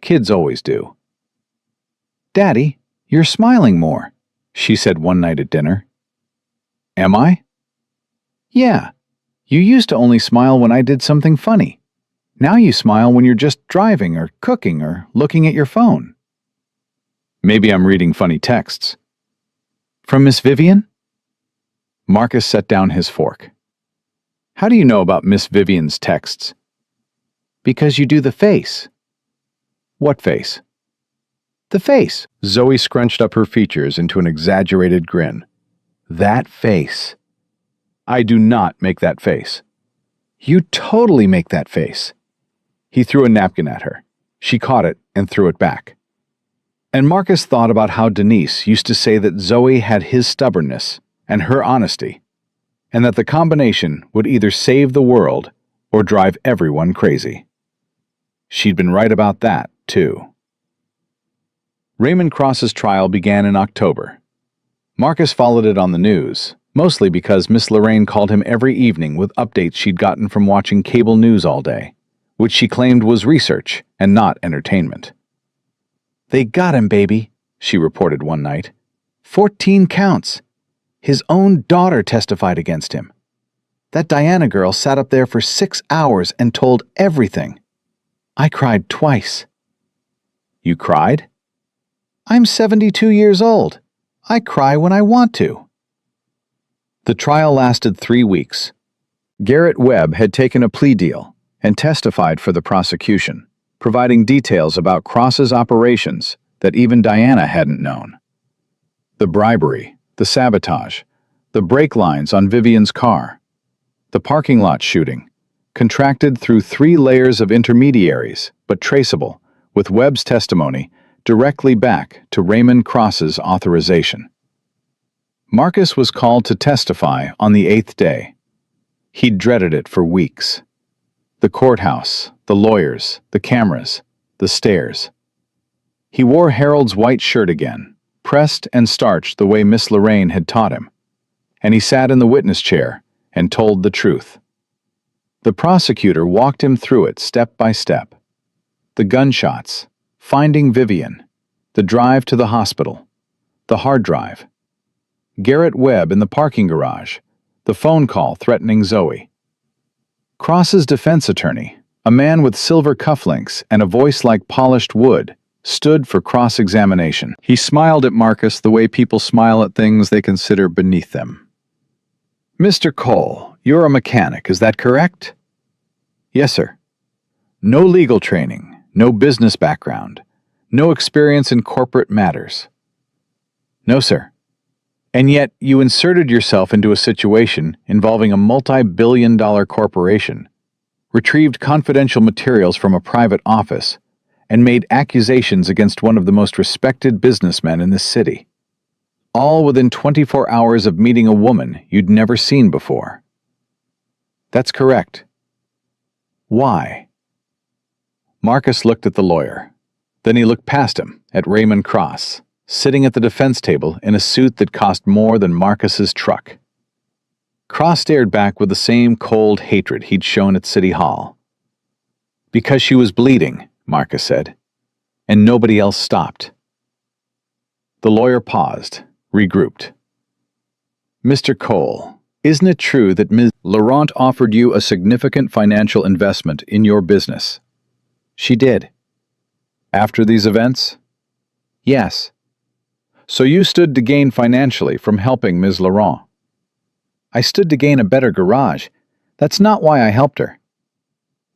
[SPEAKER 1] Kids always do. "Daddy, you're smiling more," she said one night at dinner. "Am I?" "Yeah. You used to only smile when I did something funny. Now you smile when you're just driving or cooking or looking at your phone." "Maybe I'm reading funny texts." "From Miss Vivian?" Marcus set down his fork. "How do you know about Miss Vivian's texts?" "Because you do the face." "What face?" "The face." Zoe scrunched up her features into an exaggerated grin. "That face." "I do not make that face." "You totally make that face." He threw a napkin at her. She caught it and threw it back. And Marcus thought about how Denise used to say that Zoe had his stubbornness and her honesty, and that the combination would either save the world or drive everyone crazy. She'd been right about that, too. Raymond Cross's trial began in October. Marcus followed it on the news, mostly because Miss Lorraine called him every evening with updates she'd gotten from watching cable news all day, which she claimed was research and not entertainment. "They got him, baby," she reported one night. 14 counts. His own daughter testified against him. That Diana girl sat up there for 6 hours and told everything. I cried twice. "You cried?" "I'm 72 years old. I cry when I want to." The trial lasted 3 weeks. Garrett Webb had taken a plea deal and testified for the prosecution, providing details about Cross's operations that even Diana hadn't known. The bribery, the sabotage, the brake lines on Vivian's car, the parking lot shooting, contracted through 3 layers of intermediaries, but traceable, with Webb's testimony directly back to Raymond Cross's authorization. Marcus was called to testify on the 8th day. He'd dreaded it for weeks. The courthouse, the lawyers, the cameras, the stairs. He wore Harold's white shirt again, pressed and starched the way Miss Lorraine had taught him, and he sat in the witness chair and told the truth. The prosecutor walked him through it step by step. The gunshots, finding Vivian, the drive to the hospital, the hard drive, Garrett Webb in the parking garage, the phone call threatening Zoe. Cross's defense attorney, a man with silver cufflinks and a voice like polished wood, stood for cross-examination. He smiled at Marcus the way people smile at things they consider beneath them. "Mr. Cole, you're a mechanic, is that correct?" "Yes, sir." "No legal training, no business background, no experience in corporate matters?" "No, sir." "And yet you inserted yourself into a situation involving a multi-billion-dollar corporation, retrieved confidential materials from a private office, and made accusations against one of the most respected businessmen in the city. All within 24 hours of meeting a woman you'd never seen before. That's correct. Why? Marcus looked at the lawyer. Then he looked past him at Raymond Cross, sitting at the defense table in a suit that cost more than Marcus's truck. Cross stared back with the same cold hatred he'd shown at City Hall. Because she was bleeding, Marcus said, and nobody else stopped. The lawyer paused, regrouped. Mr. Cole, isn't it true that Ms. Laurent offered you a significant financial investment in your business? She did. After these events? Yes. So you stood to gain financially from helping Ms. Laurent. I stood to gain a better garage. That's not why I helped her.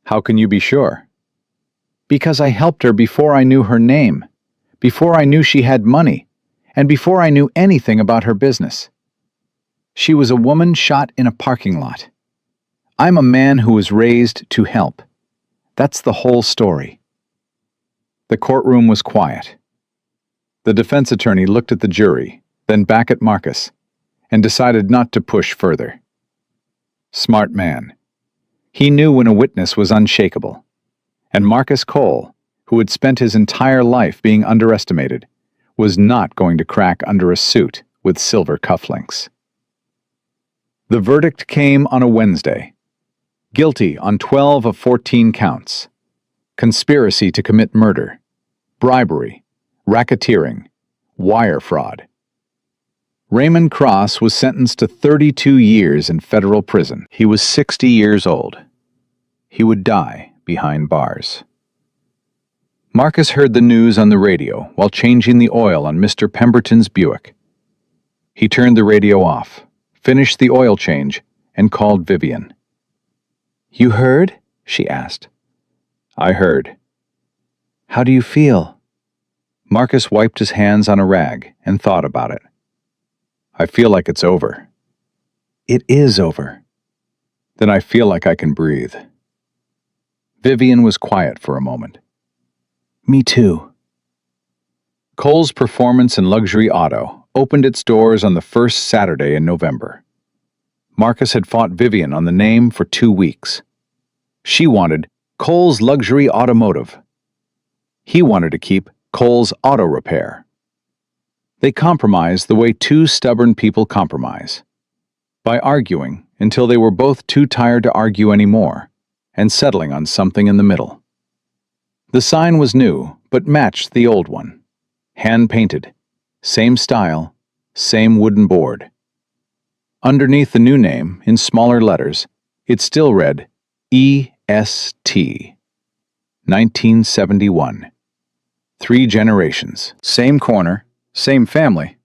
[SPEAKER 1] How can you be sure? Because I helped her before I knew her name, before I knew she had money, and before I knew anything about her business. She was a woman shot in a parking lot. I'm a man who was raised to help. That's the whole story. The courtroom was quiet. The defense attorney looked at the jury, then back at Marcus, and decided not to push further. Smart man. He knew when a witness was unshakable. And Marcus Cole, who had spent his entire life being underestimated, was not going to crack under a suit with silver cufflinks. The verdict came on a Wednesday. Guilty on 12 of 14 counts. Conspiracy to commit murder, bribery, racketeering, wire fraud. Raymond Cross was sentenced to 32 years in federal prison. He was 60 years old. He would die behind bars. Marcus heard the news on the radio while changing the oil on Mr. Pemberton's Buick. He turned the radio off, finished the oil change, and called Vivian. You heard? She asked. I heard. How do you feel? Marcus wiped his hands on a rag and thought about it. I feel like it's over. It is over. Then I feel like I can breathe. Vivian was quiet for a moment. Me too. Cole's Performance and Luxury Auto opened its doors on the first Saturday in November. Marcus had fought Vivian on the name for 2 weeks. She wanted Cole's Luxury Automotive. He wanted to keep Cole's Auto Repair. They compromised the way two stubborn people compromise, by arguing until they were both too tired to argue anymore, and settling on something in the middle. The sign was new, but matched the old one. Hand-painted, same style, same wooden board. Underneath the new name, in smaller letters, it still read E.S.T. 1971. 3 generations. Same corner, same family,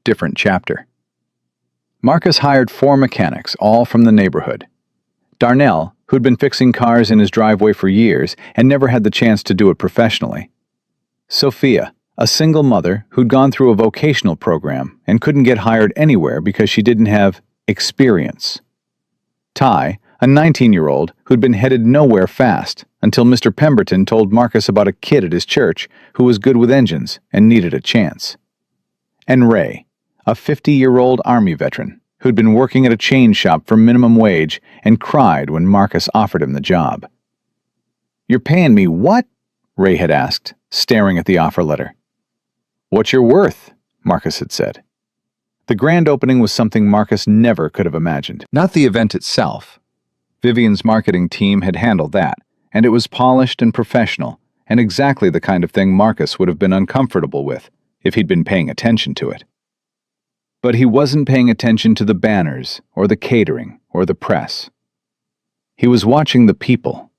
[SPEAKER 1] different chapter. Marcus hired 4 mechanics, all from the neighborhood. Darnell, who'd been fixing cars in his driveway for years and never had the chance to do it professionally. Sophia, a single mother who'd gone through a vocational program and couldn't get hired anywhere because she didn't have experience. Ty, a 19-year-old who'd been headed nowhere fast until Mr. Pemberton told Marcus about a kid at his church who was good with engines and needed a chance. And Ray, a 50-year-old Army veteran who'd been working at a chain shop for minimum wage and cried when Marcus offered him the job. You're paying me what? Ray had asked, staring at the offer letter. What you're worth, Marcus had said. The grand opening was something Marcus never could have imagined. Not the event itself. Vivian's marketing team had handled that, and it was polished and professional, and exactly the kind of thing Marcus would have been uncomfortable with if he'd been paying attention to it. But he wasn't paying attention to the banners, or the catering, or the press. He was watching the people.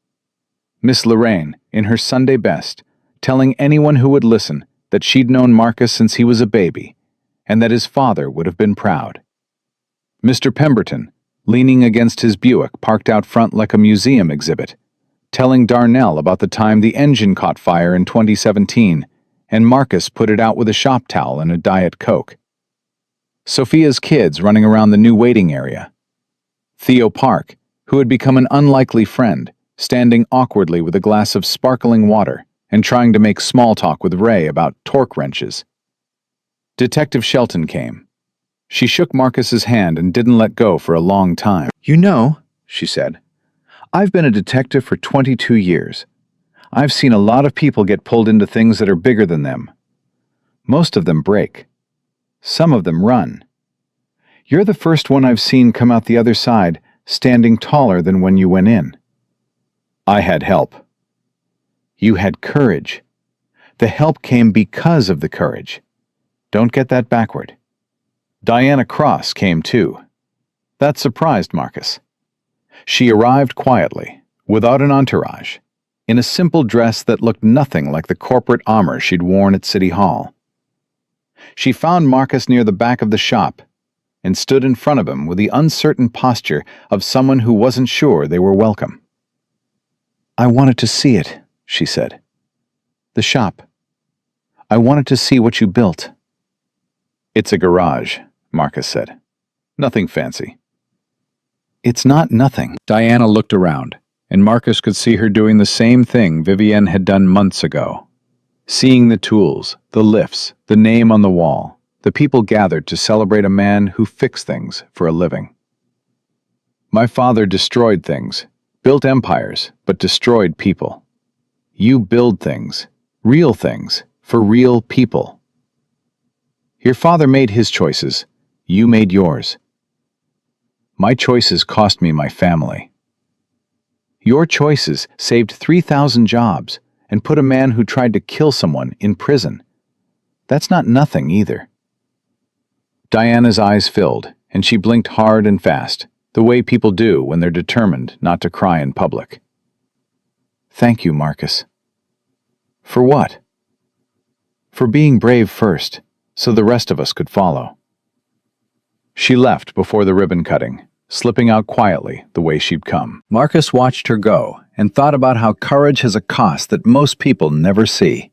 [SPEAKER 1] Miss Lorraine, in her Sunday best, telling anyone who would listen that she'd known Marcus since he was a baby, and that his father would have been proud. Mr. Pemberton, leaning against his Buick parked out front like a museum exhibit, telling Darnell about the time the engine caught fire in 2017, and Marcus put it out with a shop towel and a Diet Coke. Sophia's kids running around the new waiting area. Theo Park, who had become an unlikely friend, standing awkwardly with a glass of sparkling water and trying to make small talk with Ray about torque wrenches. Detective Shelton came. She shook Marcus's hand and didn't let go for a long time. "You know," she said, "I've been a detective for 22 years. I've seen a lot of people get pulled into things that are bigger than them. Most of them break. Some of them run. You're the first one I've seen come out the other side, standing taller than when you went in." "I had help." "You had courage. The help came because of the courage. Don't get that backward." Diana Cross came too. That surprised Marcus. She arrived quietly, without an entourage, in a simple dress that looked nothing like the corporate armor she'd worn at City Hall. She found Marcus near the back of the shop and stood in front of him with the uncertain posture of someone who wasn't sure they were welcome. "I wanted to see it," she said. "The shop. I wanted to see what you built." "It's a garage," Marcus said. "Nothing fancy." "It's not nothing." Diana looked around, and Marcus could see her doing the same thing Vivienne had done months ago. Seeing the tools, the lifts, the name on the wall, the people gathered to celebrate a man who fixed things for a living. "My father destroyed things, built empires, but destroyed people. You build things, for real people. Your father made his choices, you made yours. My choices cost me my family. Your choices saved 3,000 jobs and put a man who tried to kill someone in prison. That's not nothing either." Diana's eyes filled, and she blinked hard and fast, the way people do when they're determined not to cry in public. "Thank you, Marcus." "For what?" "For being brave first, so the rest of us could follow." She left before the ribbon cutting, slipping out quietly the way she'd come. Marcus watched her go and thought about how courage has a cost that most people never see.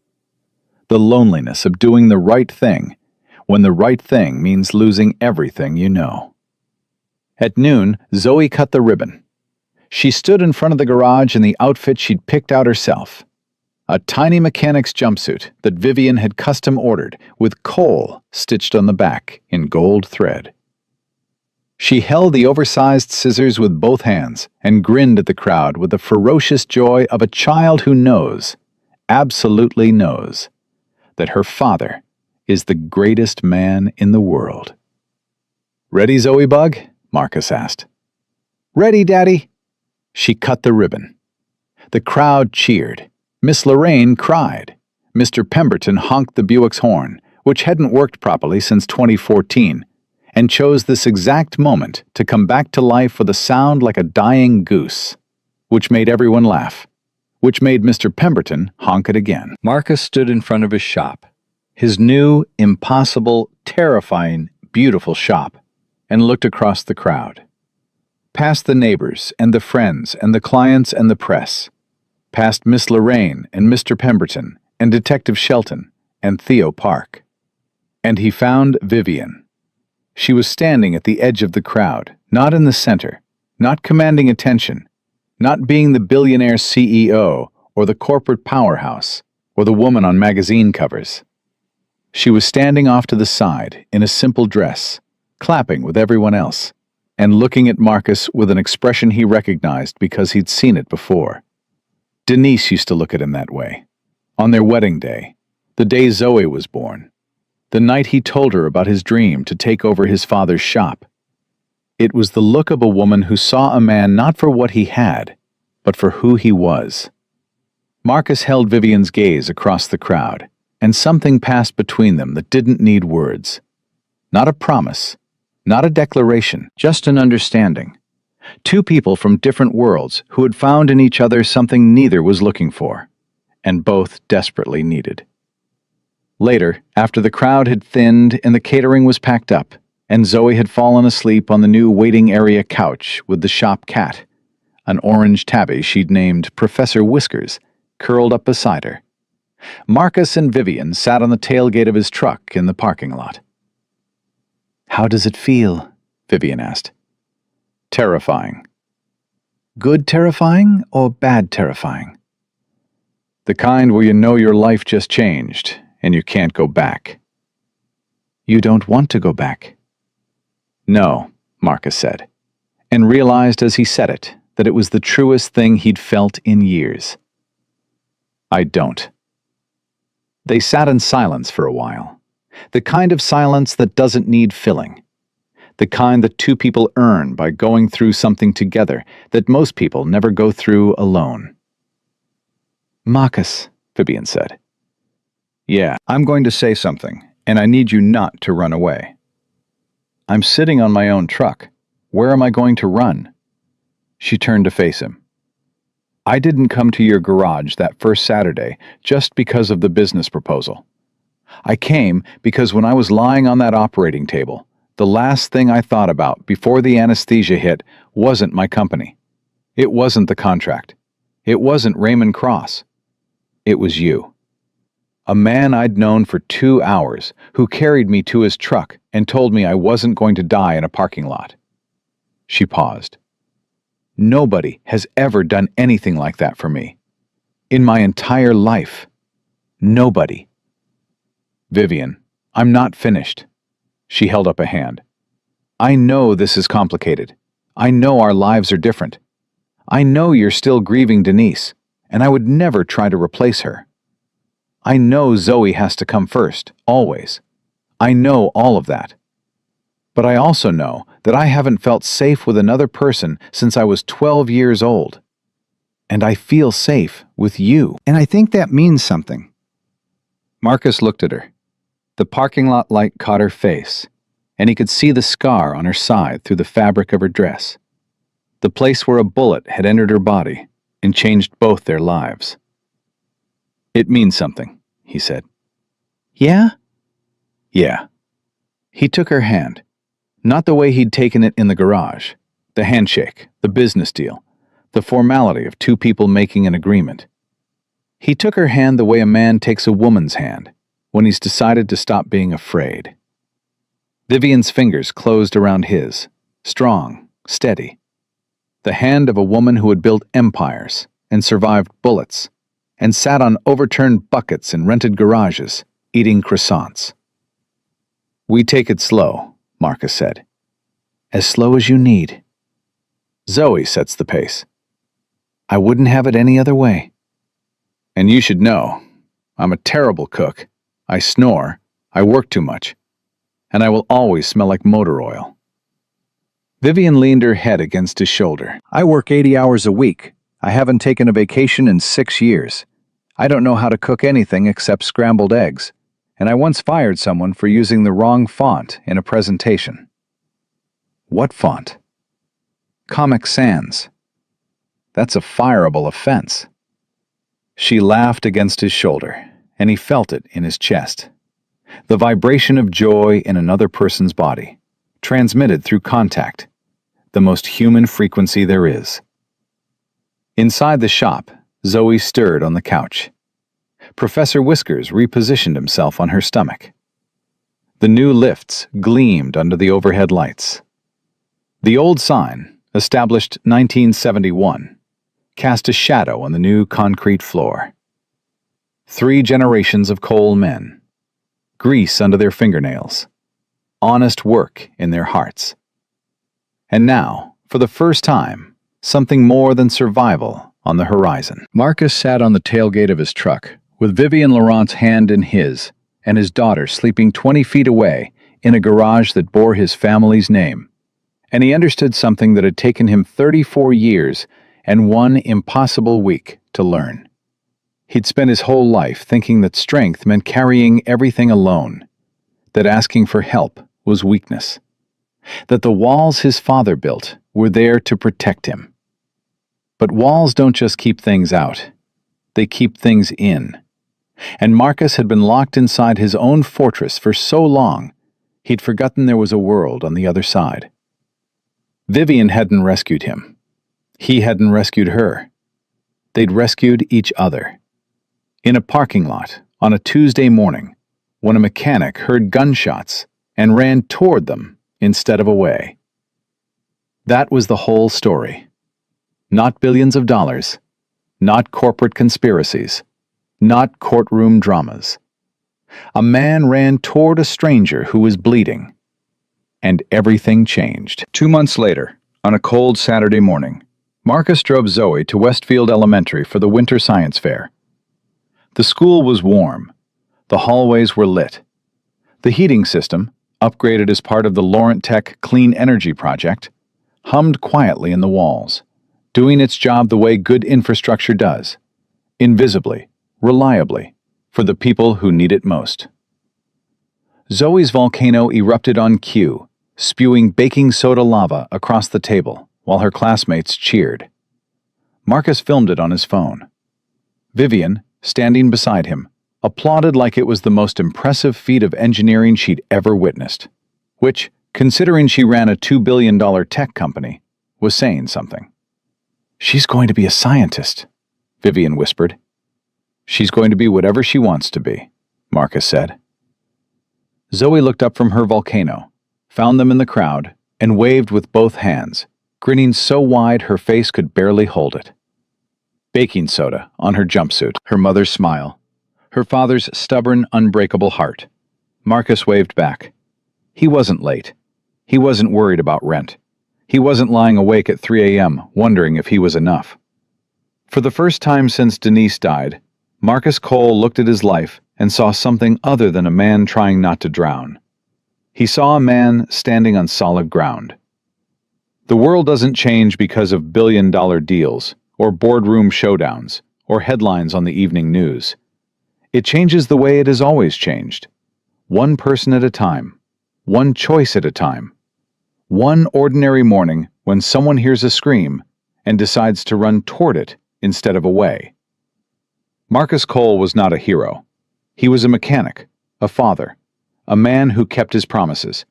[SPEAKER 1] The loneliness of doing the right thing when the right thing means losing everything you know. At noon, Zoe cut the ribbon. She stood in front of the garage in the outfit she'd picked out herself. A tiny mechanic's jumpsuit that Vivienne had custom ordered with coal stitched on the back in gold thread. She held the oversized scissors with both hands and grinned at the crowd with the ferocious joy of a child who knows, absolutely knows, that her father is the greatest man in the world. "Ready, Zoe Bug?" Marcus asked. "Ready, Daddy." She cut the ribbon. The crowd cheered. Miss Lorraine cried. Mr. Pemberton honked the Buick's horn, which hadn't worked properly since 2014, and chose this exact moment to come back to life with a sound like a dying goose, which made everyone laugh, which made Mr. Pemberton honk it again. Marcus stood in front of his shop, his new, impossible, terrifying, beautiful shop, and looked across the crowd. Past the neighbors and the friends and the clients and the press, past Miss Lorraine and Mr. Pemberton and Detective Shelton and Theo Park. And he found Vivienne. She was standing at the edge of the crowd, not in the center, not commanding attention, not being the billionaire CEO or the corporate powerhouse or the woman on magazine covers. She was standing off to the side in a simple dress, clapping with everyone else, and looking at Marcus with an expression he recognized because he'd seen it before. Denise used to look at him that way. On their wedding day, the day Zoe was born, the night he told her about his dream to take over his father's shop. It was the look of a woman who saw a man not for what he had, but for who he was. Marcus held Vivienne's gaze across the crowd, and something passed between them that didn't need words. Not a promise, not a declaration, just an understanding. Two people from different worlds who had found in each other something neither was looking for, and both desperately needed. Later, after the crowd had thinned and the catering was packed up, and Zoe had fallen asleep on the new waiting area couch with the shop cat, an orange tabby she'd named Professor Whiskers, curled up beside her, Marcus and Vivienne sat on the tailgate of his truck in the parking lot. "How does it feel?" Vivienne asked. "Terrifying." "Good terrifying or bad terrifying?" The kind where you know your life just changed and you can't go back.
[SPEAKER 2] You don't want to go back.
[SPEAKER 1] No, Marcus said, and realized as he said it that it was the truest thing he'd felt in years. I don't. They sat in silence for a while, the kind of silence that doesn't need filling, the kind that two people earn by going through something together that most people never go through alone.
[SPEAKER 2] Marcus,
[SPEAKER 1] Vivian said. Yeah, I'm going to say something, and I need you not to run away. I'm sitting on my own truck. Where am I going to run? She turned to face him. I didn't come to your garage that first Saturday just because of the business proposal. I came because when I was lying on that operating table, the last thing I thought about before the anesthesia hit wasn't my company. It wasn't the contract. It wasn't Raymond Cross. It was you. A man I'd known for 2 hours who carried me to his truck and told me I wasn't going to die in a parking lot. She paused. Nobody has ever done anything like that for me. In my entire life. Nobody. Vivian, I'm not finished. She held up a hand. I know this is complicated. I know our lives are different. I know you're still grieving Denise, and I would never try to replace her. I know Zoe has to come first, always. I know all of that. But I also know that I haven't felt safe with another person since I was 12 years old. And I feel safe with you.
[SPEAKER 2] And I think that means something.
[SPEAKER 1] Marcus looked at her. The parking lot light caught her face, and he could see the scar on her side through the fabric of her dress. The place where a bullet had entered her body and changed both their lives. It means something, he said.
[SPEAKER 2] Yeah?
[SPEAKER 1] Yeah. He took her hand. Not the way he'd taken it in the garage. The handshake, the business deal, the formality of two people making an agreement. He took her hand the way a man takes a woman's hand when he's decided to stop being afraid. Vivian's fingers closed around his, strong, steady. The hand of a woman who had built empires and survived bullets and sat on overturned buckets in rented garages, eating croissants. We take it slow, Marcus said.
[SPEAKER 2] As slow as you need.
[SPEAKER 1] Zoe sets the pace.
[SPEAKER 2] I wouldn't have it any other way.
[SPEAKER 1] And you should know, I'm a terrible cook. I snore, I work too much, and I will always smell like motor oil. Vivian leaned her head against his shoulder.
[SPEAKER 2] I work 80 hours a week. I haven't taken a vacation in 6 years. I don't know how to cook anything except scrambled eggs, and I once fired someone for using the wrong font in a presentation.
[SPEAKER 1] What font?
[SPEAKER 2] Comic Sans.
[SPEAKER 1] That's a fireable offense. She laughed against his shoulder, and he felt it in his chest. The vibration of joy in another person's body, transmitted through contact, the most human frequency there is. Inside the shop, Zoe stirred on the couch. Professor Whiskers repositioned himself on her stomach. The new lifts gleamed under the overhead lights. The old sign, established 1971, cast a shadow on the new concrete floor. 3 generations of coal men, grease under their fingernails, honest work in their hearts. And now, for the first time, something more than survival on the horizon. Marcus sat on the tailgate of his truck, with Vivian Laurent's hand in his, and his daughter sleeping 20 feet away in a garage that bore his family's name. And he understood something that had taken him 34 years and 1 impossible week to learn. He'd spent his whole life thinking that strength meant carrying everything alone, that asking for help was weakness, that the walls his father built were there to protect him. But walls don't just keep things out, they keep things in. And Marcus had been locked inside his own fortress for so long, he'd forgotten there was a world on the other side. Vivian hadn't rescued him. He hadn't rescued her. They'd rescued each other. In a parking lot, on a Tuesday morning, when a mechanic heard gunshots and ran toward them instead of away. That was the whole story. Not billions of dollars, not corporate conspiracies, not courtroom dramas. A man ran toward a stranger who was bleeding, and everything changed. 2 months later, on a cold Saturday morning, Marcus drove Zoe to Westfield Elementary for the winter science fair. The school was warm. The hallways were lit. The heating system, upgraded as part of the Laurent Tech Clean Energy Project, hummed quietly in the walls, doing its job the way good infrastructure does, invisibly, reliably, for the people who need it most. Zoe's volcano erupted on cue, spewing baking soda lava across the table while her classmates cheered. Marcus filmed it on his phone. Vivian, standing beside him, applauded like it was the most impressive feat of engineering she'd ever witnessed, which, considering she ran a $2 billion tech company, was saying something. "She's going to be a scientist," Vivian whispered. "She's going to be whatever she wants to be," Marcus said. Zoe looked up from her volcano, found them in the crowd, and waved with both hands, grinning so wide her face could barely hold it. Baking soda on her jumpsuit, her mother's smile, her father's stubborn, unbreakable heart. Marcus waved back. He wasn't late. He wasn't worried about rent. He wasn't lying awake at 3 a.m. wondering if he was enough. For the first time since Denise died, Marcus Cole looked at his life and saw something other than a man trying not to drown. He saw a man standing on solid ground. The world doesn't change because of billion-dollar deals, or boardroom showdowns, or headlines on the evening news. It changes the way it has always changed. One person at a time. One choice at a time. One ordinary morning when someone hears a scream and decides to run toward it instead of away. Marcus Cole was not a hero. He was a mechanic, a father, a man who kept his promises.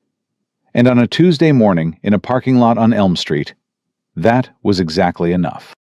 [SPEAKER 1] And on a Tuesday morning in a parking lot on Elm Street, that was exactly enough.